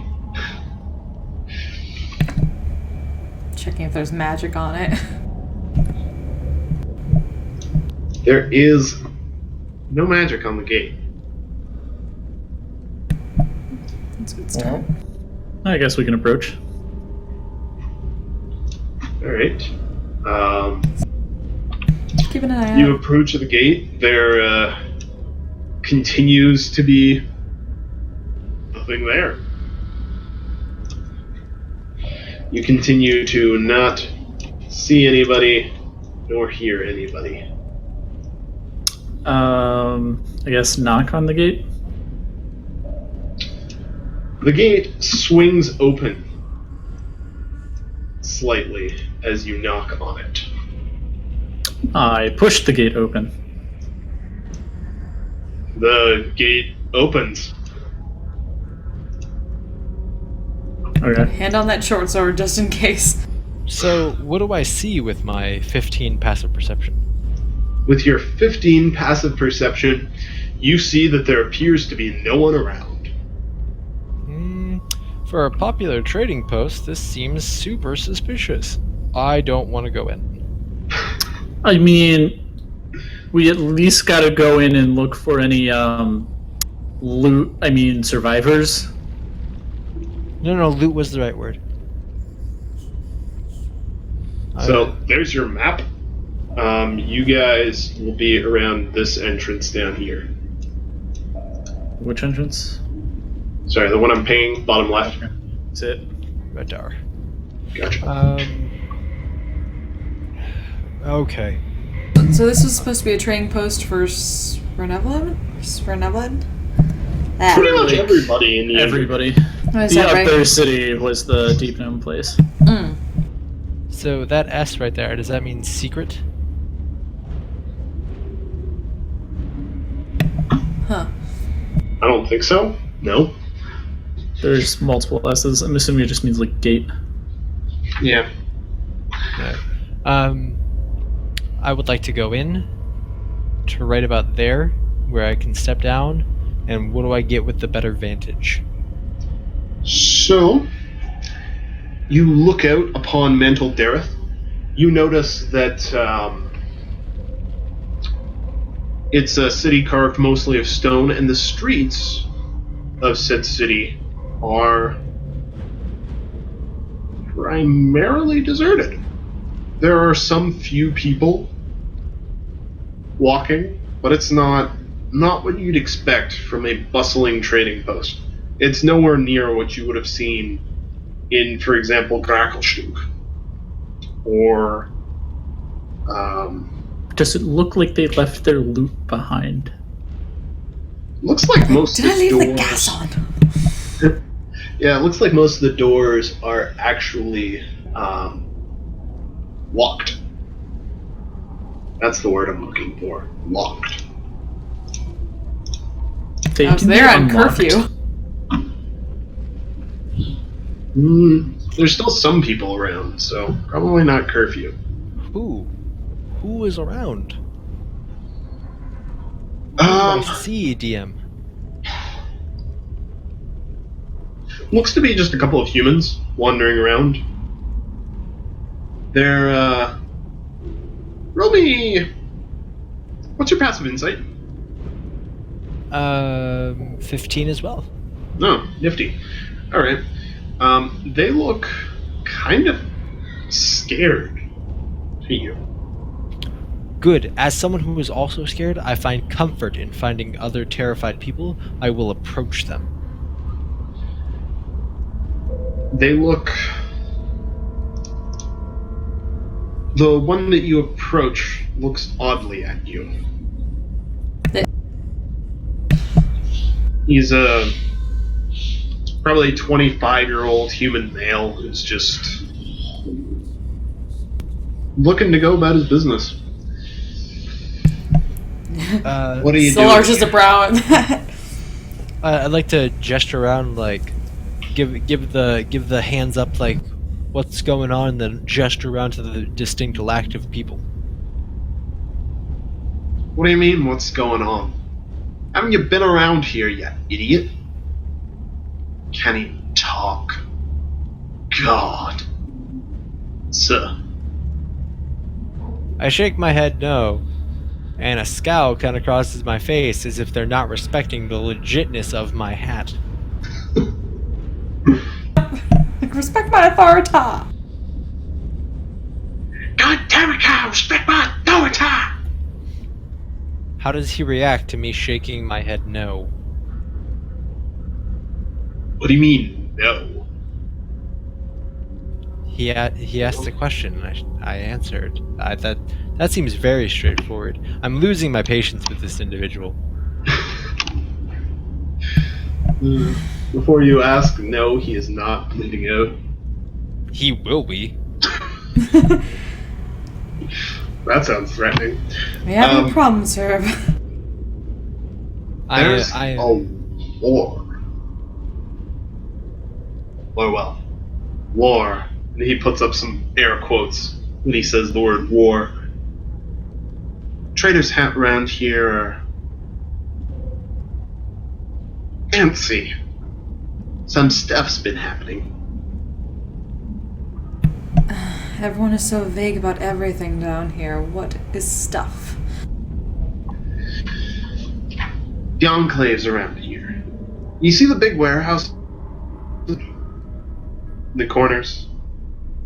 E: Checking if there's magic on it.
C: There is no magic on the gate.
E: That's a good start.
B: I guess we can approach.
C: Alright.
E: Keeping an eye
C: You
E: out.
C: approach the gate. There continues to be nothing there. You continue to not see anybody nor hear anybody.
B: I guess knock on the gate.
C: The gate swings open slightly as you knock on it.
B: I pushed the gate open.
C: The gate opens.
B: Okay.
E: Hand on that short sword just in case.
A: So, what do I see with my 15 passive perception?
C: With your 15 passive perception, you see that there appears to be no one around.
A: For a popular trading post, this seems super suspicious. I don't want to go in.
B: I mean, we at least got to go in and look for any loot. I mean, survivors.
A: No, loot was the right word.
C: So there's your map. You guys will be around this entrance down here.
B: Which entrance?
C: Sorry, the one I'm paying, bottom left.
B: That's it.
A: Radar.
C: Gotcha.
A: Okay.
E: So this was supposed to be a trading post for Srenevelin?
C: Pretty much everybody in the
B: Everybody.
E: Is
B: The
E: that right?
B: other city was the Deep Gnome place.
E: Mm.
A: So that S right there, does that mean secret?
E: Huh.
C: I don't think so. No.
B: There's multiple S's. I'm assuming it just means like gate.
C: Yeah.
A: No. I would like to go in to right about there, where I can step down, and what do I get with the better vantage?
C: So, you look out upon Mental Dareth. You notice that it's a city carved mostly of stone, and the streets of said city are primarily deserted. There are some few people walking, but it's not what you'd expect from a bustling trading post. It's nowhere near what you would have seen in, for example, Grakelstug. Or,
B: Does it look like they left their loot behind?
C: looks like most
E: Did
C: of
E: I
C: the
E: leave
C: doors...
E: the gas on?
C: Yeah, it looks like most of the doors are actually locked. That's the word I'm looking for. Locked.
B: They
E: I was
B: can be
E: there on
B: unlocked.
E: curfew.
C: There's still some people around, so probably not curfew.
A: Who is around? Who do I see, DM?
C: Looks to be just a couple of humans wandering around. They're, roll me... What's your passive insight?
A: 15 as well.
C: No, nifty. Alright. They look kind of scared to you.
A: Good. As someone who is also scared, I find comfort in finding other terrified people. I will approach them.
C: They look... The one that you approach looks oddly at you. He's a probably 25-year-old human male who's just looking to go about his business. What are you
E: So
C: doing?
E: large as a brow at that.
A: I'd like to gesture around, like give the hands up, like what's going on, and then gesture around to the distinct lack of people.
C: What do you mean, what's going on? Haven't you been around here, you idiot? Can't even talk. God. Sir.
A: I shake my head no, and a scowl kind of crosses my face as if they're not respecting the legitness of my hat.
E: Respect my authority.
C: God damn it, Kyle! Respect my authority!
A: How does he react to me shaking my head no?
C: What do you mean, no?
A: He asked a question, and I answered. That seems very straightforward. I'm losing my patience with this individual.
C: Before you ask, no, he is not bleeding out.
A: He will be.
C: That sounds threatening.
E: We have a problem, sir.
C: There's a war. Or well, war. And he puts up some air quotes when he says the word war. Traders around here are fancy. Some stuff's been happening.
E: Everyone is so vague about everything down here. What is stuff?
C: The enclaves around here. You see the big warehouse in the corners?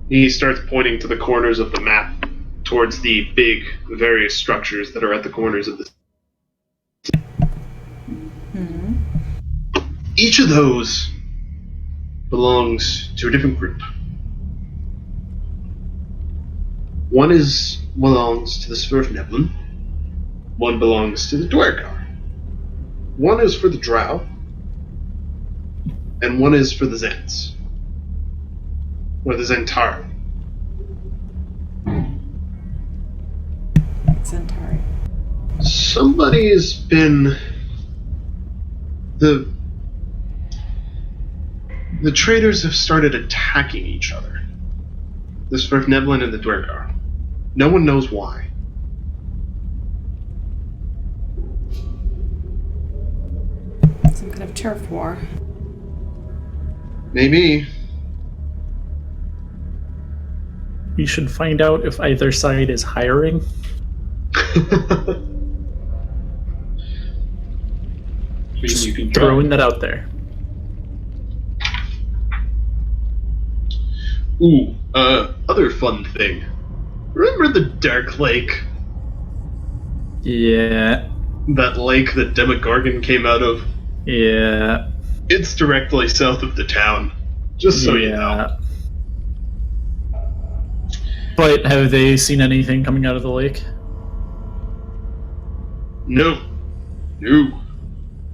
C: He starts pointing to the corners of the map towards the big various structures that are at the corners of the
E: Hmm.
C: Each of those belongs to a different group. One belongs to the Svirfneblin. One belongs to the Dwergar. One is for the Drow. And one is for the Zents. Or the Zentari.
E: Centauri.
C: Somebody's been... The traders have started attacking each other. The Svirfneblin and the Dwergar. No one knows why.
E: Some kind of turf war.
C: Maybe.
B: You should find out if either side is hiring. Just
C: you can
B: throwing that out there.
C: Ooh, other fun thing. Remember the Dark Lake?
B: Yeah.
C: That lake that Demogorgon came out of?
B: Yeah.
C: It's directly south of the town. Just so you know.
B: But have they seen anything coming out of the lake?
C: No.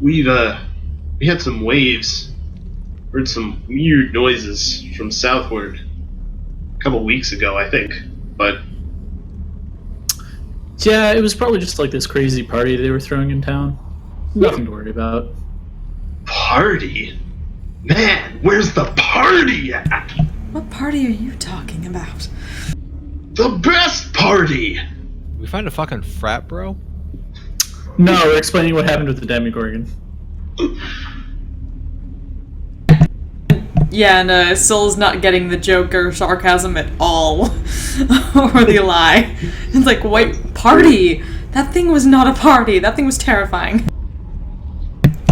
C: We had some waves. Heard some weird noises from southward. A couple weeks ago, I think. But
B: yeah, it was probably just like this crazy party they were throwing in town. Nothing to worry about.
C: Party? Man, where's the party at?
E: What party are you talking about?
C: The best party!
A: We find a fucking frat, bro?
B: No, we're explaining what happened with the Demogorgon.
E: Yeah, and Syl's not getting the joke or sarcasm at all. Or the lie. It's like, what party? That thing was not a party. That thing was terrifying.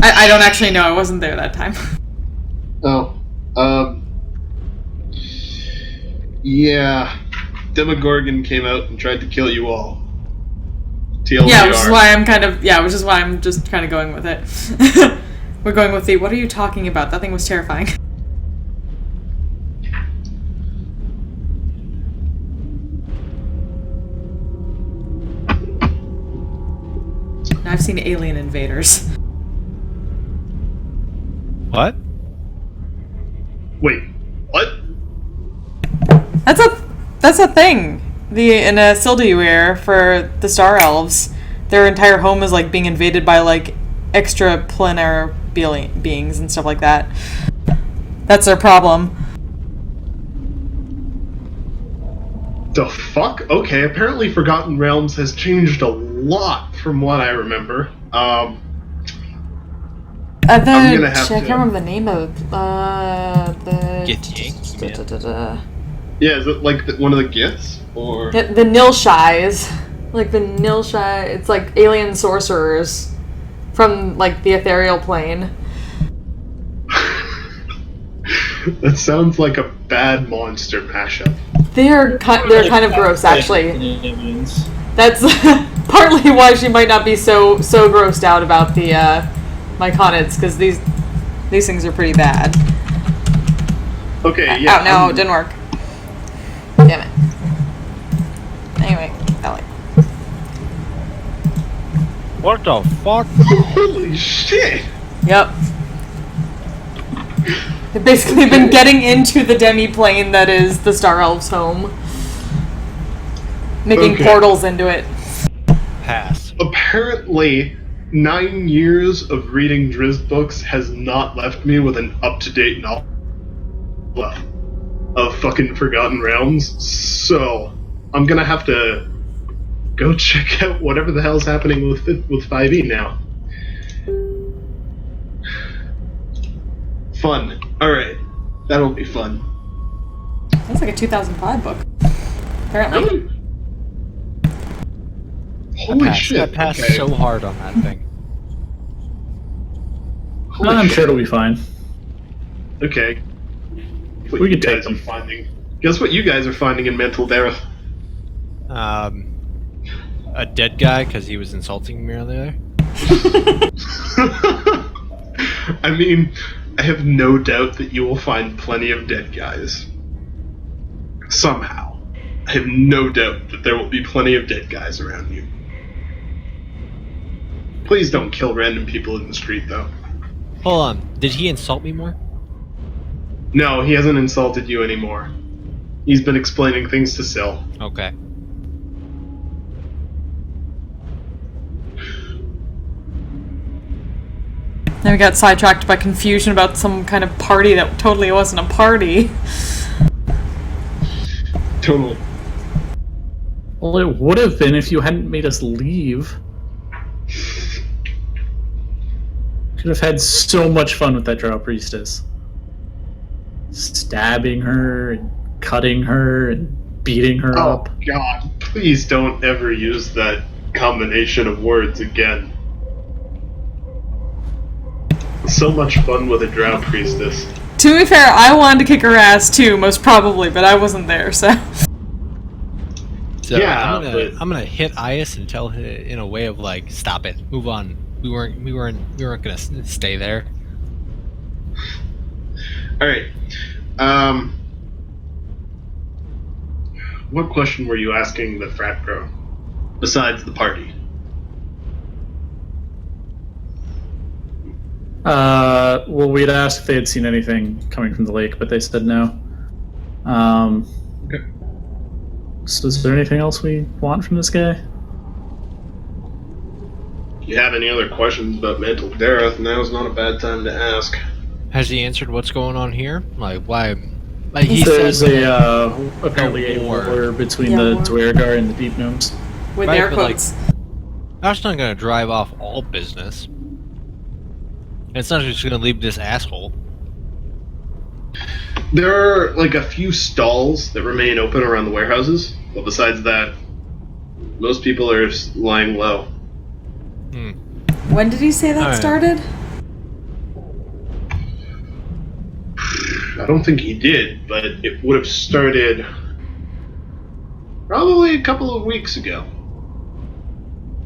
E: I don't actually know. I wasn't there that time.
C: Oh. Yeah. Demogorgon came out and tried to kill you all. TLDR.
E: Yeah, which is why I'm just kind of going with it. We're going with the, what are you talking about? That thing was terrifying. I've seen alien invaders.
A: What?
C: Wait, what?
E: That's a thing. In a Silduir for the Star Elves, their entire home is like being invaded by like extraplanar beings and stuff like that. That's their problem.
C: The fuck? Okay, apparently Forgotten Realms has changed a lot from what I remember. I'm gonna have
E: I can't remember the name of the.
A: Get yanked, man.
C: Yeah, is it like one of the gifts? Or
E: The Nilshais. Like the Nilshai, it's like alien sorcerers from like the ethereal plane.
C: That sounds like a bad monster mashup.
E: They're kind of gross, actually. That's partly why she might not be so grossed out about the Myconids, because these things are pretty bad.
C: Okay, yeah.
E: Oh no, it didn't work. Damn it. Anyway, Ellie.
A: What the fuck?
C: Holy shit!
E: Yep. They've basically been getting into the demi-plane that is the Star Elf's home. Making portals into it.
A: Pass.
C: Apparently, 9 years of reading Drizzt books has not left me with an up-to-date knowledge of fucking Forgotten Realms, so I'm gonna have to go check out whatever the hell's happening with 5e now. Fun. Alright. That'll be fun.
E: That's like a 2005 book. Apparently.
C: Holy shit.
A: I passed so hard on that thing.
B: I'm sure it'll be fine.
C: Okay.
B: We can take them.
C: Guess what you guys are finding in Mental Dareth?
A: A dead guy because he was insulting me earlier.
C: I mean, I have no doubt that you will find plenty of dead guys. Somehow. I have no doubt that there will be plenty of dead guys around you. Please don't kill random people in the street, though.
A: Hold on. Did he insult me more?
C: No, he hasn't insulted you anymore. He's been explaining things to Syl.
A: Okay.
E: Then we got sidetracked by confusion about some kind of party that totally wasn't a party.
C: Totally.
B: Well, it would have been if you hadn't made us leave. Could have had so much fun with that Drow Priestess. Stabbing her, and cutting her, and beating her up.
C: Oh, God. Please don't ever use that combination of words again. So much fun with a Drow Priestess.
E: To be fair, I wanted to kick her ass too, most probably, but I wasn't there, so...
A: So
C: Yeah,
A: I'm gonna hit Ias and tell her in a way of like, stop it, move on. We weren't gonna stay there.
C: All right. What question were you asking the frat bro besides the party?
B: Well, we'd asked if they had seen anything coming from the lake, but they said no.
C: Okay.
B: So is there anything else we want from this guy?
C: If you have any other questions about Mental Dareth, now's not a bad time to ask.
A: Has he answered what's going on here? Like, why? Like he
B: There's
A: says,
B: apparently a war between
E: Yeah,
B: the
E: war.
B: Dwergar and the Deep Gnomes.
E: With
A: Right,
E: air
A: but, like,
E: quotes.
A: that's not gonna drive off all business. It's not just gonna leave this asshole.
C: There are like a few stalls that remain open around the warehouses, but besides that, most people are lying low.
E: When did he say that
A: Alright.
E: started?
C: I don't think he did, but it would have started probably a couple of weeks ago.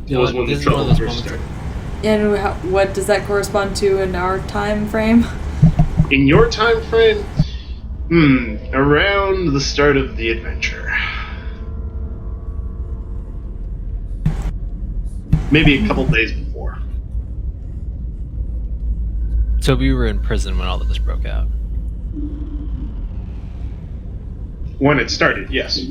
A: You know
C: was
A: what,
C: when the
A: this is one of
C: trouble
A: those
C: first
A: moments-
C: started.
E: And what does that correspond to in our time frame?
C: In your time frame, around the start of the adventure. Maybe a couple days before.
A: So we were in prison when all of this broke out.
C: When it started, yes.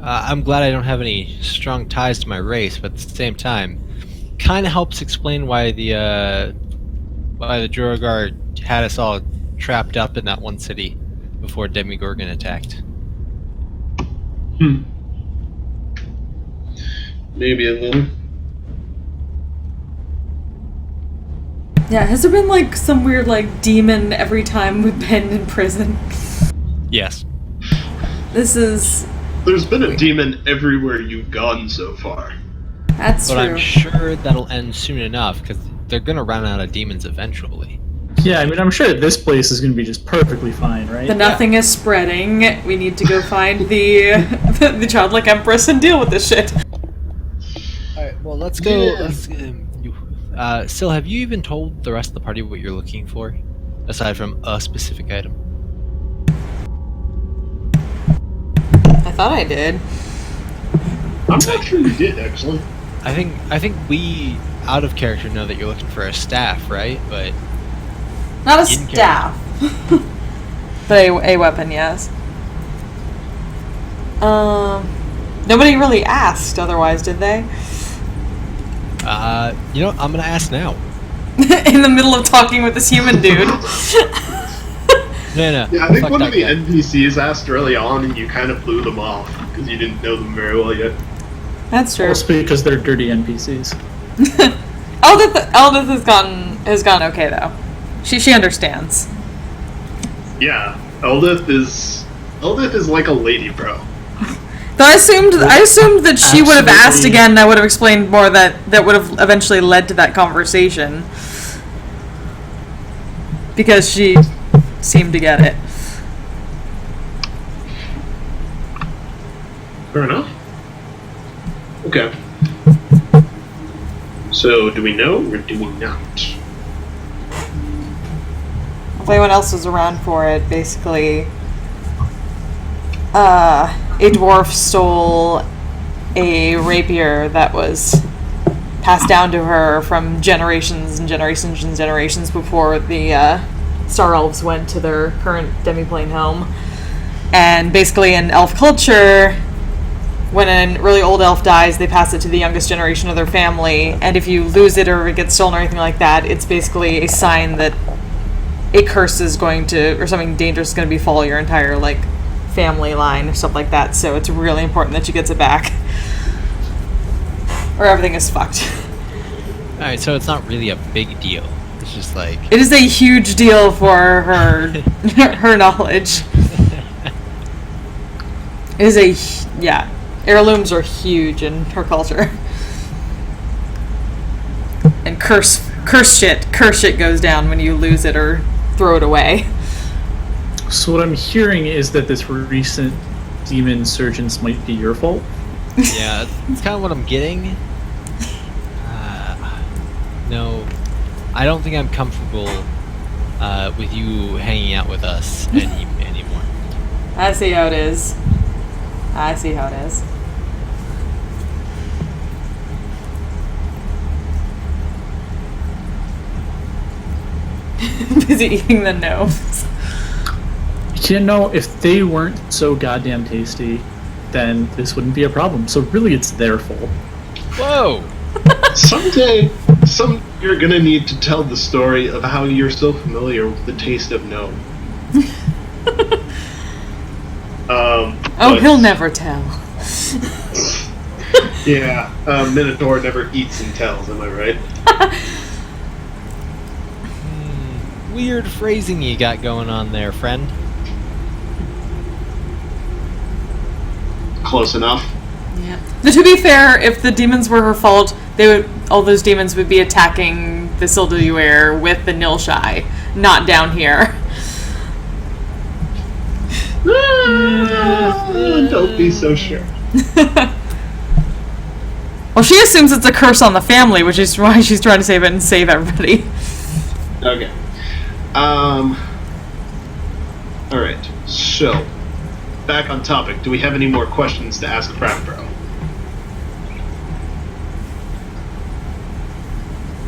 A: I'm glad I don't have any strong ties to my race, but at the same time, kind of helps explain why the Duergar had us all trapped up in that one city before Demigorgon attacked.
C: Maybe a little.
E: Yeah, has there been like some weird like demon every time we've been in prison?
A: Yes.
E: This is...
C: There's been a demon everywhere you've gone so far.
E: That's
A: But
E: true.
A: I'm sure that'll end soon enough, because they're gonna run out of demons eventually.
B: Yeah, I mean, I'm sure this place is going to be just perfectly fine, right?
E: The nothing is spreading. We need to go find the childlike empress and deal with this shit.
A: Alright, well, let's go.
C: Yeah.
A: Syl, have you even told the rest of the party what you're looking for? Aside from a specific item?
E: I thought I did.
C: I'm not sure you did, actually.
A: I think we out of character know that you're looking for a staff, right? But
E: Not a
A: in
E: staff. But a weapon, yes. Nobody really asked otherwise, did they?
A: you know, I'm gonna ask now.
E: In the middle of talking with this human dude.
A: No.
C: Yeah, I think
A: fuck
C: one of
A: that
C: the
A: guy.
C: NPCs asked early on, and you kind of blew them off because you didn't know them very well yet.
E: That's true.
B: Just because they're dirty NPCs.
E: Eldith has gone okay though. She understands.
C: Yeah, Eldith is like a lady, bro.
E: Though I assumed that she would have asked
B: Absolutely.
E: again. That would have explained more. That would have eventually led to that conversation. Because she seemed to get it.
C: Fair enough. Okay. So, do we know or do we not?
E: If anyone else was around for it, basically, a dwarf stole a rapier that was passed down to her from generations and generations and generations before the Star Elves went to their current demiplane home. And basically in elf culture, when a really old elf dies, they pass it to the youngest generation of their family, and if you lose it or it gets stolen or anything like that, it's basically a sign that a curse is going to, or something dangerous is going to befall your entire, like, family line or stuff like that, so it's really important that she gets it back. Or everything is fucked.
A: Alright, so it's not really a big deal. It's just like...
E: It is a huge deal for her, her knowledge. It is yeah. Heirlooms are huge in her culture. And curse shit goes down when you lose it or throw it away.
B: So what I'm hearing is that this recent demon surgence might be your fault.
A: Yeah, that's kind of what I'm getting. No, I don't think I'm comfortable with you hanging out with us anymore.
E: I see how it is. Busy eating the gnomes.
B: You know, if they weren't so goddamn tasty, then this wouldn't be a problem. So really, it's their fault.
A: Whoa!
C: Someday you're gonna need to tell the story of how you're so familiar with the taste of gnome.
E: Oh, he'll never tell.
C: Yeah, Minotaur never eats and tells, am I right?
A: Weird phrasing you got going on there, friend.
C: Close enough.
E: Yeah. But to be fair, if the demons were her fault, all those demons would be attacking the Silduair with the Nilshai, not down here.
C: Don't be so sure.
E: Well, she assumes it's a curse on the family, which is why she's trying to save it and save everybody.
C: Okay. Alright, so, back on topic. Do we have any more questions to ask Frat Bro?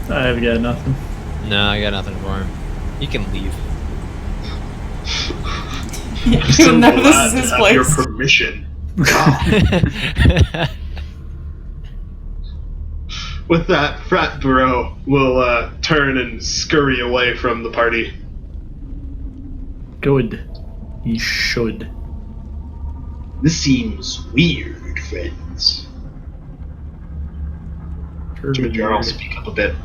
B: I've got nothing.
A: No, I got nothing for him. You can leave.
E: Even though this is his
C: Your
E: place.
C: permission. With that, Frat Bro will turn and scurry away from the party.
B: Good. He should.
C: This seems weird, friends. Jimmy Jarl, speak up a bit.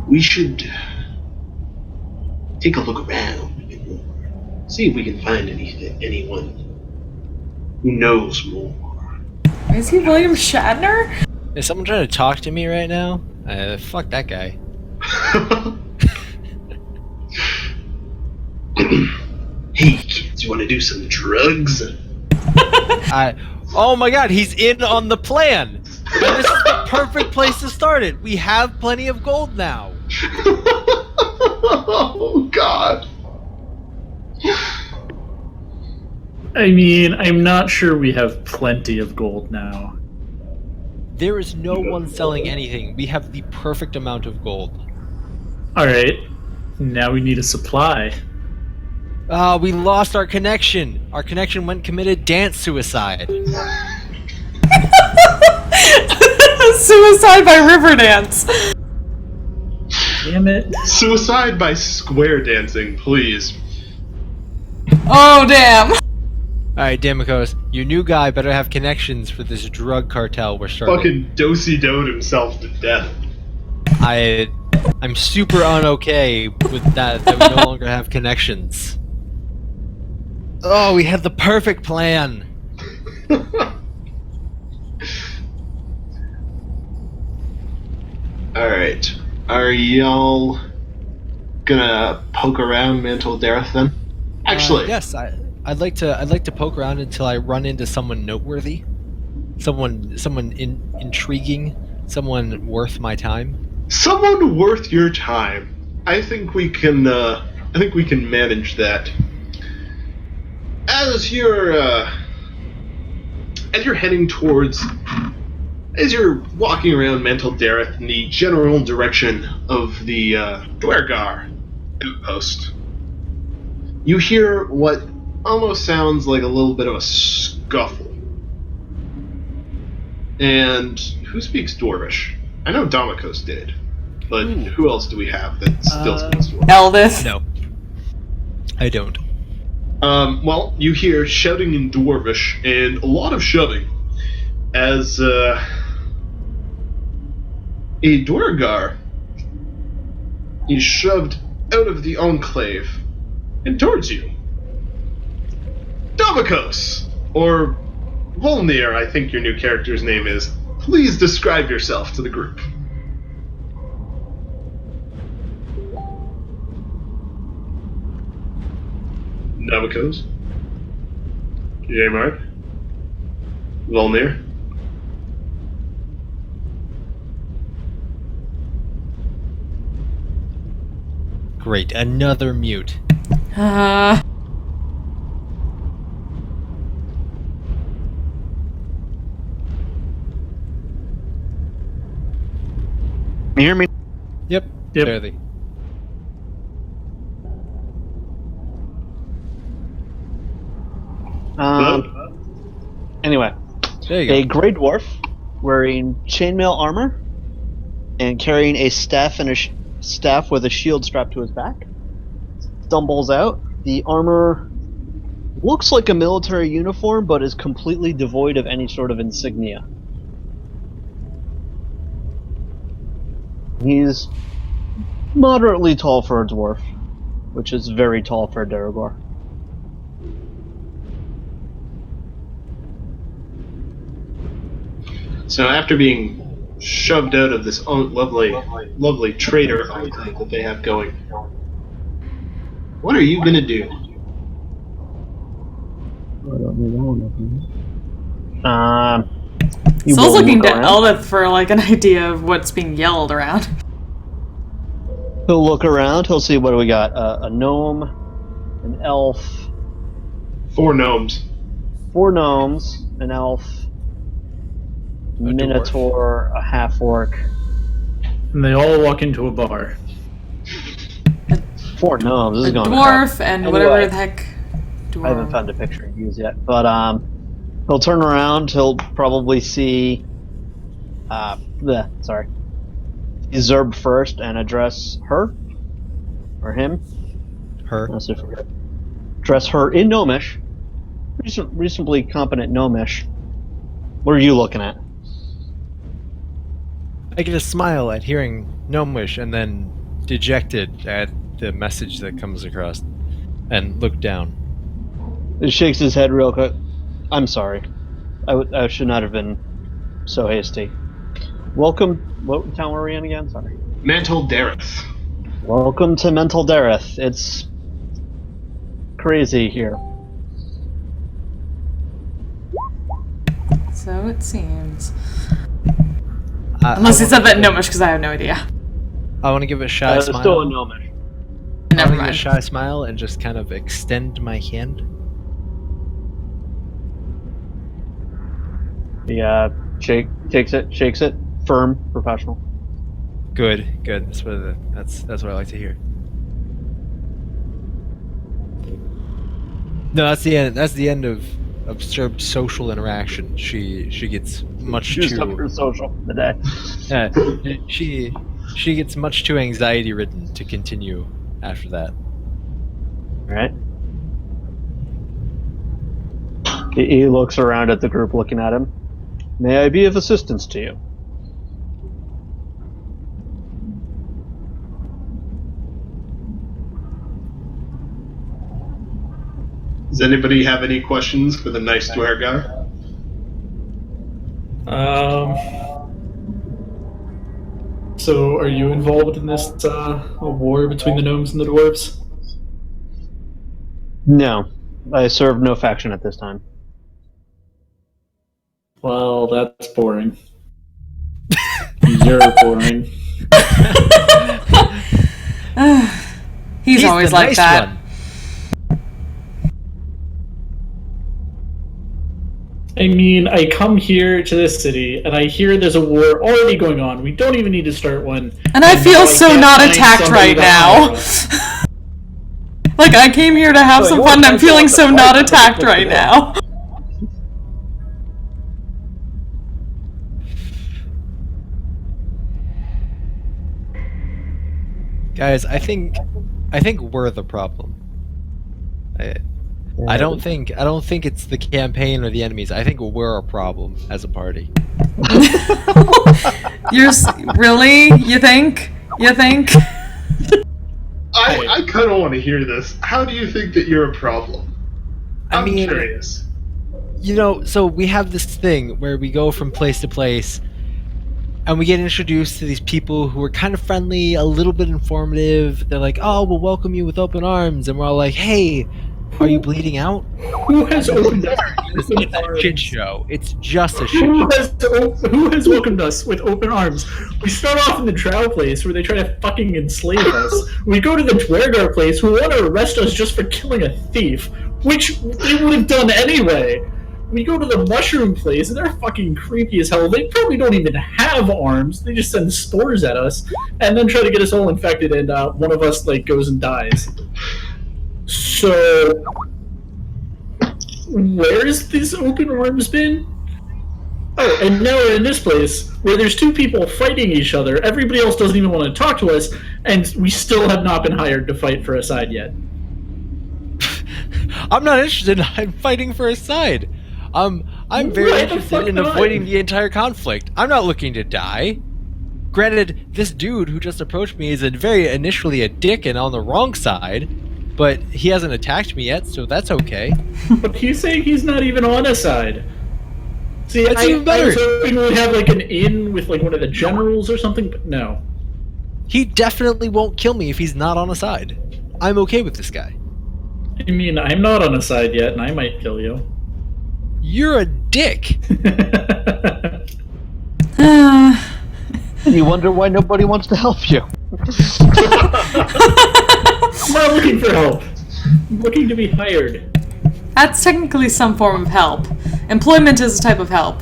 C: We should take a look around a bit more. See if we can find anyone who knows more.
E: Is he William Shatner?
A: Is someone trying to talk to me right now? Fuck that guy.
C: Hey kids, you want to do some drugs?
A: Oh my god, he's in on the plan! And this is the perfect place to start it! We have plenty of gold now!
C: Oh god.
B: I mean, I'm not sure we have plenty of gold now.
A: There is no one selling anything. We have the perfect amount of gold.
B: All right. Now we need a supply.
A: We lost our connection. Our connection went committed dance suicide.
E: Suicide by Riverdance.
B: Damn it.
C: Suicide by square dancing, please.
E: Oh, damn.
A: Alright, Damokos, your new guy better have connections for this drug cartel we're starting.
C: Fucking dosey-doed himself to death.
A: I'm super unokay with that we no longer have connections. Oh, we had the perfect plan.
C: Alright. Are y'all gonna poke around Mantle Dareth then? Actually,
A: yes, I'd like to poke around until I run into someone noteworthy, someone intriguing, someone worth my time.
C: someone worth your time. I think we can manage that. As you're walking around Mantle Dareth in the general direction of the Dwergar outpost, you hear what almost sounds like a little bit of a scuffle. And who speaks Dwarvish? I know Damokos did, but who else do we have that still speaks Dwarvish?
E: Eldith.
A: No, I don't.
C: Well, you hear shouting in Dwarvish and a lot of shoving as a Dwergar is shoved out of the enclave and towards you. Damokos, or Volnir, I think your new character's name is. Please describe yourself to the group. Damokos? J-Mark? Volnir?
A: Great, another mute.
D: You hear me?
A: Yep. Barely.
D: Anyway,
A: There you
D: a
A: go.
D: gray dwarf wearing chainmail armor and carrying a staff and staff with a shield strapped to his back stumbles out. The armor looks like a military uniform, but is completely devoid of any sort of insignia. He's moderately tall for a dwarf, which is very tall for a Derogor.
C: So after being shoved out of this lovely trader enclave that they have going, what are you gonna do?
E: Soul's looking to Eldith for like an idea of what's being yelled around.
D: He'll look around. He'll see what do we got. A gnome, an elf,
C: 4 gnomes.
D: 4 gnomes, an elf, a minotaur, a half orc.
B: And they all walk into a bar.
D: 4 gnomes. This is
E: A
D: going
E: dwarf
D: to
E: and
D: Anyway,
E: whatever the heck. Dwarf.
D: I haven't found a picture to use yet, but he'll turn around. He'll probably see Zerb first and address her or him.
A: Her.
D: Let's see if we address her in Gnomish. Reasonably competent Gnomish. What are you looking at?
A: I get a smile at hearing Gnomish and then dejected at the message that comes across and look down.
D: He shakes his head real quick. I'm sorry. I should not have been so hasty. Welcome. What town were we in again? Sorry.
C: Mantle Dareth.
D: Welcome to Mental Dareth. It's crazy here.
E: So it seems. Unless he said that in Gnomish, because I have no idea.
A: I want to give a shy
D: It's
A: smile.
D: still a Gnomish.
A: I
E: Never
A: want to give a
E: mind.
A: shy smile and just kind of extend my hand.
D: He Shakes it. Firm, professional.
A: Good. That's what I like to hear. No, that's the end. That's the end of social interaction. She gets much
D: Just up
A: too.
D: for social today.
A: She gets much too anxiety ridden to continue after that.
D: All right. He looks around at the group, looking at him. May I be of assistance to you?
C: Does anybody have any questions for the nice Dwergar?
B: So, are you involved in this war between the gnomes and the dwarves?
D: No, I serve no faction at this time.
B: Well, that's boring. You're boring.
E: He's always
A: the
E: like
A: nice
E: that.
A: one.
B: I mean, I come here to this city, and I hear there's a war already going on. We don't even need to start one.
E: And I feel so
B: can't
E: not
B: find
E: attacked
B: somebody
E: right
B: to
E: now.
B: hire us.
E: Like, I came here to have
D: So
E: some
D: you
E: fun, and I'm
D: want to
E: feeling
D: go
E: so
D: to
E: not
D: fight,
E: attacked
D: but
E: right
D: you
E: now.
A: Guys, I think we're the problem. I don't think it's the campaign or the enemies. I think we're a problem as a party.
E: Really? You think?
C: I kind of want to hear this. How do you think that you're a problem? I'm curious.
A: You know, so we have this thing where we go from place to place, and we get introduced to these people who are kind of friendly, a little bit informative. They're like, "Oh, we'll welcome you with open arms," and we're all like, "Hey, are you bleeding out?"
B: Who has opened us
A: It's
B: with
A: a
B: open arms?
A: shit show. It's just a shit show.
B: Who has welcomed us with open arms? We start off in the drow place where they try to fucking enslave us. We go to the Dwergar place who want to arrest us just for killing a thief, which they would have done anyway. We go to the mushroom place and they're fucking creepy as hell. They probably don't even have arms. They just send spores at us and then try to get us all infected, and one of us like goes and dies. So where's this open arms been? Oh, and now we're in this place where there's two people fighting each other. Everybody else doesn't even want to talk to us, and we still have not been hired to fight for a side yet.
A: I'm not interested in fighting for a side. I'm very
B: Why the
A: interested
B: fuck
A: in
B: not?
A: avoiding the entire conflict. I'm not looking to die. Granted, this dude who just approached me is initially a dick and on the wrong side, but he hasn't attacked me yet, so that's okay.
B: But he's saying he's not even on a side. See,
A: That's even
B: I
A: better.
B: was hoping we'd have like an in with like one of the generals or something, but no.
A: He definitely won't kill me if he's not on a side. I'm okay with this guy.
B: I mean, I'm not on a side yet, and I might kill you.
A: You're a dick.
D: You wonder why nobody wants to help you.
B: I'm not looking for help. I'm looking to be hired.
E: That's technically some form of help. Employment is a type of help.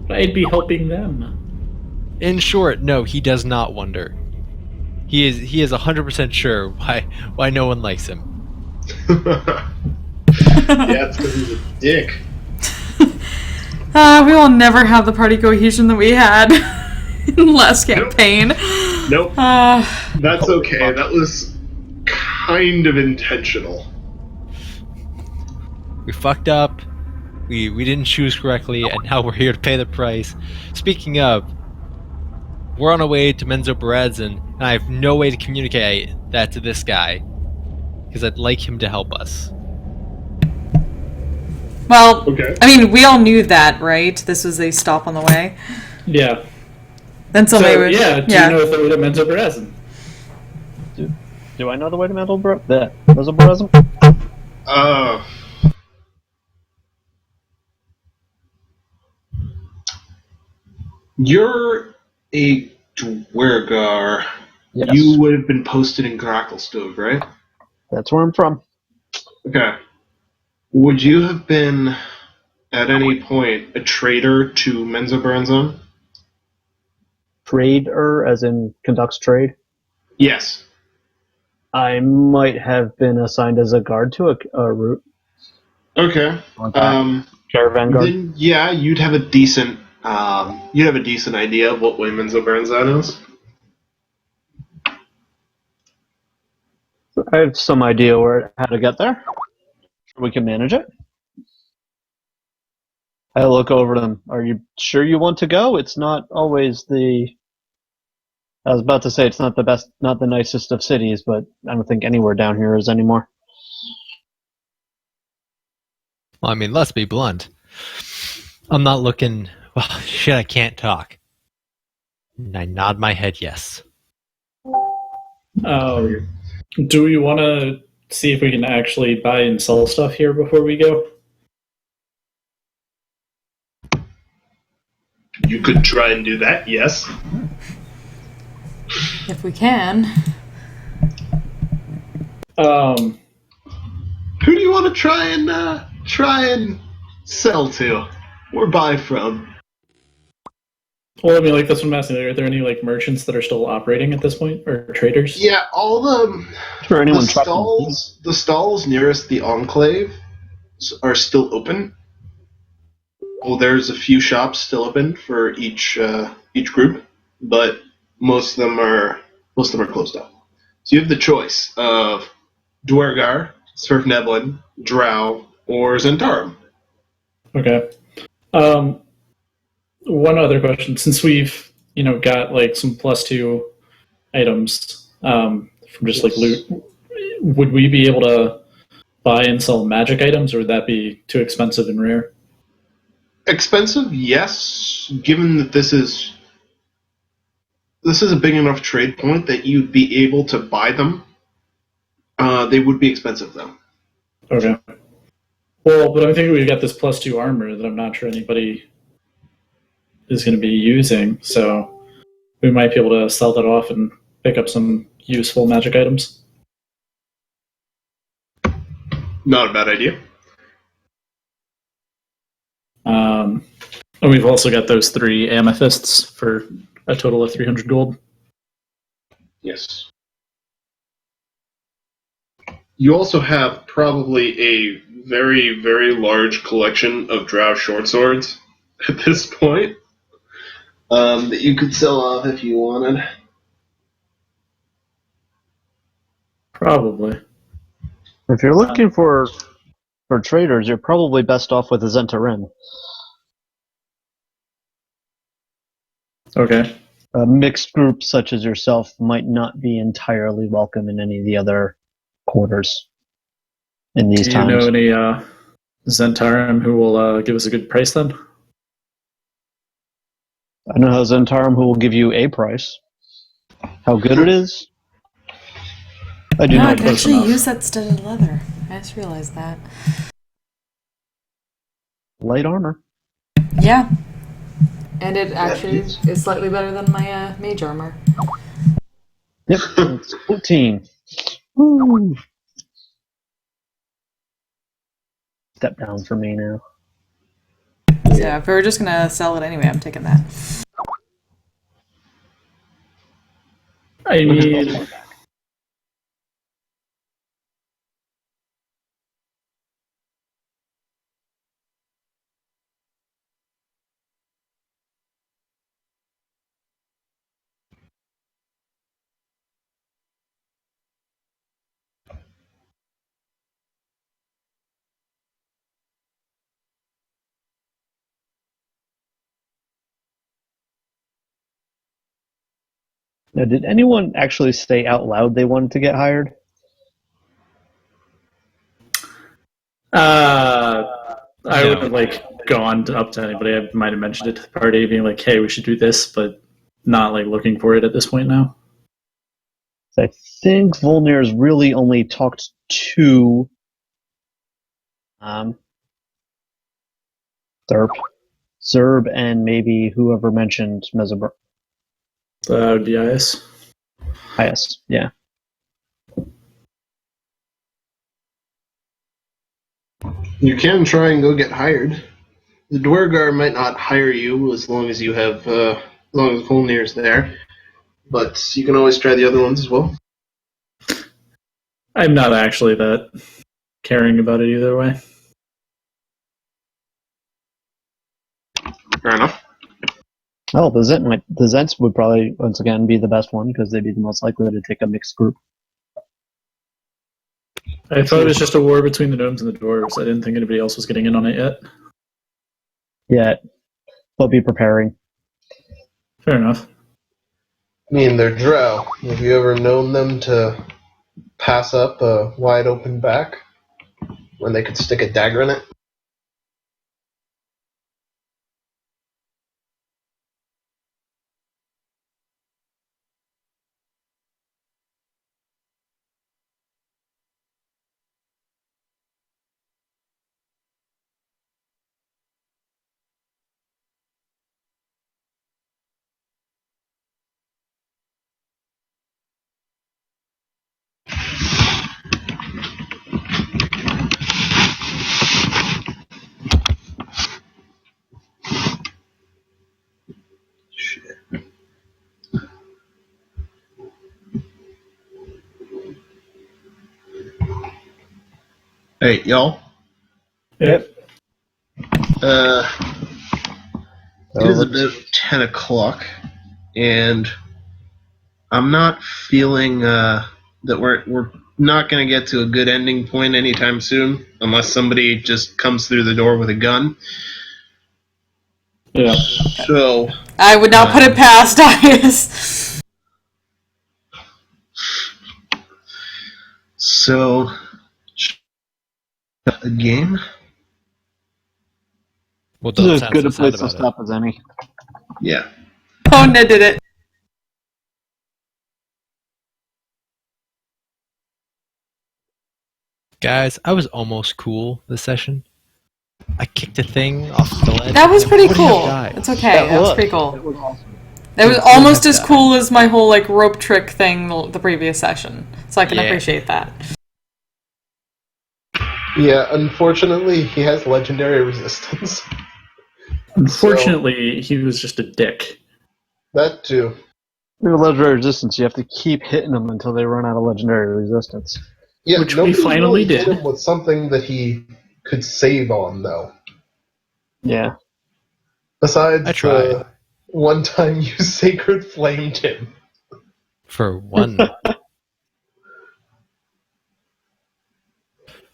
B: I'd be helping them.
A: In short, no, he does not wonder. He is 100% sure why no one likes him.
C: Yeah, it's because he's a dick.
E: We will never have the party cohesion that we had in last campaign.
C: Nope. That's okay. That was kind of intentional.
A: We fucked up. We didn't choose correctly, and now we're here to pay the price. Speaking of, we're on our way to Menzo Berezin, and I have no way to communicate that to this guy, because I'd like him to help us.
E: Well,
C: Okay.
E: I mean, we all knew that, right? This was a stop on the way.
B: Yeah.
E: Then somebody would.
B: Do you know if they would have meant to Berezin?
D: Do I know the way to Mental Berezin?
C: You're a Dwergar.
D: Yes.
C: You would have been posted in Gracklestove, right?
D: That's where I'm from.
C: Okay. Would you have been at any point a trader to Menzoberranzan?
D: Trader, as in conducts trade.
C: Yes.
D: I might have been assigned as a guard to a route.
C: Okay.
D: Caravan guard.
C: Then yeah, you'd have a decent idea of what way Menzoberranzan is.
D: I have some idea how to get there. We can manage it. I look over them. Are you sure you want to go? It's not always I was about to say it's not the best, not the nicest of cities, but I don't think anywhere down here is anymore.
A: Well, I mean, let's be blunt. I'm not looking. Well, shit, I can't talk. And I nod my head yes.
B: Do we want to see if we can actually buy and sell stuff here before we go?
C: You could try and do that, yes.
E: If we can.
C: Who do you want to try and sell to or buy from?
B: Well, I mean, like, that's what I'm asking. Are there any, like, merchants that are still operating at this point? Or traders?
C: Yeah, all
D: Sure, anyone
C: the stalls nearest the Enclave are still open. Well, there's a few shops still open for each group, but most of them are closed up. So you have the choice of Dwergar, Svirfneblin, Drow, or Zentarum.
B: Okay. One other question. Since we've, got, like, some +2 items from just, like, loot, would we be able to buy and sell magic items, or would that be too expensive and rare?
C: Expensive, yes, given that this is a big enough trade point that you'd be able to buy them. They would be expensive, though.
B: Okay. Well, but I'm thinking we've got this +2 armor that I'm not sure anybody is going to be using, so we might be able to sell that off and pick up some useful magic items.
C: Not a bad idea.
B: And we've also got those 3 amethysts for a total of 300 gold.
C: Yes. You also have probably a very, very large collection of drow short swords at this point that you could sell off if you wanted.
B: Probably.
D: If you're looking for traders, you're probably best off with a Zentarim.
B: Okay.
D: A mixed group such as yourself might not be entirely welcome in any of the other quarters in these times.
B: Do you know any Zentarim who will give us a good price then?
D: I know how Zentarim who will give you a price. How good it is? I do
E: I
D: not
E: can
D: close
E: actually
D: enough.
E: use that studded leather. I just realized that.
D: Light armor.
E: Yeah. And it actually is slightly better than my mage armor.
D: Yep, it's 14. Woo. Step down for me now.
E: So if we were just going to sell it anyway, I'm taking that.
B: I need...
D: Now, did anyone actually say out loud they wanted to get hired?
B: I would have gone up to anybody. I might have mentioned it to the party, being like, "Hey, we should do this," but not looking for it at this point now.
D: I think Volnir's really only talked to Zerb, and maybe whoever mentioned Mezabur.
B: That would be IS.
D: IS, yeah.
C: You can try and go get hired. The Dwergar might not hire you as long as you have, as long as Volnir's there, but you can always try the other ones as well.
B: I'm not actually that caring about it either way.
C: Fair enough.
D: Oh, the Zents would probably once again be the best one because they'd be the most likely to take a mixed group.
B: I thought it was just a war between the gnomes and the dwarves. I didn't think anybody else was getting in on it yet.
D: Yeah, they'll be preparing.
B: Fair enough.
C: I mean, they're drow. Have you ever known them to pass up a wide open back when they could stick a dagger in it? Hey, y'all.
B: Yep.
C: It is about 10 o'clock, and I'm not feeling that we're not going to get to a good ending point anytime soon, unless somebody just comes through the door with a gun.
B: Yeah.
C: So
E: I would not put it past Dias.
C: So, a game?
A: Well,
D: This
A: don't
D: is as
A: sound
D: good
A: so
D: a
A: sad
D: place to
A: about it.
D: stop as any.
C: Yeah.
E: Pona did it.
A: Guys, I was almost cool this session. I kicked a thing off the ledge.
E: That was
A: and
E: pretty
A: would have
E: cool.
A: died.
E: It's okay. That was pretty cool.
D: It was awesome.
E: It was
A: Would
E: almost
A: have
E: as
A: died.
E: cool as my whole like rope trick thing the previous session. So I can
A: Yeah.
E: appreciate that.
C: Yeah, unfortunately, he has legendary resistance.
B: Unfortunately, he was just a dick.
C: That too.
D: In legendary resistance, you have to keep hitting them until they run out of legendary resistance.
C: Yeah,
B: Which we
C: nobody's
B: finally
C: really hit
B: did.
C: him with something that he could save on, though.
D: Yeah.
C: Besides
A: I tried.
C: the one time you sacred flamed him.
A: For one.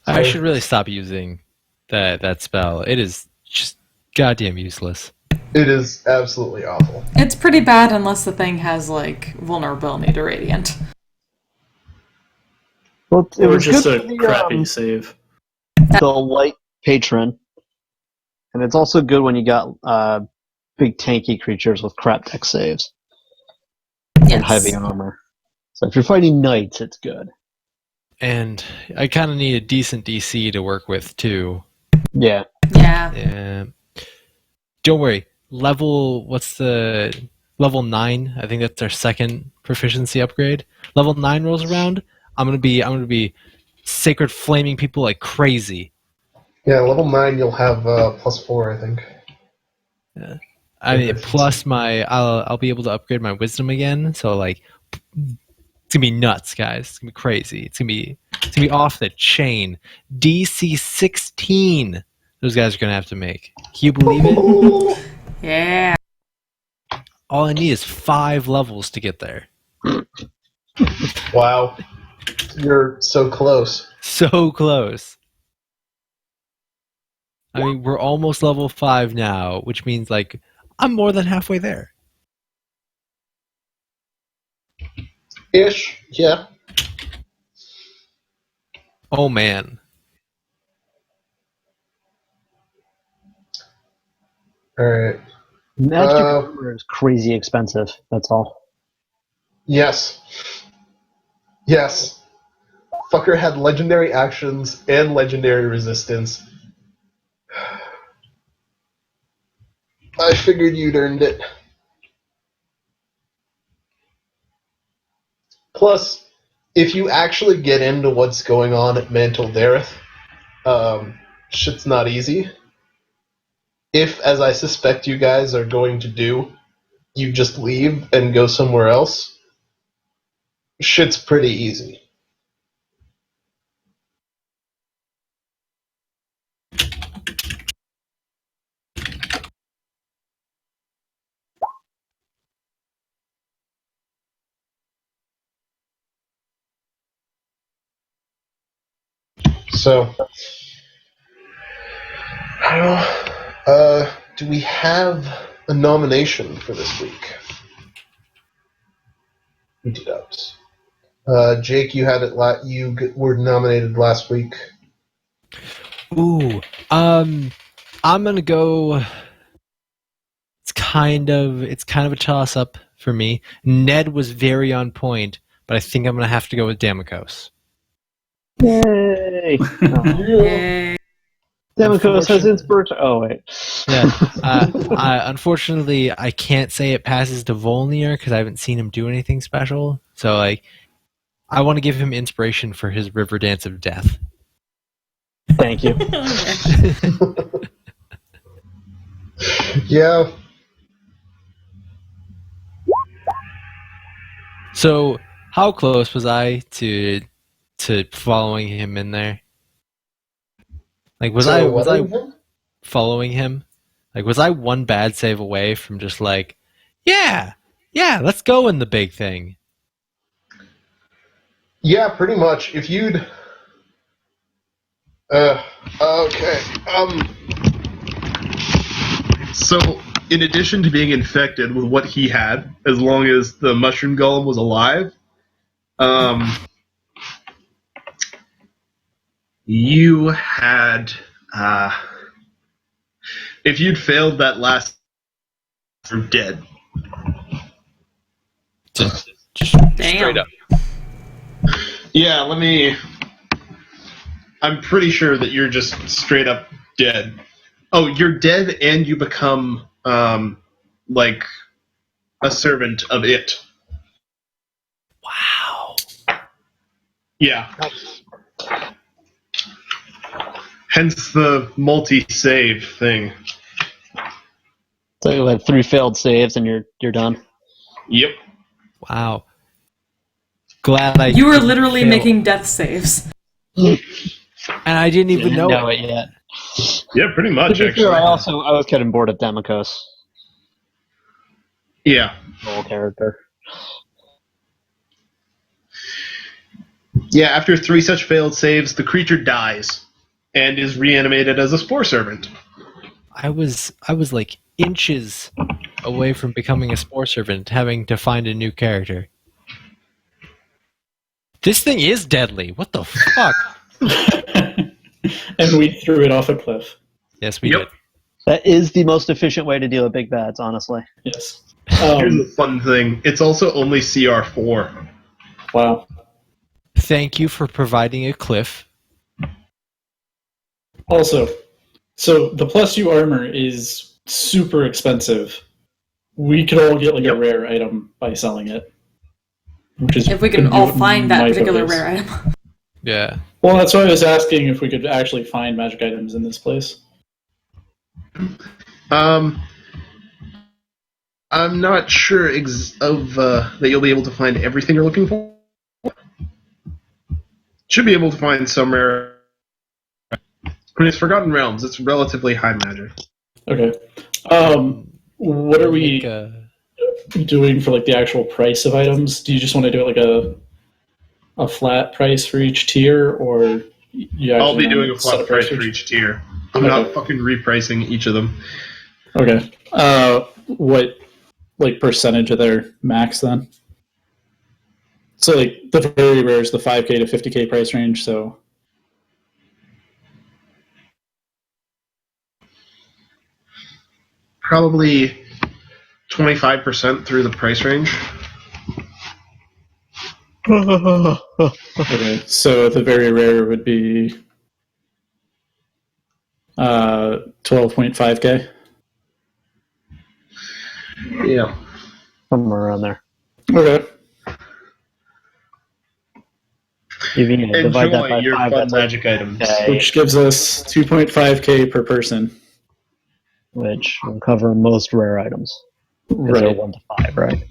A: I should really stop using that spell. It is just goddamn useless.
C: It is absolutely awful.
E: It's pretty bad unless the thing has like vulnerability to radiant.
D: Well, it
B: Or
D: was
B: just
D: good
B: a
D: for the,
B: crappy save.
D: the light patron, and it's also good when you got big tanky creatures with crap deck saves and heavy armor. So if you're fighting knights, it's good.
A: And I kind of need a decent DC to work with too.
D: Yeah.
E: Yeah.
A: Yeah. Don't worry. Level 9? I think that's our second proficiency upgrade. Level 9 rolls around. I'm gonna be sacred flaming people like crazy.
C: Yeah, level 9 you'll have +4, I think.
A: Yeah. I mean, plus I'll be able to upgrade my wisdom again. So like, it's gonna be nuts, guys. It's gonna be crazy. It's gonna be off the chain. DC 16. Those guys are gonna have to make. Can you believe it?
E: Yeah.
A: All I need is 5 levels to get there.
C: Wow. You're so close.
A: So close. I mean, we're almost level 5 now, which means like I'm more than halfway there.
C: Ish, yeah.
A: Oh man.
C: Alright.
D: Magic armor is crazy expensive. That's all.
C: Yes. Yes. Fucker had legendary actions and legendary resistance. I figured you'd earned it. Plus, if you actually get into what's going on at Mantle Dareth, shit's not easy. if, as I suspect you guys are going to do, you just leave and go somewhere else, shit's pretty easy. So, do we have a nomination for this week? We do. Jake, you had it. Were nominated last week.
A: Ooh, I'm gonna go. It's kind of a toss up for me. Ned was very on point, but I think I'm gonna have to go with Damokos.
D: Yay!
E: Yay.
D: Democos has inspiration. Oh wait.
A: Yeah. Unfortunately, I can't say it passes to Volnir because I haven't seen him do anything special. So, like, I want to give him inspiration for his River Dance of Death.
D: Thank you.
C: Yeah.
A: So, how close was I to following him in there? Like, was I following him? Like, was I one bad save away from just like, yeah, let's go in the big thing?
C: Yeah, pretty much. If you'd... okay. So, in addition to being infected with what he had, as long as the mushroom golem was alive, you had... if you'd failed that last... you're dead.
A: Just
E: Damn.
A: straight up.
C: Yeah, I'm pretty sure that you're just straight up dead. Oh, you're dead and you become, like, a servant of it.
A: Wow.
C: Yeah. Hence the multi-save thing.
D: So you had 3 failed saves and you're done.
C: Yep.
A: Wow. Glad I.
E: You were
A: didn't
E: literally
A: fail.
E: making death saves.
A: And I didn't even
D: Didn't
A: know
D: it yet.
C: Yeah, pretty
D: To
C: much,
D: be
C: actually.
D: fair, I was getting bored of Demokos.
C: Yeah.
D: Whole character.
C: Yeah, after 3 such failed saves, the creature dies and is reanimated as a spore servant.
A: I was like inches away from becoming a spore servant, having to find a new character. This thing is deadly. What the fuck?
B: And we threw it off a cliff.
A: Yes, we
C: Yep.
A: did.
D: That is the most efficient way to deal with big bads, honestly.
B: Yes.
C: Here's the fun thing. It's also only CR4.
B: Wow.
A: Thank you for providing a cliff.
B: Also, so the +2 armor is super expensive. We could all get like a rare item by selling it. Which is
E: If we can all find that particular rare item.
A: Yeah.
B: Well, that's why I was asking if we could actually find magic items in this place.
C: I'm not sure that you'll be able to find everything you're looking for. Should be able to find some rare. When it's Forgotten Realms, it's relatively high magic.
B: Okay. What are we doing for like the actual price of items? Do you just want to do it like a flat price for each tier, or
C: I'll be doing a flat price for each tier. I'm not fucking repricing each of them.
B: Okay. What like percentage of their max then? So like the very rare is the 5K to 50K price range. So
C: Probably 25% through the price range.
B: okay. So the very rare would be 12.5K.
C: Yeah.
D: Somewhere around there.
B: Okay.
D: If you divide that
C: Enjoy
D: by
C: your
D: 5,
C: fun
D: that's like
C: magic items.
D: Okay.
B: Which gives us 2.5K per person.
D: which will cover most rare items. Because they're
B: Right.
D: 1 to 5, right?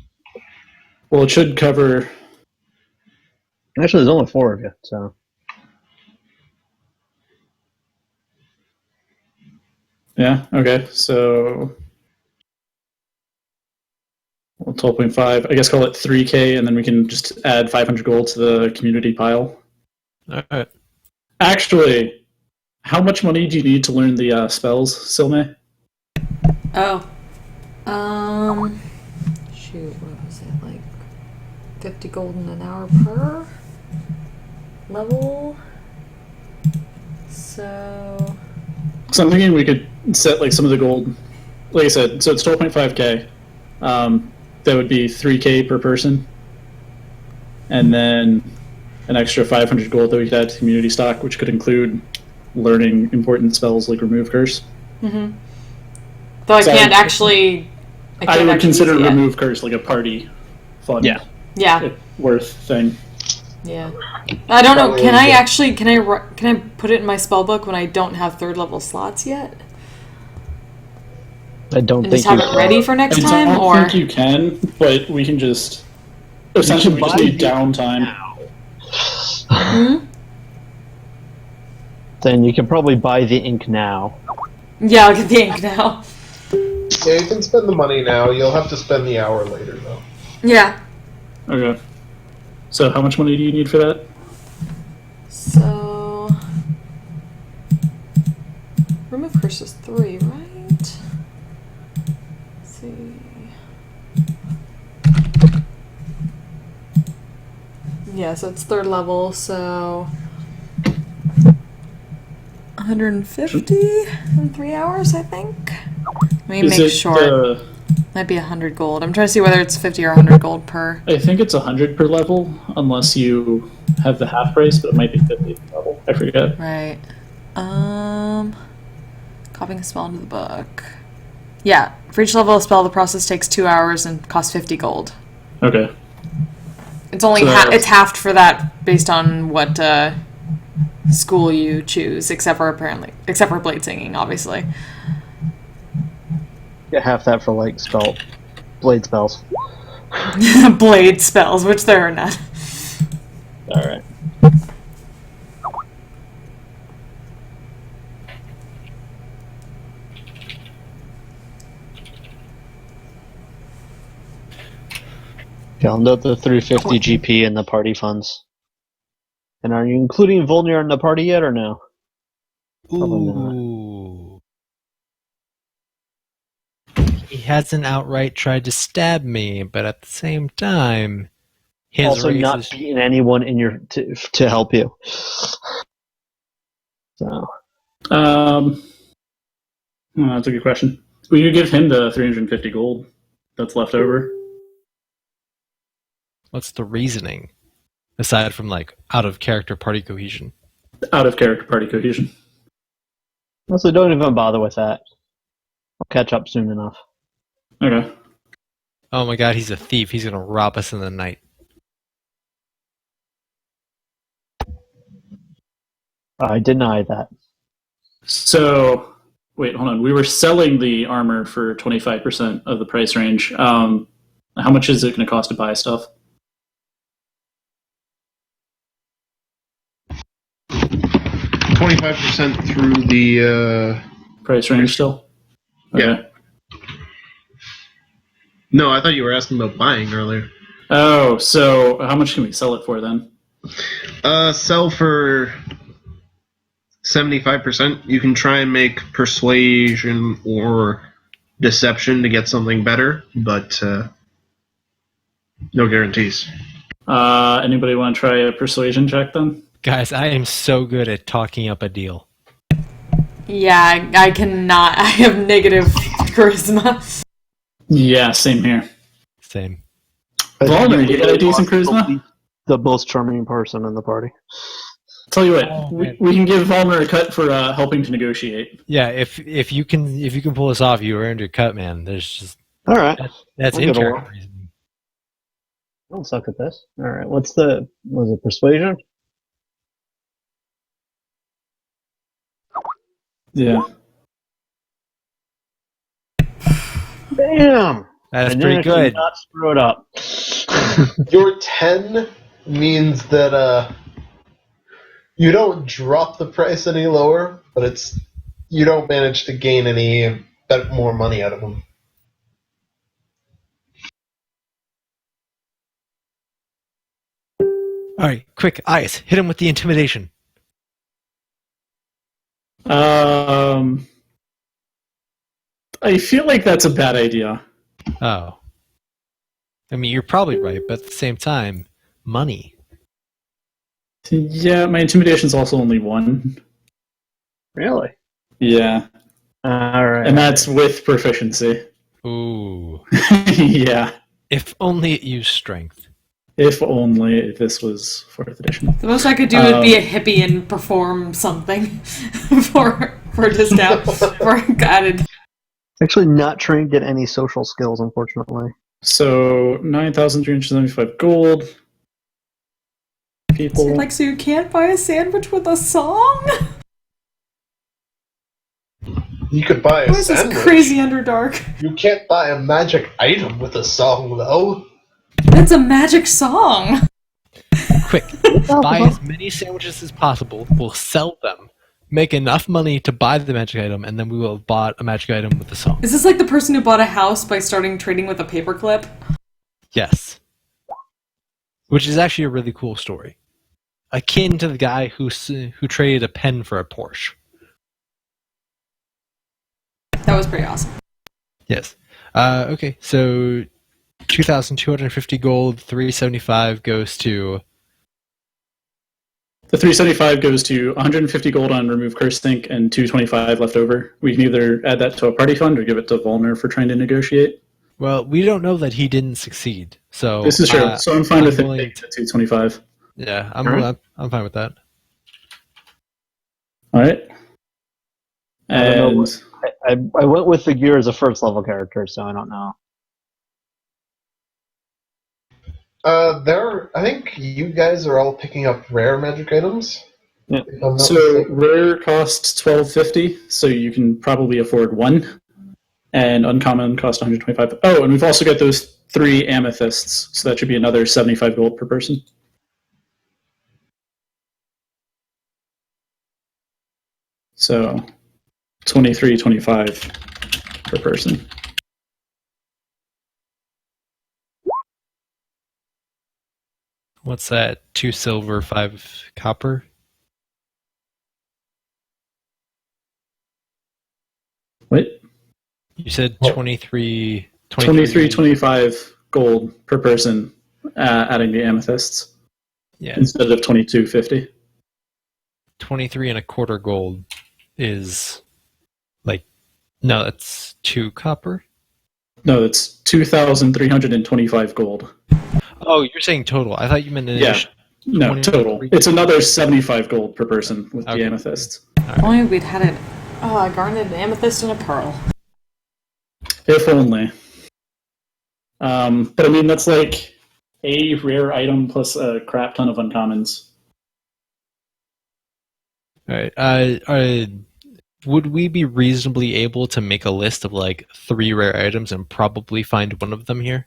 B: Well, it should cover.
D: Actually, there's only 4 of you, so.
B: Yeah. Okay. So 12.5. I guess call it 3K, and then we can just add 500 gold to the community pile.
A: All right.
B: Actually, how much money do you need to learn the spells, Silme?
E: Oh. Shoot, what was it? Like 50 gold in an hour per level? So.
B: So I'm thinking we could set like some of the gold. Like I said, so it's 12.5K. That would be 3K per person, and then an extra 500 gold that we could add to community stock, which could include learning important spells like remove curse.
E: Mm-hmm. Though I
B: So
E: can't actually.
B: I would consider
E: use it yet.
B: remove curse like a party fund.
D: Yeah.
E: Yeah.
B: Worth thing.
E: Yeah. I don't know. Can I actually? Can I put it in my spell book when I don't have 3rd level slots yet?
D: I don't
E: And
D: think
E: just have
D: you
E: it
D: can.
E: ready for next
B: I
E: time,
B: don't
E: or
B: think you can, but we can just essentially we just
D: buy
B: need
D: the-
B: downtime.
E: Hmm?
D: Then you can probably buy the ink now.
E: Yeah, I'll get the ink now.
C: Yeah, you can spend the money now. You'll have to spend the hour later, though.
E: Yeah.
B: Okay. So how much money do you need for that?
E: So remove curse is 3, right? Let's see. Yeah, so it's 3rd level, so 150 in 3 hours, I think. Let me
B: Is
E: make
B: it
E: sure. Might be 100 gold. I'm trying to see whether it's 50 or 100 gold per.
B: I think it's 100 per level, unless you have the half price, but it might be 50 per level. I forget.
E: Right. Copying a spell into the book. Yeah, for each level of spell, the process takes 2 hours and costs 50 gold.
B: Okay.
E: It's only
B: So-
E: it's halved for that based on what school you choose, except for blade singing, obviously.
D: Get half that for like blade spells.
E: Blade spells, which there are none.
D: All right. Found out the 350 GP in the party funds. And are you including Volnir in the party yet, or no? Probably not.
A: Ooh. He hasn't outright tried to stab me, but at the same time, his
D: Also,
A: race
D: not
A: is
D: beating anyone in your to help you. So
B: That's a good question. Will you give him the 350 gold that's left over?
A: what's the reasoning aside from like out of character party cohesion?
B: Out of character party cohesion.
D: honestly, don't even bother with that. I'll catch up soon enough.
B: Okay.
A: Oh my god, he's a thief. He's gonna rob us in the night.
D: I deny that.
B: So, wait, hold on. We were selling the armor for 25% of the price range. How much is it going to cost to buy stuff?
C: 25% through the.
B: Price range still? Okay.
C: Yeah. No, I thought you were asking about buying earlier.
B: Oh, so how much can we sell it for then?
C: Sell for 75%. You can try and make persuasion or deception to get something better, but no guarantees.
B: Anybody want to try a persuasion check then?
A: Guys, I am so good at talking up a deal.
E: Yeah, I cannot. I have negative charisma.
B: Yeah, same here.
A: Same.
B: Volner, you got a decent charisma?
D: The most charming person in the party.
B: Tell you what,
A: Oh,
B: we
A: man.
B: can give Volner a cut for helping to negotiate.
A: Yeah, if you can pull this off, you earned your cut, man. There's just
D: All right.
A: that's
D: I'll
A: in
D: give it a
A: character
D: whirl.
A: reasoning.
D: Don't suck at this. All right. Was it persuasion?
B: Yeah.
D: Bam!
A: That's
D: And
A: pretty
D: then
A: good.
D: Not screw it up.
C: Your 10 means that you don't drop the price any lower, but you don't manage to gain any more money out of them.
A: All right, quick, Ice, hit him with the intimidation.
B: I feel like that's a bad idea.
A: Oh. I mean, you're probably right, but at the same time, money.
B: Yeah, my intimidation's also only 1.
D: Really?
B: Yeah,
D: All right.
B: and that's with proficiency.
A: Ooh.
B: Yeah,
A: If only it used strength.
B: if only this was 4th edition.
E: The most I could do would be a hippie and perform something for discount for added.
D: Actually, not trained to get any social skills, unfortunately.
B: So 9,375 gold. People.
E: So you can't buy a sandwich with a song?
C: You could buy a
E: Who is
C: sandwich.
E: this crazy Underdark?
C: You can't buy a magic item with a song, though.
E: That's a magic song!
A: Quick, buy as many sandwiches as possible. We'll sell them, make enough money to buy the magic item, and then we will have bought a magic item with the song.
E: Is this like the person who bought a house by starting trading with a paperclip?
A: Yes. Which is actually a really cool story. Akin to the guy who traded a pen for a Porsche.
E: That was pretty awesome.
A: Yes. Okay, so 2,250 gold, 375 goes to...
B: The 375 goes to 150 gold on remove curse stink and 225 left over. We can either add that to a party fund or give it to Volner for trying to negotiate.
A: Well, we don't know that he didn't succeed, so...
B: This is true, so I'm fine with it
A: willing-
B: being to 225.
A: Yeah,
D: Alright.
A: I'm fine with that.
B: Alright.
D: I don't know
B: And
D: I went with the gear as a first level character, so I don't know.
C: I think you guys are all picking up rare magic items.
D: Yeah.
C: If I'm not
B: so
C: mistaken.
B: rare costs 1250, so you can probably afford 1. And uncommon cost 125. Oh, and we've also got those 3 amethysts, so that should be another 75 gold per person. So 23.25 per person.
A: What's that? 2 silver, 5 copper?
B: What?
A: You said
C: What?
A: 23...
B: 23.25 gold per person, adding the amethysts,
A: Yeah,
B: instead of 22.50.
A: 23 and a quarter gold is like... No, that's 2 copper?
B: No, that's 2,325 gold.
A: Oh, you're saying total. I thought you meant an
B: Yeah.
A: addition.
B: No,
A: 20
B: total. It's another 75 gold per person with
A: Okay.
B: the amethysts.
E: If only we'd had it. Oh, a garnet, an amethyst, and a pearl.
B: If only. But I mean, that's like a rare item plus a crap ton of uncommons.
A: Alright, would we be reasonably able to make a list of like 3 rare items and probably find one of them here?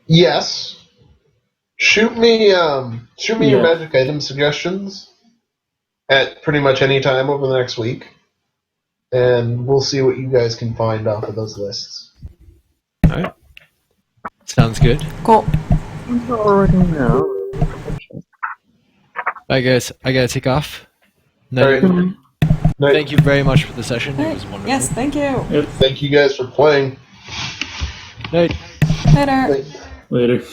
C: Yes. Shoot me your
B: Yeah.
C: magic item suggestions at pretty much any time over the next week, and we'll see what you guys can find off of those lists.
A: Alright. Sounds good.
E: Cool.
D: Already know.
A: I guess I gotta take off. No,
C: All right. Night.
A: thank you very much for the session. It was wonderful.
E: Yes, thank you.
C: Thank you guys for playing.
A: Night.
E: Later.
C: Night.
B: Later.